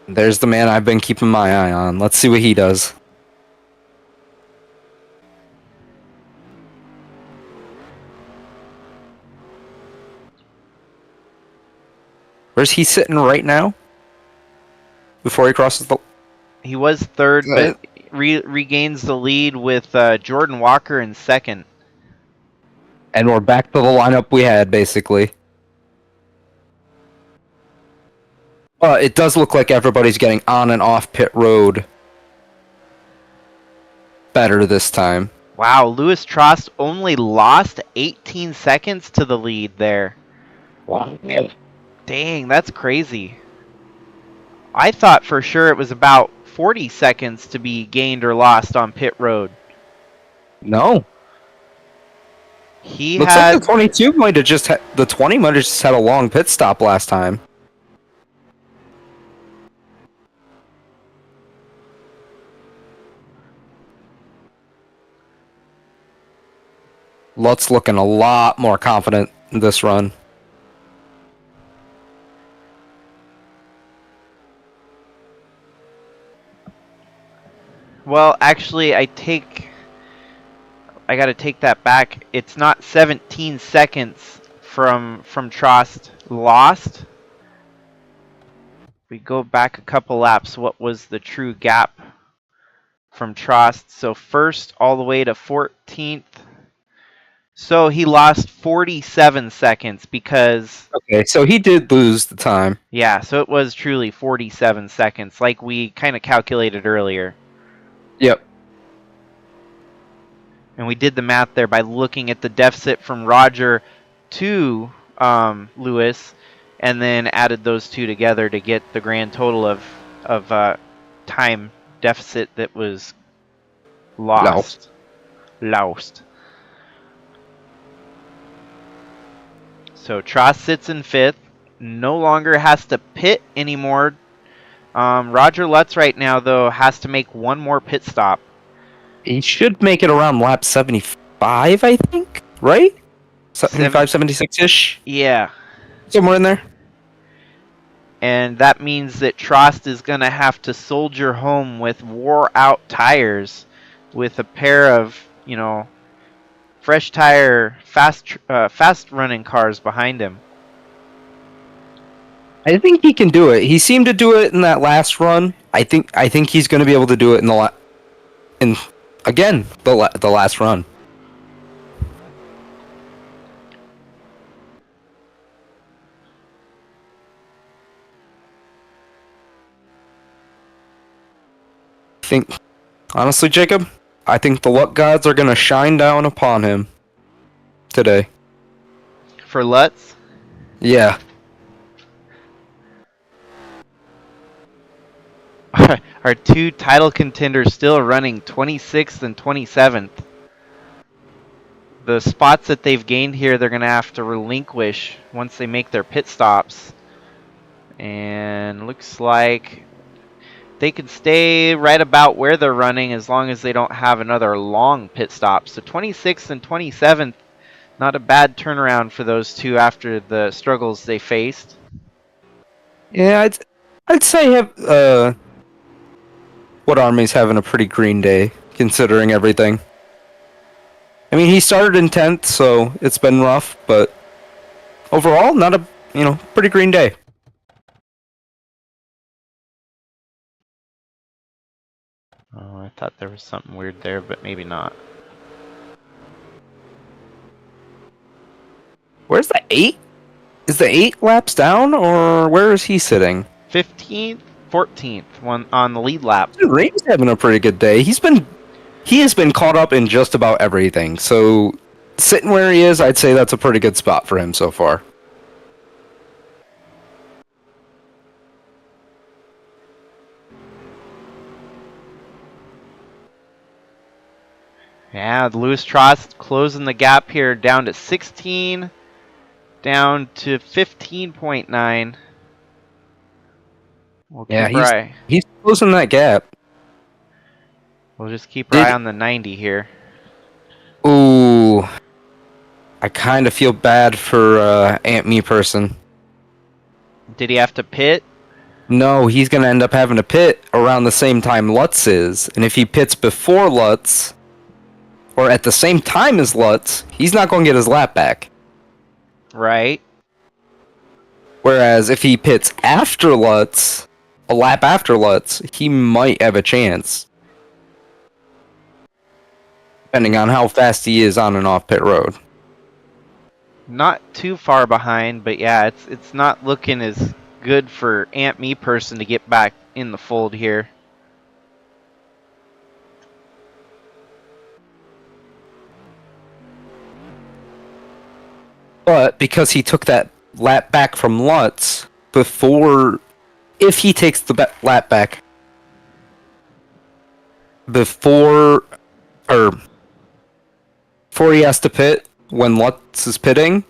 Speaker 2: There's the man I've been keeping my eye on. Let's see what he does. Where's he sitting right now? Before he crosses the...
Speaker 1: He was third, but regains the lead with Jordan Walker in second.
Speaker 2: And we're back to the lineup we had, basically. It does look like everybody's getting on and off pit road better this time.
Speaker 1: Wow, Louis Trost only lost 18 seconds to the lead there.
Speaker 2: Wow.
Speaker 1: Dang, that's crazy. I thought for sure it was about 40 seconds to be gained or lost on pit road.
Speaker 2: No.
Speaker 1: He
Speaker 2: Looks
Speaker 1: had
Speaker 2: like the 22 might have just had... The 20 might have just had a long pit stop last time. Lutt's looking a lot more confident in this run.
Speaker 1: Well, actually, I gotta take that back. It's not 17 seconds from Trost lost. We go back a couple laps. What was the true gap from Trost? So first all the way to 14th. So he lost 47 seconds because...
Speaker 2: Okay, so he did lose the time.
Speaker 1: Yeah, so it was truly 47 seconds, like we kind of calculated earlier.
Speaker 2: Yep.
Speaker 1: And we did the math there by looking at the deficit from Roger to Louis, and then added those two together to get the grand total of time deficit that was lost. So Trost sits in fifth, no longer has to pit anymore. Roger Lutz right now, though, has to make one more pit stop.
Speaker 2: He should make it around lap 75, I think, right? 75, 76-ish?
Speaker 1: Yeah.
Speaker 2: Somewhere in there.
Speaker 1: And that means that Trost is going to have to soldier home with wore-out tires with a pair of, fresh tire, fast-running cars behind him.
Speaker 2: I think he can do it. He seemed to do it in that last run. I think he's going to be able to do it in the last run. Honestly, Jacob, I think the luck gods are going to shine down upon him today.
Speaker 1: For Lutz?
Speaker 2: Yeah.
Speaker 1: Our two title contenders still running 26th and 27th. The spots that they've gained here, they're going to have to relinquish once they make their pit stops. And looks like they could stay right about where they're running as long as they don't have another long pit stop. So 26th and 27th, not a bad turnaround for those two after the struggles they faced.
Speaker 2: Yeah, I'd say Whatarmy's having a pretty green day, considering everything. I mean, he started in 10th, so it's been rough, but overall, not a, pretty green day.
Speaker 1: Oh, I thought there was something weird there, but maybe not.
Speaker 2: Where's the 8? Is the 8 laps down, or where is he sitting?
Speaker 1: 15th, 14th, one on the lead lap.
Speaker 2: Ray's having a pretty good day. He has been caught up in just about everything. So sitting where he is, I'd say that's a pretty good spot for him so far.
Speaker 1: Yeah, Lewis Trost closing the gap here down to 16, down to 15.9. We'll keep our eye.
Speaker 2: He's closing that gap.
Speaker 1: We'll just keep our eye on the 90 here.
Speaker 2: Ooh, I kind of feel bad for Aunt Me Person.
Speaker 1: Did he have to pit?
Speaker 2: No, he's going to end up having to pit around the same time Lutz is. And if he pits before Lutz, or at the same time as Lutz, he's not going to get his lap back.
Speaker 1: Right.
Speaker 2: Whereas if he pits after Lutz, a lap after Lutz, he might have a chance. Depending on how fast he is on and off pit road.
Speaker 1: Not too far behind, but yeah, it's not looking as good for Aunt Me Person to get back in the fold here.
Speaker 2: But because he took that lap back from Lutz before, if he takes the lap back before he has to pit when Lutz is pitting,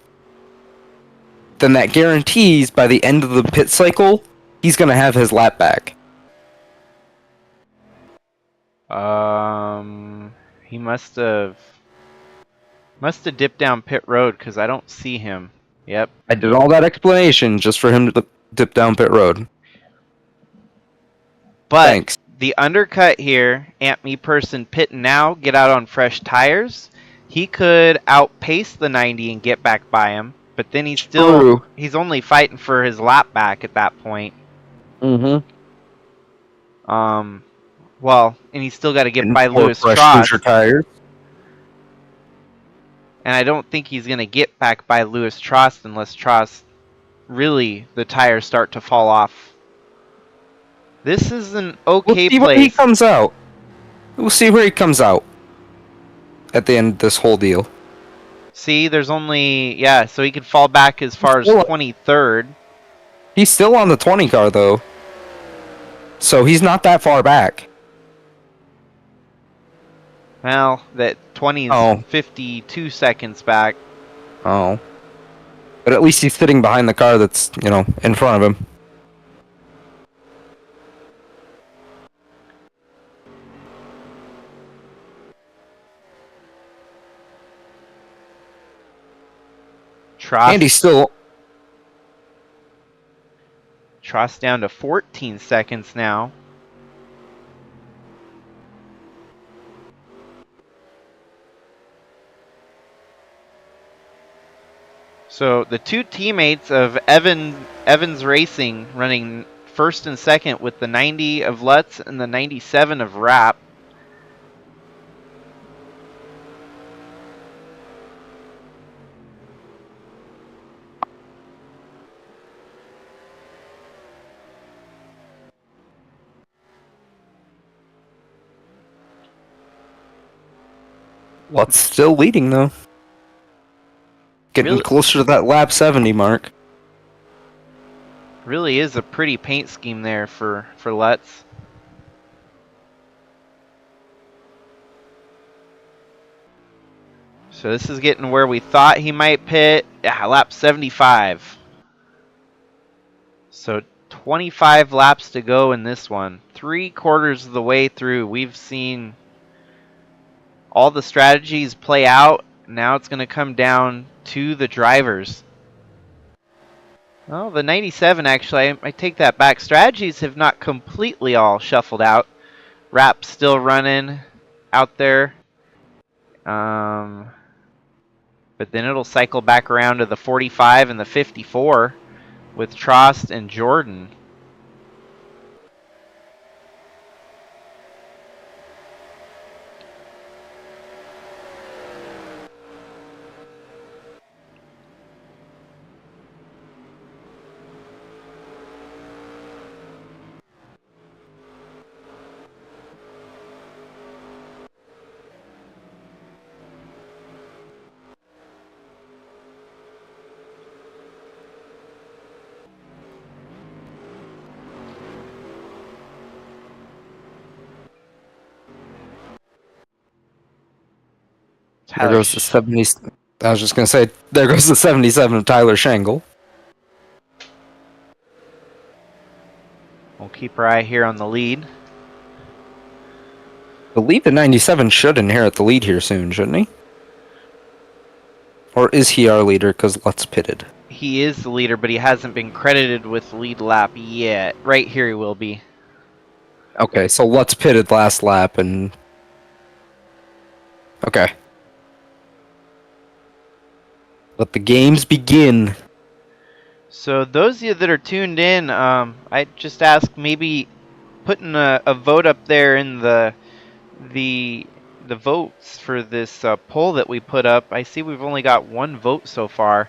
Speaker 2: then that guarantees by the end of the pit cycle, he's going to have his lap back.
Speaker 1: He must have dipped down pit road because I don't see him. Yep.
Speaker 2: I did all that explanation just for him to dip down pit road.
Speaker 1: But
Speaker 2: Thanks.
Speaker 1: the undercut here, Aunt Me Person pitting now, get out on fresh tires. He could outpace the 90 and get back by him, but then he's only fighting for his lap back at that point.
Speaker 2: Mm-hmm.
Speaker 1: Well, and he's still got to get by Lewis Trost.
Speaker 2: Tires.
Speaker 1: And I don't think he's going to get back by Lewis Trost unless Trost really the tires start to fall off. This is an okay place.
Speaker 2: Where he comes out. We'll see where he comes out at the end of this whole deal.
Speaker 1: See, there's only, so he could fall back as far as 23rd.
Speaker 2: He's still on the 20 car, though. So he's not that far back.
Speaker 1: Well, that 20 is 52 seconds back.
Speaker 2: Oh. But at least he's sitting behind the car that's, in front of him. And he's still...
Speaker 1: Trost down to 14 seconds now. So the two teammates of Evans Racing running first and second with the 90 of Lutz and the 97 of Rapp.
Speaker 2: Lutz still leading, though. Getting closer to that lap 70 mark.
Speaker 1: Really is a pretty paint scheme there for Lutz. So this is getting where we thought he might pit. Yeah, lap 75. So 25 laps to go in this one. 3/4 of the way through. We've seen all the strategies play out. Now it's going to come down to the drivers. Well, the 97 actually, I take that back. Strategies have not completely all shuffled out. Rapp's still running out there. But then it'll cycle back around to the 45 and the 54 with Trost and Jordan.
Speaker 2: There goes the 70. I was just gonna say, there goes the 77 of Tyler Shangle.
Speaker 1: We'll keep our eye here on the lead.
Speaker 2: I believe the 97 should inherit the lead here soon, shouldn't he? Or is he our leader because Lutz pitted?
Speaker 1: He is the leader, but he hasn't been credited with the lead lap yet. Right here he will be.
Speaker 2: Okay, so Lutz pitted last lap and... Okay. Let the games begin.
Speaker 1: So those of you that are tuned in, I just ask maybe putting a vote up there in the votes for this poll that we put up. I see we've only got one vote so far.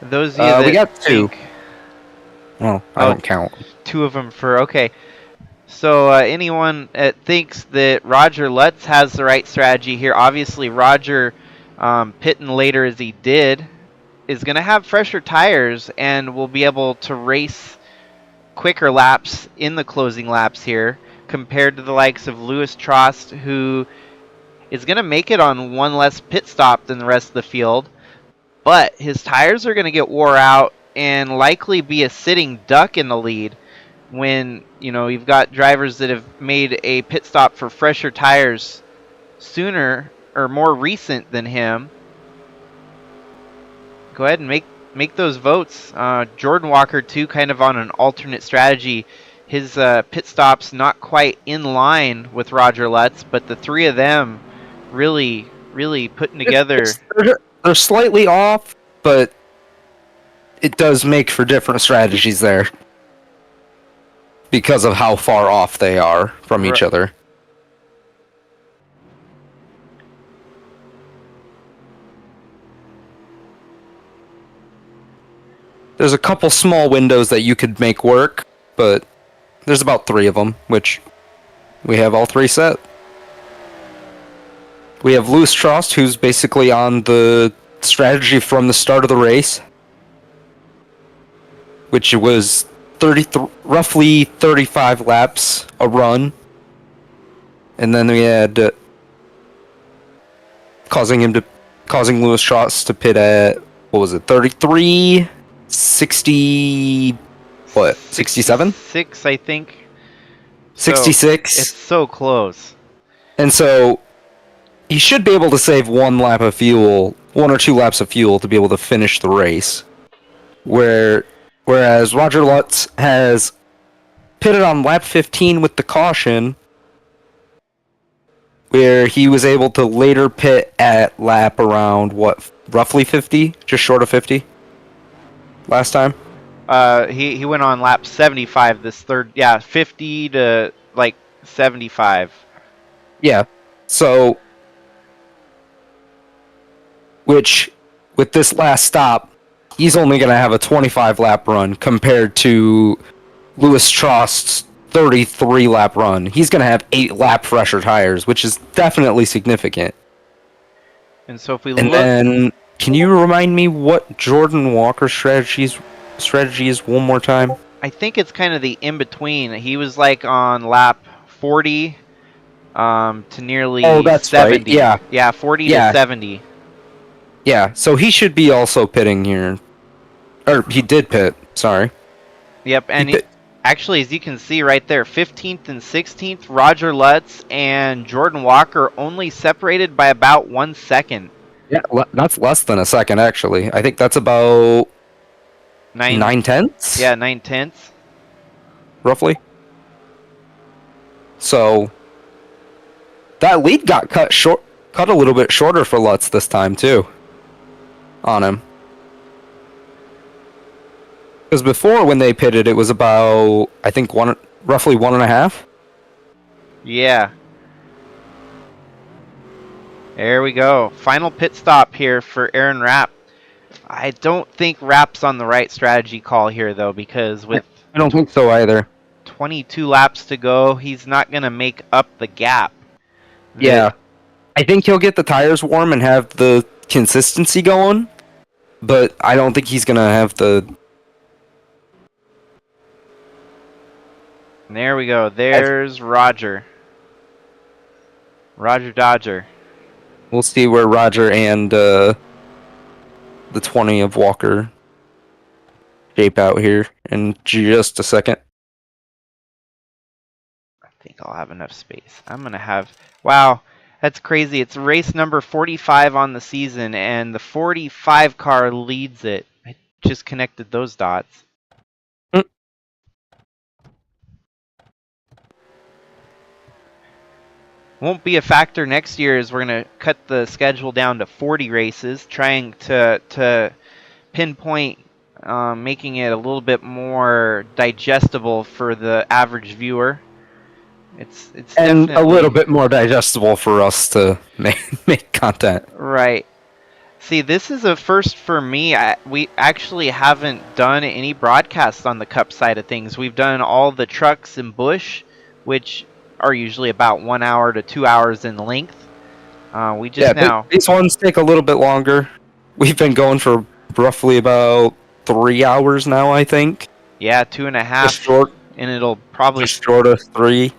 Speaker 1: Those of you that
Speaker 2: we got two.
Speaker 1: think,
Speaker 2: Well, I don't count.
Speaker 1: two of them for okay. So anyone that thinks that Roger Lutz has the right strategy here, obviously Roger pitting later as he did is going to have fresher tires and will be able to race quicker laps in the closing laps here compared to the likes of Lewis Trost, who is going to make it on one less pit stop than the rest of the field, but his tires are going to get wore out and likely be a sitting duck in the lead when, you know, you've got drivers that have made a pit stop for fresher tires sooner or more recent than him. Go ahead and make those votes. Jordan Walker, too, kind of on an alternate strategy. His pit stops not quite in line with Roger Lutz, but the three of them really putting together.
Speaker 2: They're slightly off, but it does make for different strategies there because of how far off they are from each other. There's a couple small windows that you could make work, but there's about 3 of them, which we have all 3 set. We have Lewis Trost, who's basically on the strategy from the start of the race, which was roughly 35 laps a run. And then we had causing Lewis Trost to pit at, what was it, 33, 60, what, 67?
Speaker 1: 6, I think.
Speaker 2: 66.
Speaker 1: So it's so close.
Speaker 2: And so he should be able to save 1 lap of fuel, 1 or 2 laps of fuel to be able to finish the race. Whereas Roger Lutz has pitted on lap 15 with the caution, where he was able to later pit at lap around, what, roughly 50? Just short of 50? Last time?
Speaker 1: He went on lap 75 this third, 50 to like 75.
Speaker 2: Yeah. So, which, with this last stop, he's only going to have a 25 lap run compared to Lewis Trost's 33 lap run. He's going to have 8 lap fresher tires, which is definitely significant.
Speaker 1: And so if we
Speaker 2: And
Speaker 1: look,
Speaker 2: then, can you remind me what Jordan Walker's strategy is one more time?
Speaker 1: I think it's kind of the in-between. He was like on lap 40 to nearly 70.
Speaker 2: Right. Yeah.
Speaker 1: Yeah, 40 to 70.
Speaker 2: Yeah, so he should be also pitting here. Or, he did pit, sorry.
Speaker 1: Yep, and actually, as you can see right there, 15th and 16th, Roger Lutz and Jordan Walker only separated by about 1 second.
Speaker 2: Yeah, that's less than a second, actually. I think that's about 9 tenths?
Speaker 1: Yeah, 9 tenths.
Speaker 2: Roughly. So, that lead got cut a little bit shorter for Lutz this time, too. On him. Because before, when they pitted, it was about, I think, roughly 1.5.
Speaker 1: Yeah. There we go. Final pit stop here for Aaron Rapp. I don't think Rapp's on the right strategy call here, though, because with
Speaker 2: I don't think so either.
Speaker 1: 22 laps to go, he's not going to make up the gap.
Speaker 2: Yeah. I think he'll get the tires warm and have the consistency going, but I don't think he's going to have the...
Speaker 1: And there we go. There's Roger. Roger Dodger.
Speaker 2: We'll see where Roger and the 20 of Walker shape out here in just a second.
Speaker 1: I think I'll have enough space. I'm going to have... Wow, that's crazy. It's race number 45 on the season, and the 45 car leads it. I just connected those dots. Won't be a factor next year as we're going to cut the schedule down to 40 races, trying to pinpoint making it a little bit more digestible for the average viewer. It's
Speaker 2: And
Speaker 1: definitely
Speaker 2: a little bit more digestible for us to make content.
Speaker 1: right. See, this is a first for me. We actually haven't done any broadcasts on the Cup side of things. We've done all the trucks and Busch, which are usually about 1 hour to 2 hours in length. We just now...
Speaker 2: These ones take a little bit longer. We've been going for roughly about 3 hours now, I think.
Speaker 1: Yeah, 2.5.
Speaker 2: Just short.
Speaker 1: And it'll probably...
Speaker 2: Just short of 3.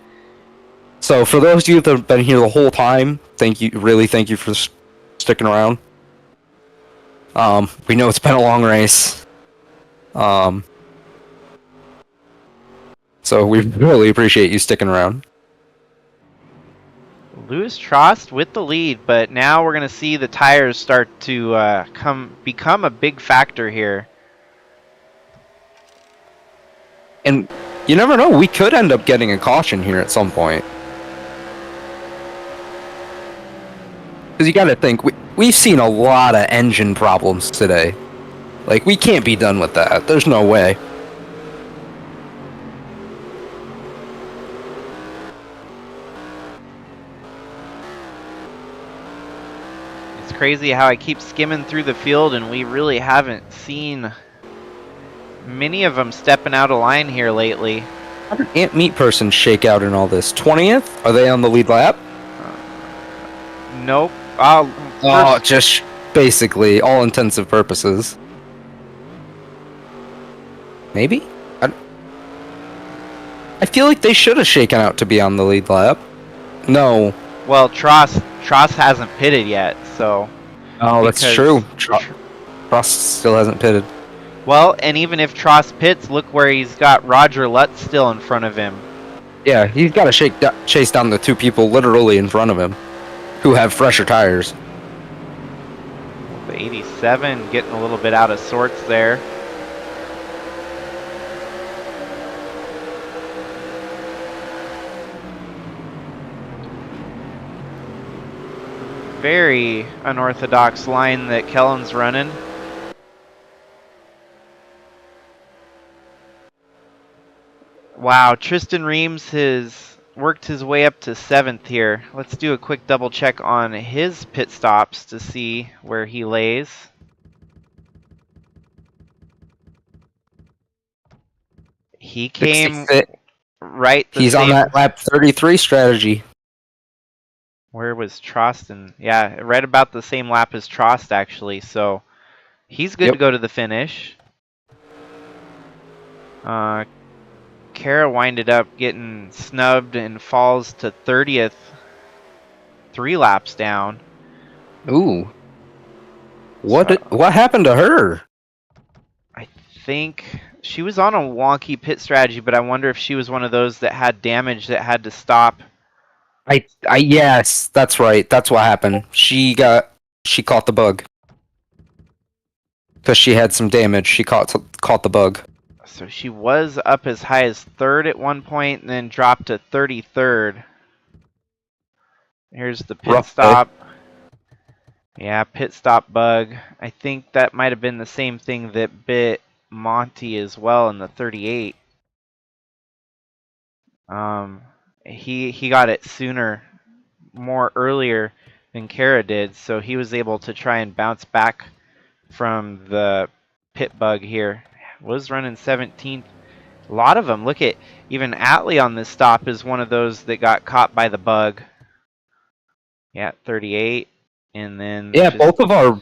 Speaker 2: So for those of you that have been here the whole time, thank you for sticking around. We know it's been a long race. So we really appreciate you sticking around.
Speaker 1: Louis Trost with the lead, but now we're going to see the tires start to become a big factor here.
Speaker 2: And you never know, we could end up getting a caution here at some point. Because you got to think, we've seen a lot of engine problems today. Like, we can't be done with that. There's no way.
Speaker 1: It's crazy how I keep skimming through the field and we really haven't seen many of them stepping out of line here lately.
Speaker 2: How did Ant Meat Person shake out in all this? 20th? Are they on the lead lap?
Speaker 1: Nope.
Speaker 2: Just basically, all intensive purposes. Maybe? I feel like they should have shaken out to be on the lead lap. No.
Speaker 1: Well, Trost hasn't pitted yet, so...
Speaker 2: Oh, that's true. Trost still hasn't pitted.
Speaker 1: Well, and even if Trost pits, look where he's got Roger Lutz still in front of him.
Speaker 2: Yeah, he's got to chase down the 2 people literally in front of him, who have fresher tires.
Speaker 1: The 87 getting a little bit out of sorts there. Very unorthodox line that Kellen's running. Wow, Tristan Reams has worked his way up to 7th here. Let's do a quick double check on his pit stops to see where he lays. He came right.
Speaker 2: He's on that lap 33 strategy.
Speaker 1: Where was Trost? Yeah, right about the same lap as Trost, actually. So he's good to go to the finish. Kara winded up getting snubbed and falls to 30th, 3 laps down.
Speaker 2: Ooh. What happened to her?
Speaker 1: I think she was on a wonky pit strategy, but I wonder if she was one of those that had damage that had to stop.
Speaker 2: Yes, that's right. That's what happened. She caught the bug. Because she had some damage, she caught the bug.
Speaker 1: So she was up as high as 3rd at one point and then dropped to 33rd. Here's the pit stop. Yeah, pit stop bug. I think that might have been the same thing that bit Monty as well in the 38. He got it more earlier than Kara did, so he was able to try and bounce back from the pit bug here. Was running 17th. A lot of them. Look at even Atley on this stop is one of those that got caught by the bug. Yeah, 38. And then
Speaker 2: both of our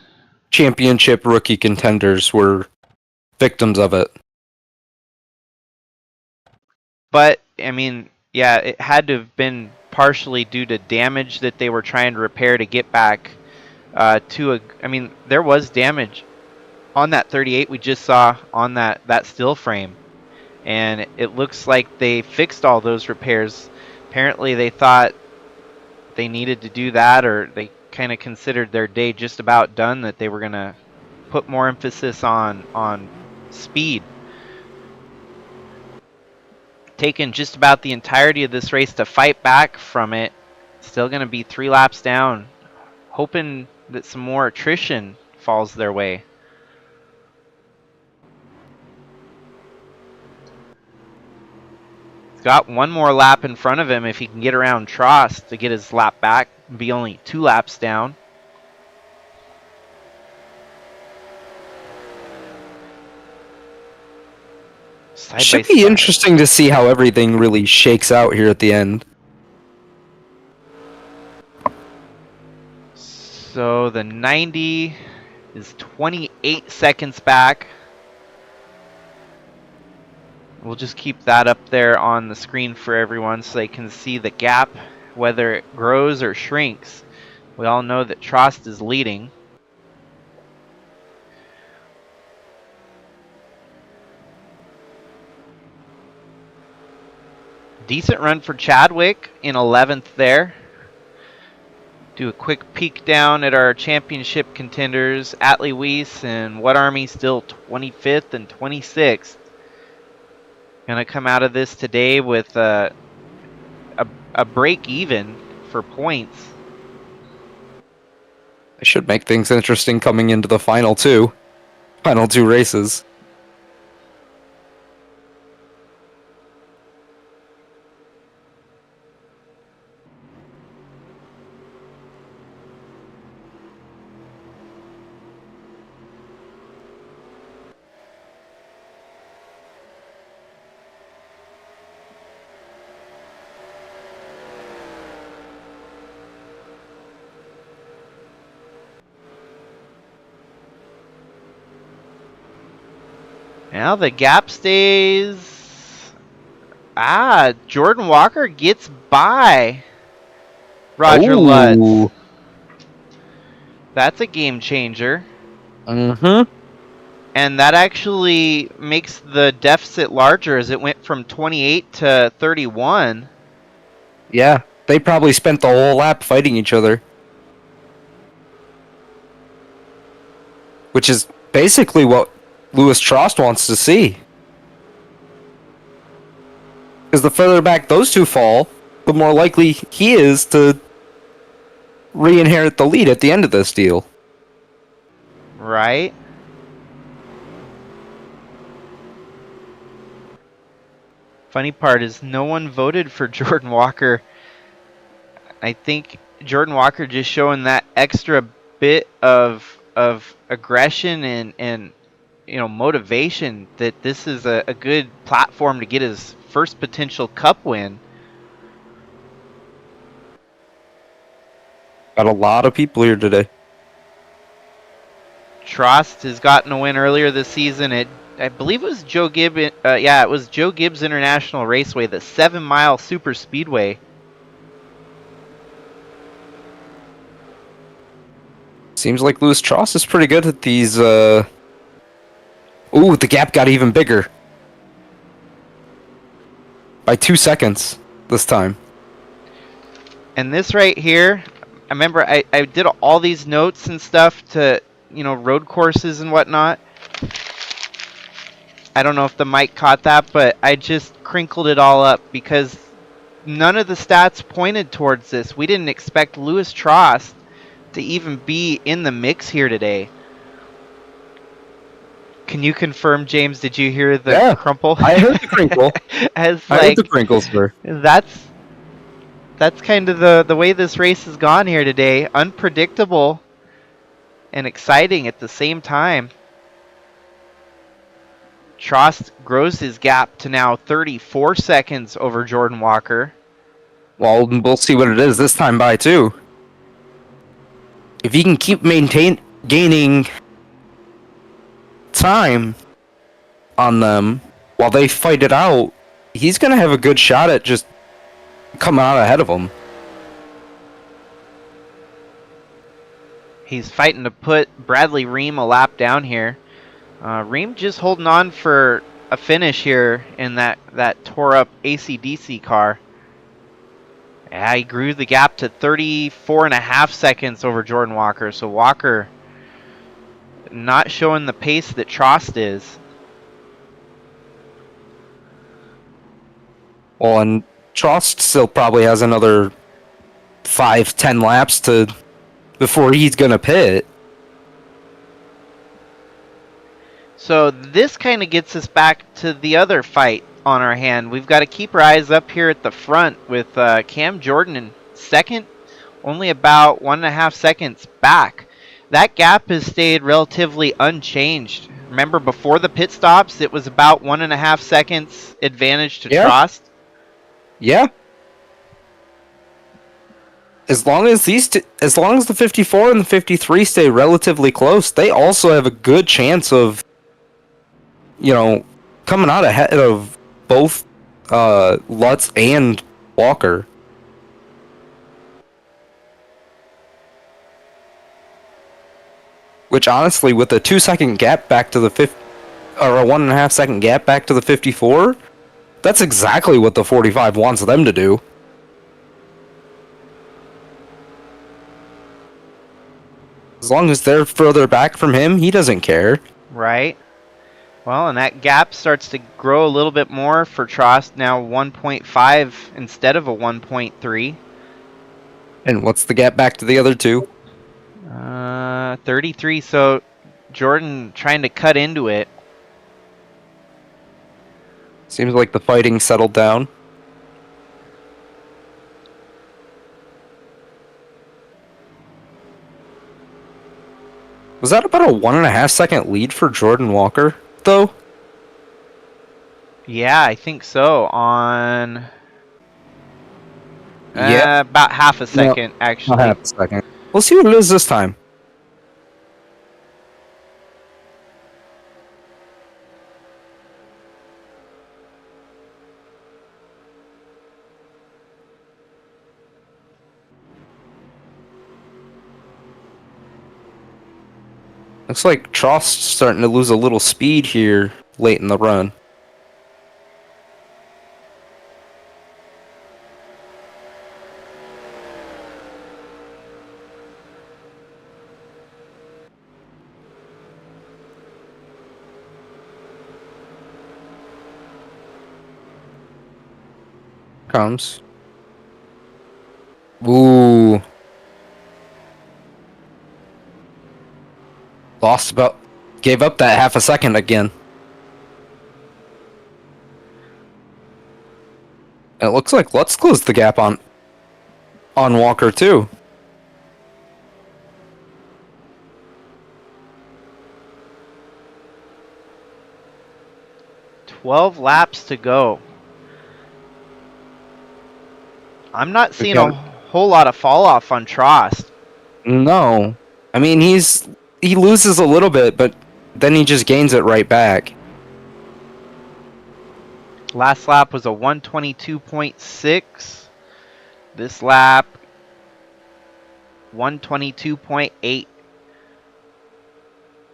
Speaker 2: championship rookie contenders were victims of it.
Speaker 1: But I mean, yeah, it had to have been partially due to damage that they were trying to repair to get back I mean, there was damage on that 38 we just saw on that steel frame, and it looks like they fixed all those repairs. Apparently, they thought they needed to do that, or they kind of considered their day just about done, that they were going to put more emphasis on speed. Taken just about the entirety of this race to fight back from it. Still going to be 3 laps down, hoping that some more attrition falls their way. He's got one more lap in front of him if he can get around Trost to get his lap back and be only 2 laps down.
Speaker 2: Should be interesting to see how everything really shakes out here at the end.
Speaker 1: So the 90 is 28 seconds back. We'll just keep that up there on the screen for everyone so they can see the gap, whether it grows or shrinks. We all know that Trost is leading. Decent run for Chadwick in 11th there. Do a quick peek down at our championship contenders. Atley, Wiese, and Whatarmy still 25th and 26th. Gonna come out of this today with a break even for points.
Speaker 2: It should make things interesting coming into the final two races.
Speaker 1: Now the gap stays. Jordan Walker gets by Roger Lutz. That's a game changer.
Speaker 2: Mm-hmm.
Speaker 1: And that actually makes the deficit larger as it went from 28 to 31.
Speaker 2: Yeah, they probably spent the whole lap fighting each other. Which is basically what Louis Trost wants to see. Because the further back those two fall, the more likely he is to re-inherit the lead at the end of this deal.
Speaker 1: Right. Funny part is no one voted for Jordan Walker. I think Jordan Walker just showing that extra bit of aggression and motivation that this is a good platform to get his first potential cup win.
Speaker 2: Got a lot of people here today.
Speaker 1: Trost has gotten a win earlier this season at, I believe it was Joe Gibbs. It was Joe Gibbs International Raceway, the 7-mile super speedway.
Speaker 2: Seems like Louis Trost is pretty good at these. Ooh, the gap got even bigger. By 2 seconds this time.
Speaker 1: And this right here, I remember I did all these notes and stuff to, road courses and whatnot. I don't know if the mic caught that, but I just crinkled it all up because none of the stats pointed towards this. We didn't expect Louis Trost to even be in the mix here today. Can you confirm, James? Did you hear the crumple?
Speaker 2: I heard the crinkle.
Speaker 1: I
Speaker 2: heard the crinkles, sir.
Speaker 1: That's kind of the way this race has gone here today. Unpredictable and exciting at the same time. Trost grows his gap to now 34 seconds over Jordan Walker.
Speaker 2: Well, we'll see what it is this time by too. If he can keep gaining time on them while they fight it out, he's going to have a good shot at just coming out ahead of them.
Speaker 1: He's fighting to put Bradley Ream a lap down here. Ream just holding on for a finish here in that tore up AC/DC car. Yeah, he grew the gap to 34.5 seconds over Jordan Walker. So Walker not showing the pace that Trost is.
Speaker 2: Well, and Trost still probably has another 5-10 laps before he's gonna pit.
Speaker 1: So this kind of gets us back to the other fight on our hand. We've got to keep our eyes up here at the front with Cam Jordan in second, only about 1.5 seconds back. That gap has stayed relatively unchanged. Remember, before the pit stops, it was about 1.5 seconds advantage to Trost.
Speaker 2: Yeah. As long as the 54 and the 53 stay relatively close, they also have a good chance of, coming out ahead of both Lutz and Walker. Which honestly, with a 2-second gap back to the or a 1.5 second gap back to the 54, that's exactly what the 45 wants them to do. As long as they're further back from him, he doesn't care.
Speaker 1: Right. Well, and that gap starts to grow a little bit more for Trost, now 1.5 instead of a 1.3.
Speaker 2: And what's the gap back to the other two?
Speaker 1: 33, so Jordan trying to cut into it.
Speaker 2: Seems like the fighting settled down. Was that about a 1.5 second lead for Jordan Walker, though?
Speaker 1: Yeah, I think so. On
Speaker 2: Yeah,
Speaker 1: about half a second, actually.
Speaker 2: Half a second. We'll see what it is this time. Looks like Trost's starting to lose a little speed here late in the run. Comes. Ooh. Gave up that half a second again. And it looks like Lutz closed the gap on Walker too.
Speaker 1: "12 laps to go." I'm not seeing a whole lot of fall off on Trost.
Speaker 2: No. I mean, he loses a little bit, but then he just gains it right back.
Speaker 1: Last lap was a 122.6. This lap, 122.8.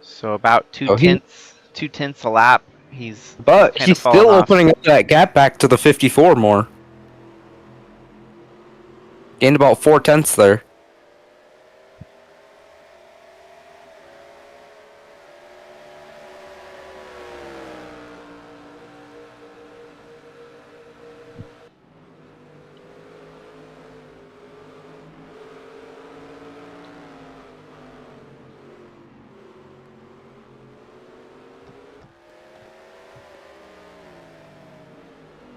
Speaker 1: So about two tenths a lap. He's
Speaker 2: still opening up that gap back to the 54 more. Gained about 0.4 there.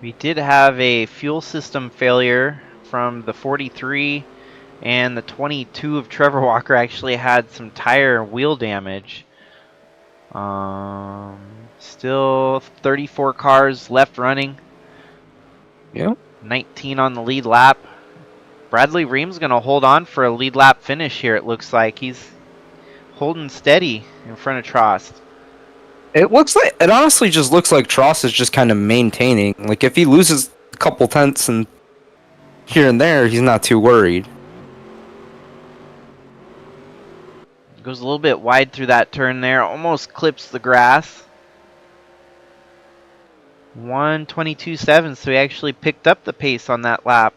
Speaker 1: We did have a fuel system failure from the 43, and the 22 of Trevor Walker actually had some tire wheel damage. Still 34 cars left running.
Speaker 2: Yep.
Speaker 1: 19 on the lead lap. Bradley Ream's going to hold on for a lead lap finish here, it looks like. He's holding steady in front of Trost.
Speaker 2: It honestly just looks like Trost is just kind of maintaining. Like, if he loses a couple tenths and here and there, he's not too worried.
Speaker 1: Goes a little bit wide through that turn there. Almost clips the grass. 1:22.7, so he actually picked up the pace on that lap.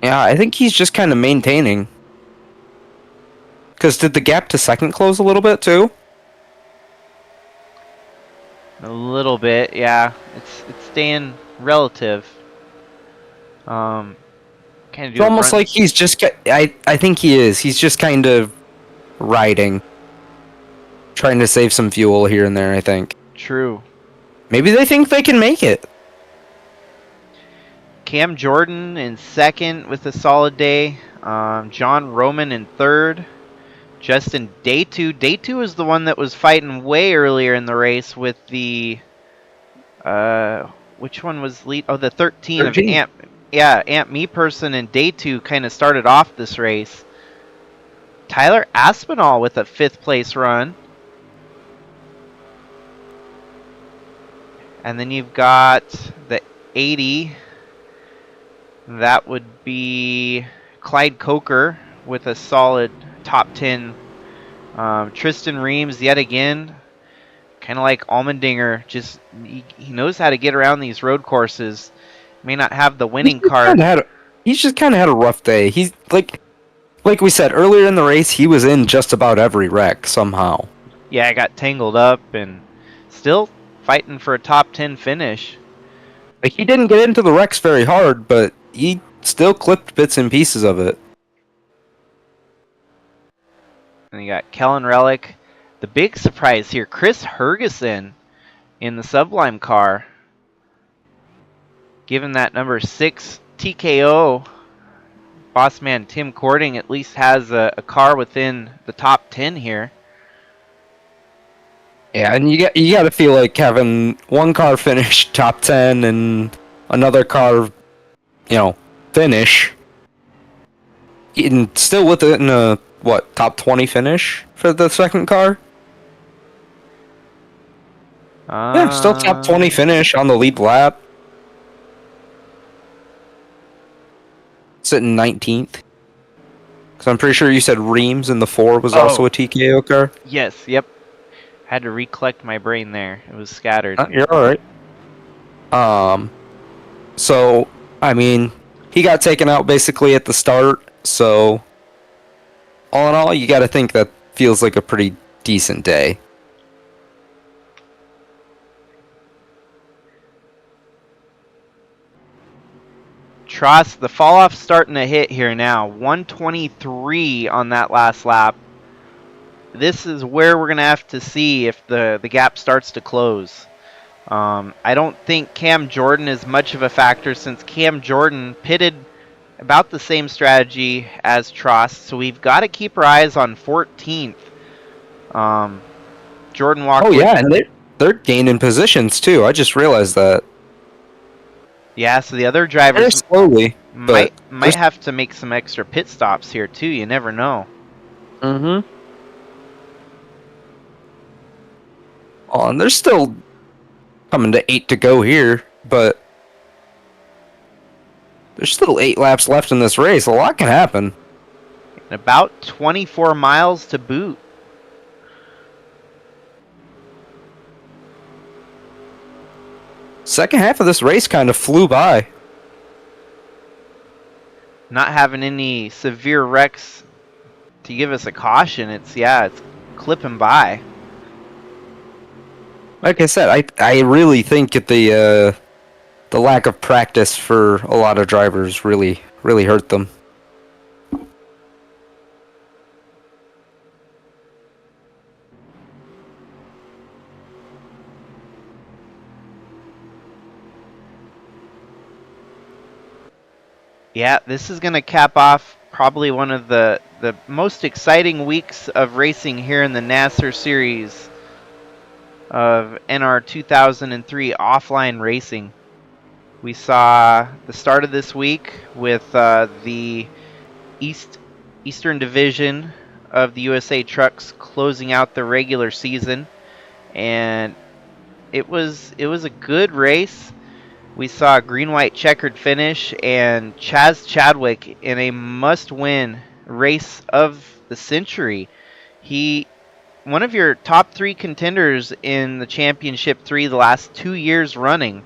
Speaker 2: Yeah, I think he's just kind of maintaining. Because did the gap to second close a little bit too?
Speaker 1: A little bit, yeah. It's staying relative. Kind of
Speaker 2: It's almost like he's just. I think he is. He's just kind of riding, trying to save some fuel here and there. I think.
Speaker 1: True.
Speaker 2: Maybe they think they can make it.
Speaker 1: Cam Jordan in second with a solid day. John Roman in third. Justin Day 2. Day 2 is the one that was fighting way earlier in the race with the... which one was lead? Oh, the 13 of Amp. Yeah, Amp Me Person and Day 2 kind of started off this race. Tyler Aspinall with a 5th place run. And then you've got the 80. That would be Clyde Coker with a solid top 10. Tristan Reams yet again, kind of like Allmendinger, just he knows how to get around these road courses. May not have the winning card.
Speaker 2: He's just kind of had a rough day. He's like we said earlier in the race, he was in just about every wreck somehow.
Speaker 1: Yeah, I got tangled up and still fighting for a top 10 finish.
Speaker 2: Like, he didn't get into the wrecks very hard, but he still clipped bits and pieces of it.
Speaker 1: And you got Kellen Relic. The big surprise here, Chris Hergeson in the Sublime car. Given that number 6 TKO, boss man Tim Cording at least has a car within the top 10 here.
Speaker 2: Yeah, and you got to feel like having one car finish top 10 and another car, finish, and still within a top 20 finish for the second car. Yeah, still top 20 finish on the lead lap. Sitting 19th. Because I'm pretty sure you said Reams in the 4 was also a TKO car.
Speaker 1: Yes, yep. Had to recollect my brain there. It was scattered.
Speaker 2: You're alright. So, I mean, he got taken out basically at the start, so all in all, you gotta think that feels like a pretty decent day.
Speaker 1: Tross, the fall-off's starting to hit here now. 123 on that last lap. This is where we're going to have to see if the gap starts to close. I don't think Cam Jordan is much of a factor since Cam Jordan pitted about the same strategy as Tross, so we've got to keep our eyes on 14th. Jordan Walker.
Speaker 2: Oh, yeah, and they're gaining positions, too. I just realized that.
Speaker 1: Yeah, so the other drivers
Speaker 2: they're slowly,
Speaker 1: might have to make some extra pit stops here, too. You never know.
Speaker 2: Mm-hmm. Oh, and there's still coming to 8 to go here, but there's still 8 laps left in this race. A lot can happen.
Speaker 1: And about 24 miles to boot.
Speaker 2: Second half of this race kind of flew by.
Speaker 1: Not having any severe wrecks to give us a caution. It's clipping by.
Speaker 2: Like I said, I really think that the lack of practice for a lot of drivers really hurt them.
Speaker 1: Yeah, this is going to cap off probably one of the most exciting weeks of racing here in the NSSR series of NR2003 offline racing. We saw the start of this week with the Eastern Division of the USA Trucks closing out the regular season, and it was a good race. We saw a green-white checkered finish, and Chaz Chadwick in a must-win race of the century. One of your top 3 contenders in the Championship 3 the last 2 years running,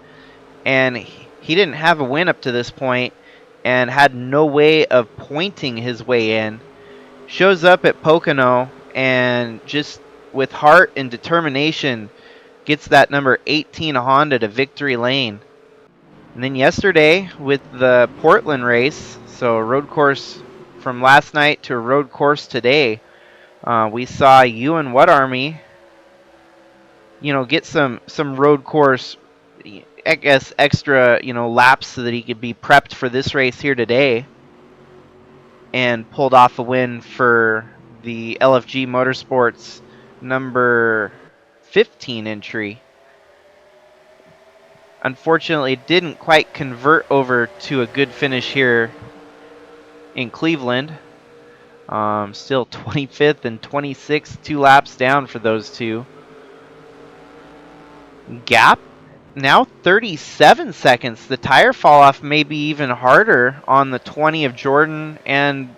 Speaker 1: and he didn't have a win up to this point and had no way of pointing his way in. Shows up at Pocono and just with heart and determination gets that number 18 Honda to victory lane. And then yesterday with the Portland race, so a road course from last night to a road course today, we saw Ewan Whatarmy, get some road course, I guess, extra, laps so that he could be prepped for this race here today, and pulled off a win for the LFG Motorsports number 15 entry. Unfortunately, didn't quite convert over to a good finish here in Cleveland. Still 25th and 26th, 2 laps down for those two. Gap now 37 seconds. The tire fall off may be even harder on the 20 of Jordan, and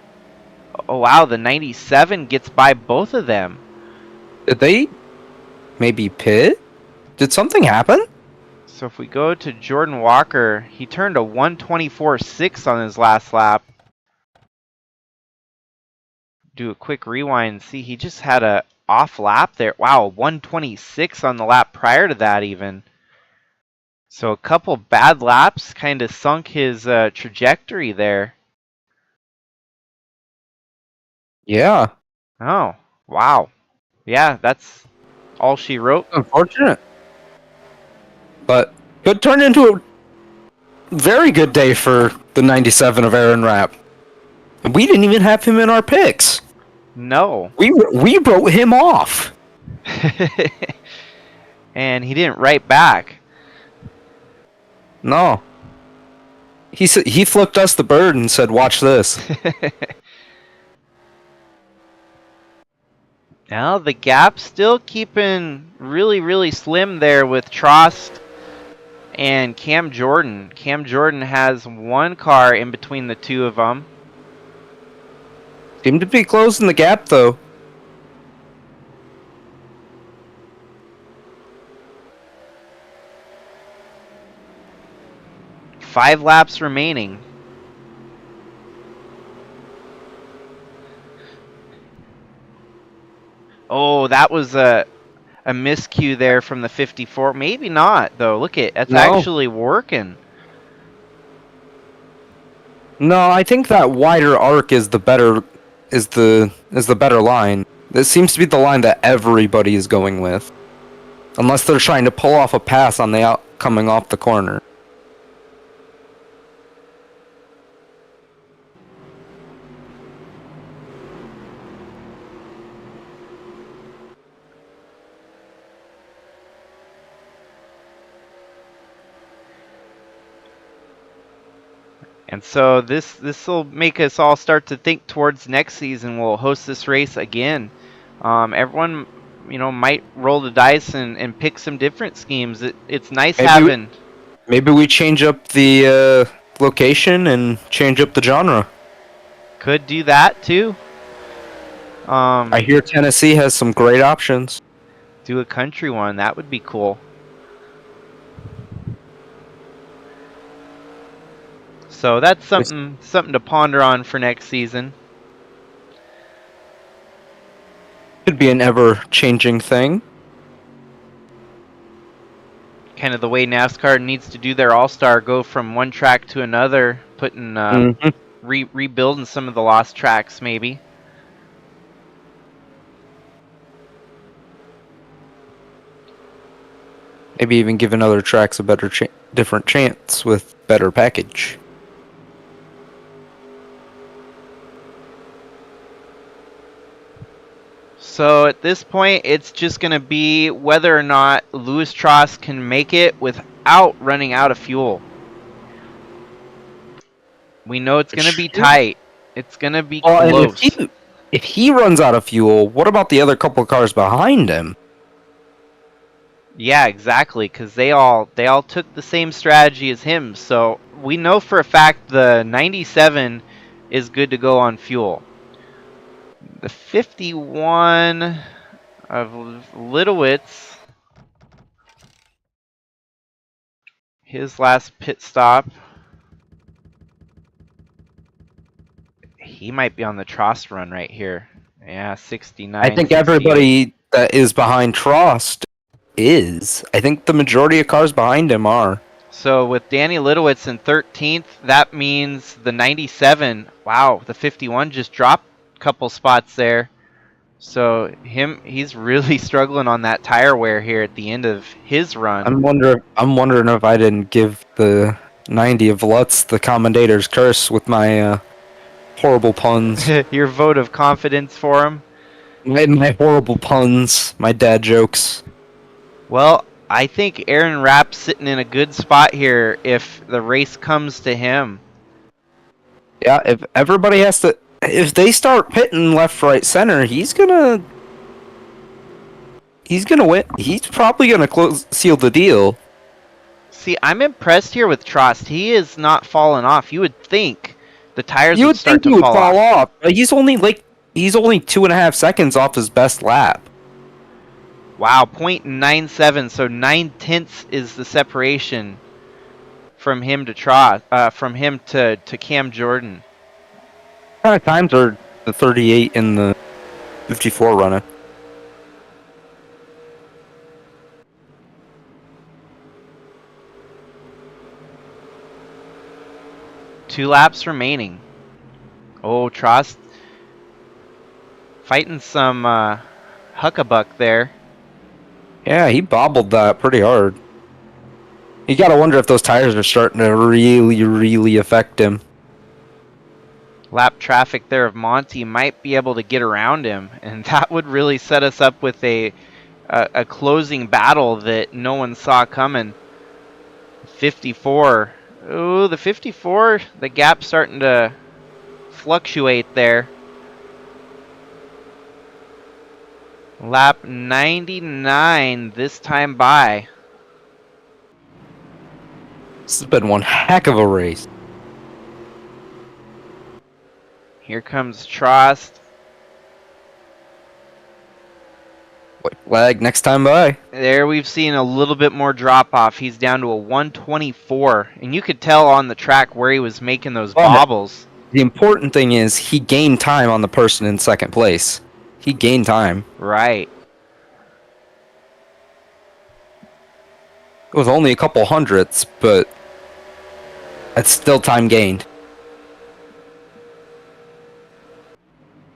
Speaker 1: oh wow, the 97 gets by both of them.
Speaker 2: Did they maybe pit? Did something happen?
Speaker 1: So if we go to Jordan Walker, he turned a 1:24.6 on his last lap. Do a quick rewind. See, he just had a off lap there. Wow, 1:26 on the lap prior to that even. So a couple bad laps kind of sunk his trajectory there.
Speaker 2: Yeah.
Speaker 1: Oh, wow. Yeah, that's all she wrote.
Speaker 2: Unfortunate. But could turn into a very good day for the 97 of Aaron Rapp. And we didn't even have him in our picks.
Speaker 1: No.
Speaker 2: We wrote him off.
Speaker 1: And he didn't write back.
Speaker 2: No. He flipped us the bird and said, "Watch this."
Speaker 1: Now the gap still keeping really, really slim there with Trost and Cam Jordan. Cam Jordan has one car in between the two of them.
Speaker 2: Seemed to be closing the gap, though.
Speaker 1: Five laps remaining. Oh, that was a miscue there from the 54. Maybe not, though. Look at that's actually working.
Speaker 2: No, I think that wider arc is the better line. This seems to be the line that everybody is going with, unless they're trying to pull off a pass on the coming off the corner.
Speaker 1: And so this will make us all start to think towards next season. We'll host this race again. Everyone, might roll the dice and pick some different schemes. It's nice having.
Speaker 2: Maybe we change up the location and change up the genre.
Speaker 1: Could do that too.
Speaker 2: I hear Tennessee has some great options.
Speaker 1: Do a country one. That would be cool. So that's something to ponder on for next season.
Speaker 2: Could be an ever-changing thing.
Speaker 1: Kind of the way NASCAR needs to do their All-Star, go from one track to another, putting rebuilding some of the lost tracks, maybe.
Speaker 2: Maybe even giving other tracks a better, different chance with better package.
Speaker 1: So at this point, it's just going to be whether or not Louis Trost can make it without running out of fuel. We know it's going to be tight. It's going to be close.
Speaker 2: And if he runs out of fuel, what about the other couple of cars behind him?
Speaker 1: Yeah, exactly, because they all took the same strategy as him. So we know for a fact the 97 is good to go on fuel. The 51 of Litowitz, his last pit stop, he might be on the Trost run right here. Yeah,
Speaker 2: I
Speaker 1: 69,
Speaker 2: think
Speaker 1: 68.
Speaker 2: everybody that is behind Trost is. I think the majority of cars behind him are.
Speaker 1: So with Danny Litowitz in 13th, that means the 97. Wow, the 51 just dropped a couple spots there. So he's really struggling on that tire wear here at the end of his run.
Speaker 2: I'm wondering if I didn't give the 90 of Lutz the commentator's curse with my horrible puns.
Speaker 1: Your vote of confidence for him.
Speaker 2: My horrible puns, my dad jokes.
Speaker 1: Well, I think Aaron Rapp's sitting in a good spot here if the race comes to him.
Speaker 2: Yeah, if everybody has to, if they start pitting left, right, center, he's gonna win. He's probably gonna seal the deal.
Speaker 1: See, I'm impressed here with Trost. He is not falling off. You would think the tires
Speaker 2: You
Speaker 1: would
Speaker 2: would
Speaker 1: start
Speaker 2: think
Speaker 1: to
Speaker 2: he would
Speaker 1: fall
Speaker 2: fall
Speaker 1: off.
Speaker 2: off, but he's only 2.5 seconds off his best lap.
Speaker 1: Wow, 0.97, so 9/10 is the separation from him to to Cam Jordan.
Speaker 2: What kind of times are the 38 and the 54 running?
Speaker 1: Two laps remaining. Oh, Trost fighting some huckabuck there.
Speaker 2: Yeah, he bobbled that pretty hard. You gotta wonder if those tires are starting to really, really affect him.
Speaker 1: Lap traffic there of Monty might be able to get around him, and that would really set us up with a closing battle that no one saw coming. 54. Oh, the 54, the gap's starting to fluctuate there. Lap 99 this time by.
Speaker 2: This has been one heck of a race.
Speaker 1: Here comes Trost.
Speaker 2: White flag next time by.
Speaker 1: There we've seen a little bit more drop off. He's down to a 124, and you could tell on the track where he was making those bobbles.
Speaker 2: The important thing is he gained time on the person in second place. He gained time.
Speaker 1: Right.
Speaker 2: It was only a couple hundredths, but that's still time gained.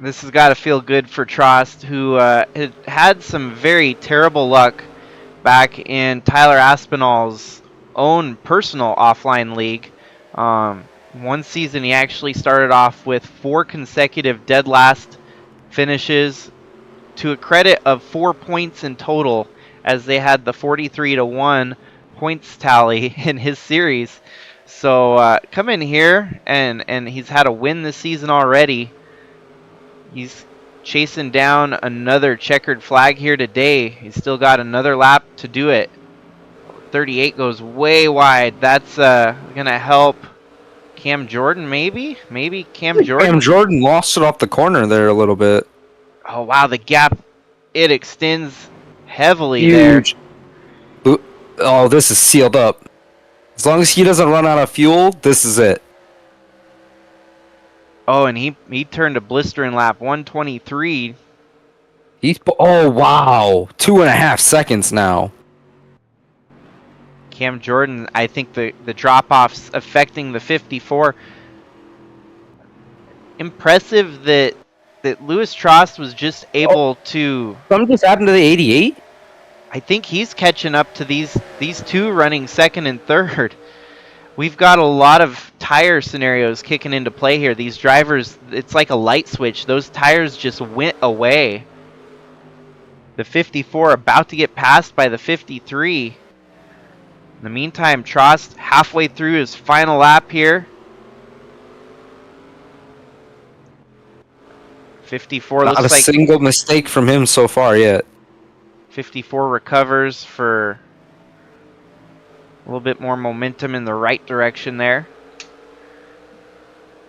Speaker 1: This has got to feel good for Trost, who had some very terrible luck back in Tyler Aspinall's own personal offline league. One season he actually started off with 4 consecutive dead last finishes, to a credit of 4 points in total, as they had the 43-1 points tally in his series. So come in here, and he's had a win this season already. He's chasing down another checkered flag here today. He's still got another lap to do it. 38 goes way wide. That's going to help Cam Jordan, maybe? Maybe Cam Jordan?
Speaker 2: Cam Jordan lost it off the corner there a little bit.
Speaker 1: Oh, wow, the gap, it extends heavily
Speaker 2: Huge.
Speaker 1: there.
Speaker 2: Oh, this is sealed up. As long as he doesn't run out of fuel, this is it.
Speaker 1: Oh, and he turned a blistering lap, 123.
Speaker 2: Oh, wow. 2.5 seconds now.
Speaker 1: Cam Jordan, I think the drop-offs affecting the 54. Impressive that Louis Trost was just able to...
Speaker 2: Something just happened to the 88?
Speaker 1: I think he's catching up to these two running second and third. We've got a lot of tire scenarios kicking into play here. These drivers, it's like a light switch. Those tires just went away. The 54 about to get passed by the 53. In the meantime, Trost halfway through his final lap here. 54
Speaker 2: Not
Speaker 1: looks
Speaker 2: a
Speaker 1: like...
Speaker 2: single mistake from him so far yet.
Speaker 1: 54 recovers for a little bit more momentum in the right direction there.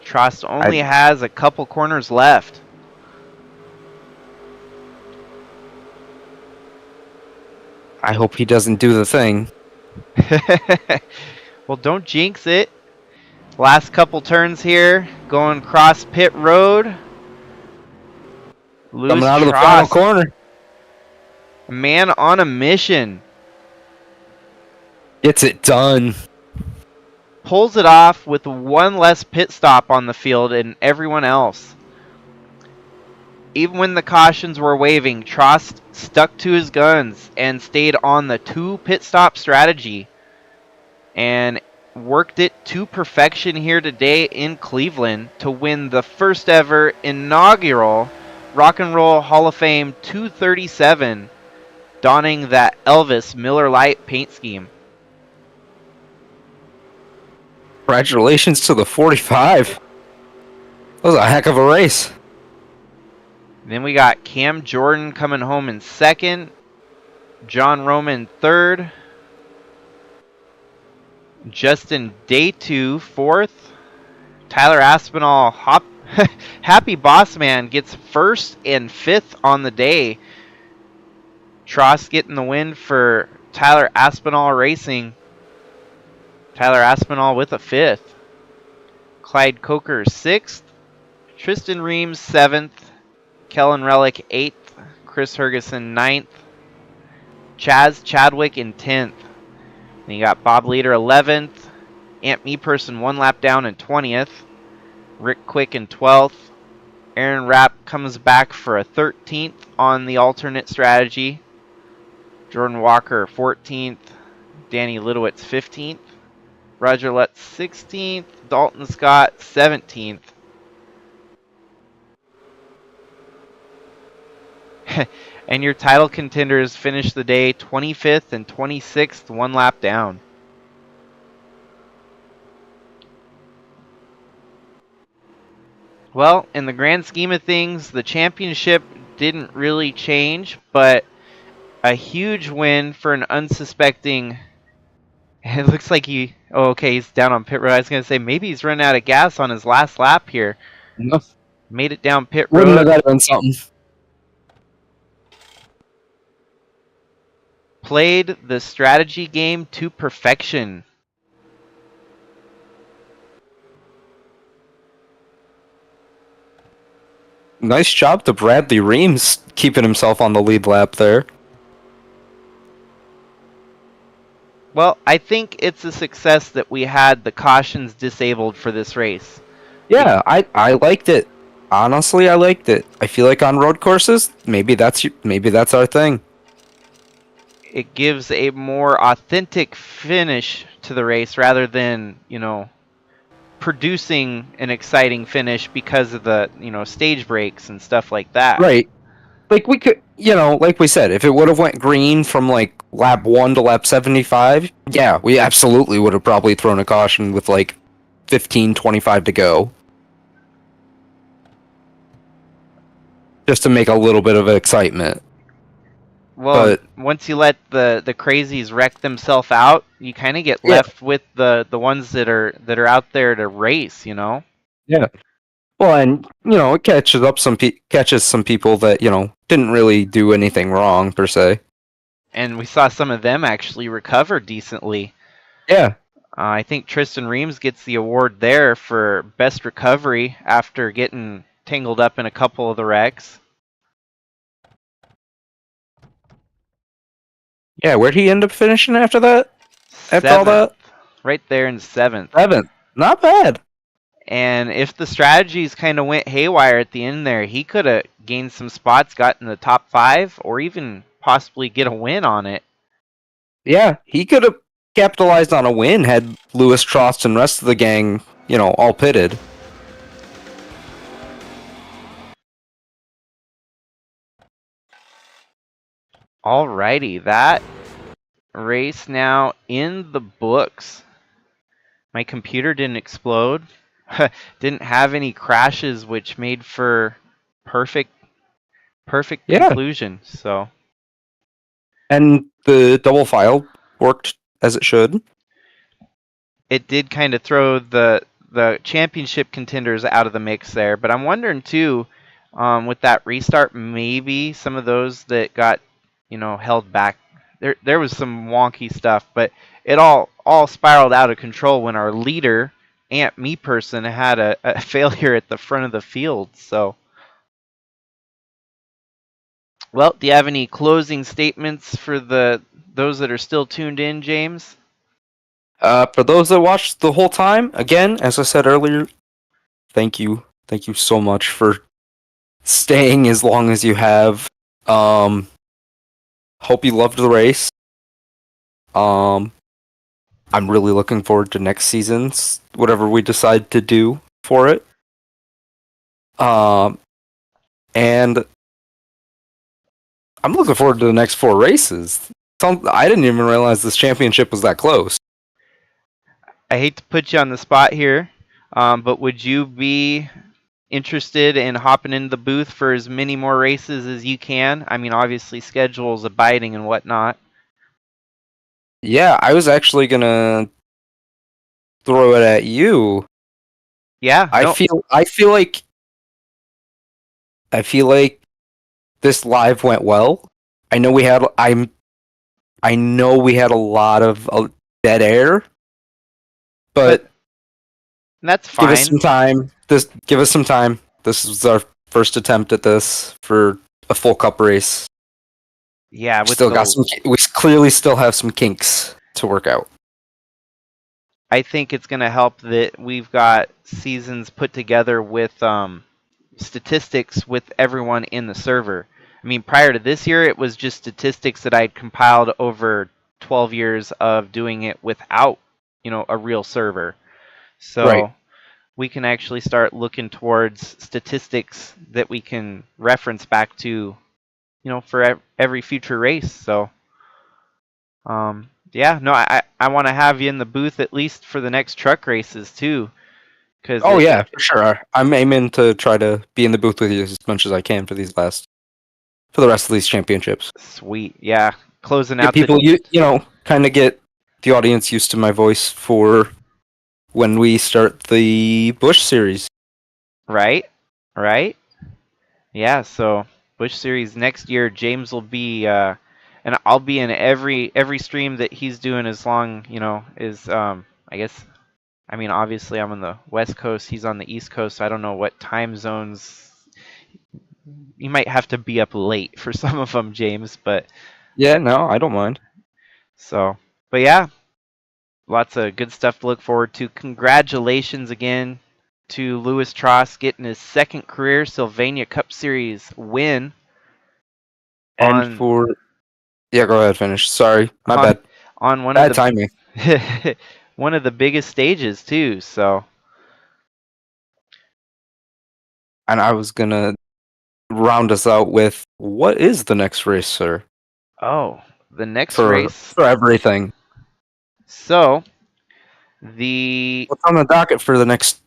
Speaker 1: Trost only has a couple corners left.
Speaker 2: I hope he doesn't do the thing.
Speaker 1: Well, don't jinx it. Last couple turns here, going across pit road.
Speaker 2: Coming out of the final corner.
Speaker 1: Man on a mission.
Speaker 2: Gets it done.
Speaker 1: Pulls it off with one less pit stop on the field than everyone else. Even when the cautions were waving, Trost stuck to his guns and stayed on the 2 pit stop strategy and worked it to perfection here today in Cleveland to win the first ever inaugural Rock and Roll Hall of Fame 237, donning that Elvis Miller Lite paint scheme.
Speaker 2: Congratulations to the 45. That was a heck of a race.
Speaker 1: Then we got Cam Jordan coming home in second, John Roman third, Justin Day 2 fourth, Tyler Aspinall Happy Boss Man gets first and fifth on the day. Trost getting the win for Tyler Aspinall Racing. Tyler Aspinall with a fifth. Clyde Coker sixth. Tristan Reams seventh. Kellen Relic eighth. Chris Hergeson ninth. Chaz Chadwick in 10th. Then you got Bob Leader 11th. Ant Meeperson 1 lap down in 20th. Rick Quick in 12th. Aaron Rapp comes back for a 13th on the alternate strategy. Jordan Walker 14th. Danny Litowitz 15th. Roger Lutz 16th. Dalton Scott 17th. And your title contenders finished the day 25th and 26th, 1 lap down. Well, in the grand scheme of things, the championship didn't really change, but a huge win for an unsuspecting. It looks like he. Oh, okay, he's down on pit road. I was going to say maybe he's running out of gas on his last lap here.
Speaker 2: No.
Speaker 1: Made it down pit road.
Speaker 2: Wouldn't have been something.
Speaker 1: Played the strategy game to perfection.
Speaker 2: Nice job to Bradley Reams keeping himself on the lead lap there.
Speaker 1: Well, I think it's a success that we had the cautions disabled for this race.
Speaker 2: Yeah, I liked it. Honestly, I liked it. I feel like on road courses, maybe that's our thing.
Speaker 1: It gives a more authentic finish to the race rather than, producing an exciting finish because of the, stage breaks and stuff like that.
Speaker 2: Right. Like we could, like we said, if it would have went green from like lap 1 to lap 75, yeah, we absolutely would have probably thrown a caution with like 15, 25 to go. Just to make a little bit of excitement.
Speaker 1: Well, once you let the crazies wreck themselves out, you kind of get left with the ones that are out there to race, Yeah.
Speaker 2: Well, and it catches some people that didn't really do anything wrong per se.
Speaker 1: And we saw some of them actually recover decently.
Speaker 2: Yeah.
Speaker 1: I think Tristan Reams gets the award there for best recovery after getting tangled up in a couple of the wrecks.
Speaker 2: Yeah, where'd he end up finishing after that? After all that?
Speaker 1: Right there in 7th.
Speaker 2: 7th. Not bad.
Speaker 1: And if the strategies kind of went haywire at the end there, he could have gained some spots, got in the top 5, or even possibly get a win on it.
Speaker 2: Yeah, he could have capitalized on a win had Lewis, Trost, and rest of the gang, all pitted.
Speaker 1: Alrighty, that race now in the books. My computer didn't explode. Didn't have any crashes, which made for perfect conclusion. So
Speaker 2: And the double file worked as it should.
Speaker 1: It did kind of throw the championship contenders out of the mix there, but I'm wondering too, with that restart, maybe some of those that got held back. There was some wonky stuff, but it all spiraled out of control when our leader, Aunt Me Person, had a failure at the front of the field. So, well, do you have any closing statements for those that are still tuned in, James?
Speaker 2: For those that watched the whole time, again, as I said earlier, thank you. Thank you so much for staying as long as you have. Hope you loved the race. I'm really looking forward to next season's whatever we decide to do for it. And I'm looking forward to the next 4 races. I didn't even realize this championship was that close.
Speaker 1: I hate to put you on the spot here, but would you be interested in hopping into the booth for as many more races as you can? I mean, obviously schedules abiding and whatnot.
Speaker 2: Yeah, I was actually gonna throw it at you.
Speaker 1: Yeah,
Speaker 2: I
Speaker 1: no,
Speaker 2: feel like this live went well. I know we had a lot of dead air, but
Speaker 1: that's
Speaker 2: give us
Speaker 1: fine.
Speaker 2: some time. Give us some time. This is our first attempt at this for a full cup race.
Speaker 1: Yeah,
Speaker 2: We clearly still have some kinks to work out.
Speaker 1: I think it's going to help that we've got seasons put together with statistics with everyone in the server. I mean, prior to this year, it was just statistics that I'd compiled over 12 years of doing it without, a real server. So
Speaker 2: Right.
Speaker 1: we can actually start looking towards statistics that we can reference back to, for every future race. So, yeah, no, I want to have you in the booth at least for the next truck races too, because
Speaker 2: Oh yeah, for sure. I'm aiming to try to be in the booth with you as much as I can for the rest of these championships.
Speaker 1: sweet, yeah, closing
Speaker 2: Get
Speaker 1: out the
Speaker 2: people kind of get the audience used to my voice for when we start the Bush series.
Speaker 1: right, yeah. So Bush Series next year, James will be, and I'll be in every stream that he's doing as long, is I guess. I mean, obviously, I'm on the West Coast. He's on the East Coast. So I don't know what time zones. You might have to be up late for some of them, James. But
Speaker 2: Yeah, no, I don't mind.
Speaker 1: so, but yeah, lots of good stuff to look forward to. Congratulations again to Louis Tross getting his second career Sylvania Cup Series win.
Speaker 2: And
Speaker 1: On
Speaker 2: yeah, go ahead, finish. Sorry, my
Speaker 1: on
Speaker 2: bad.
Speaker 1: on one of
Speaker 2: Bad
Speaker 1: the
Speaker 2: timing.
Speaker 1: one of the biggest stages too. So,
Speaker 2: And I was gonna round us out with what is the next race, sir?
Speaker 1: oh, the next
Speaker 2: For
Speaker 1: race.
Speaker 2: everything.
Speaker 1: So the
Speaker 2: What's on the docket for the next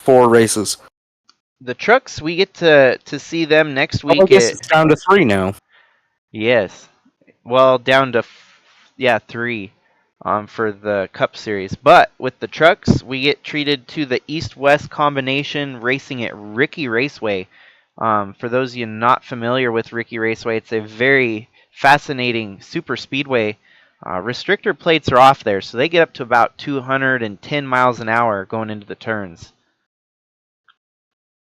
Speaker 2: 4 races?
Speaker 1: the trucks, we get to see them next
Speaker 2: Oh, I
Speaker 1: week
Speaker 2: guess
Speaker 1: at,
Speaker 2: it's down to 3 now.
Speaker 1: yes, well, down to 3 for the Cup Series. But with the trucks, we get treated to the East-West combination racing at Ricky Raceway. For those of you not familiar with Ricky Raceway, it's a very fascinating super speedway. Restrictor plates are off there, so they get up to about 210 miles an hour going into the turns.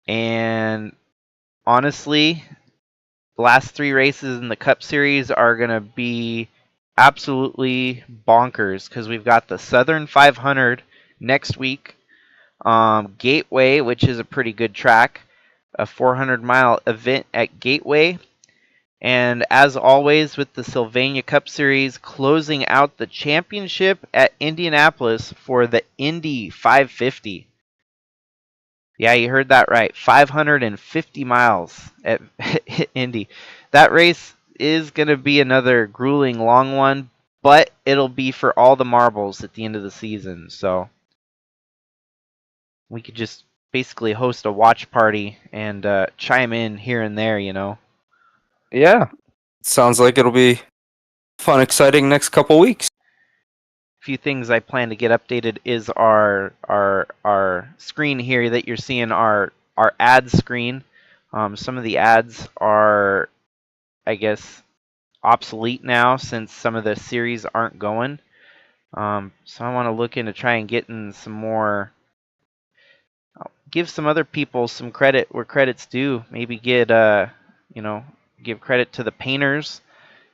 Speaker 1: And honestly, the last 3 races in the Cup Series are going to be absolutely bonkers because we've got the Southern 500 next week, Gateway, which is a pretty good track, a 400-mile event at Gateway, and as always with the Sylvania Cup Series, closing out the championship at Indianapolis for the Indy 550. Yeah, you heard that right. 550 miles at Indy. That race is going to be another grueling long one, but it'll be for all the marbles at the end of the season. So we could just basically host a watch party and chime in here and there,
Speaker 2: Yeah. Sounds like it'll be fun, exciting next couple weeks.
Speaker 1: Few things I plan to get updated is our screen here that you're seeing, our ad screen. Some of the ads are, I guess, obsolete now since some of the series aren't going. So I want to look into try and getting some more. Give some other people some credit where credit's due. Maybe get give credit to the painters.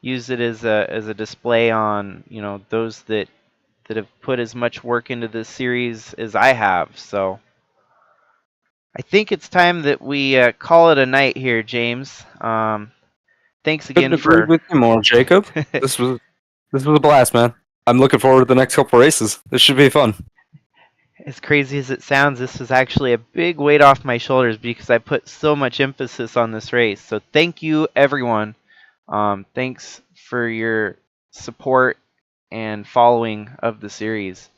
Speaker 1: Use it as a display on those that have put as much work into this series as I have. So I think it's time that we call it a night here, James. Thanks
Speaker 2: Couldn't
Speaker 1: again
Speaker 2: agree
Speaker 1: for.
Speaker 2: with you more, Jacob. This was a blast, man. I'm looking forward to the next couple races. This should be fun.
Speaker 1: As crazy as it sounds, this was actually a big weight off my shoulders because I put so much emphasis on this race. So thank you, everyone. Thanks for your support and following of the series.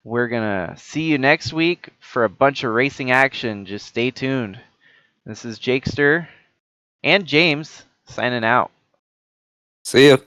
Speaker 1: We're going to see you next week for a bunch of racing action. Just stay tuned. This is Jakester and James signing out.
Speaker 2: See ya.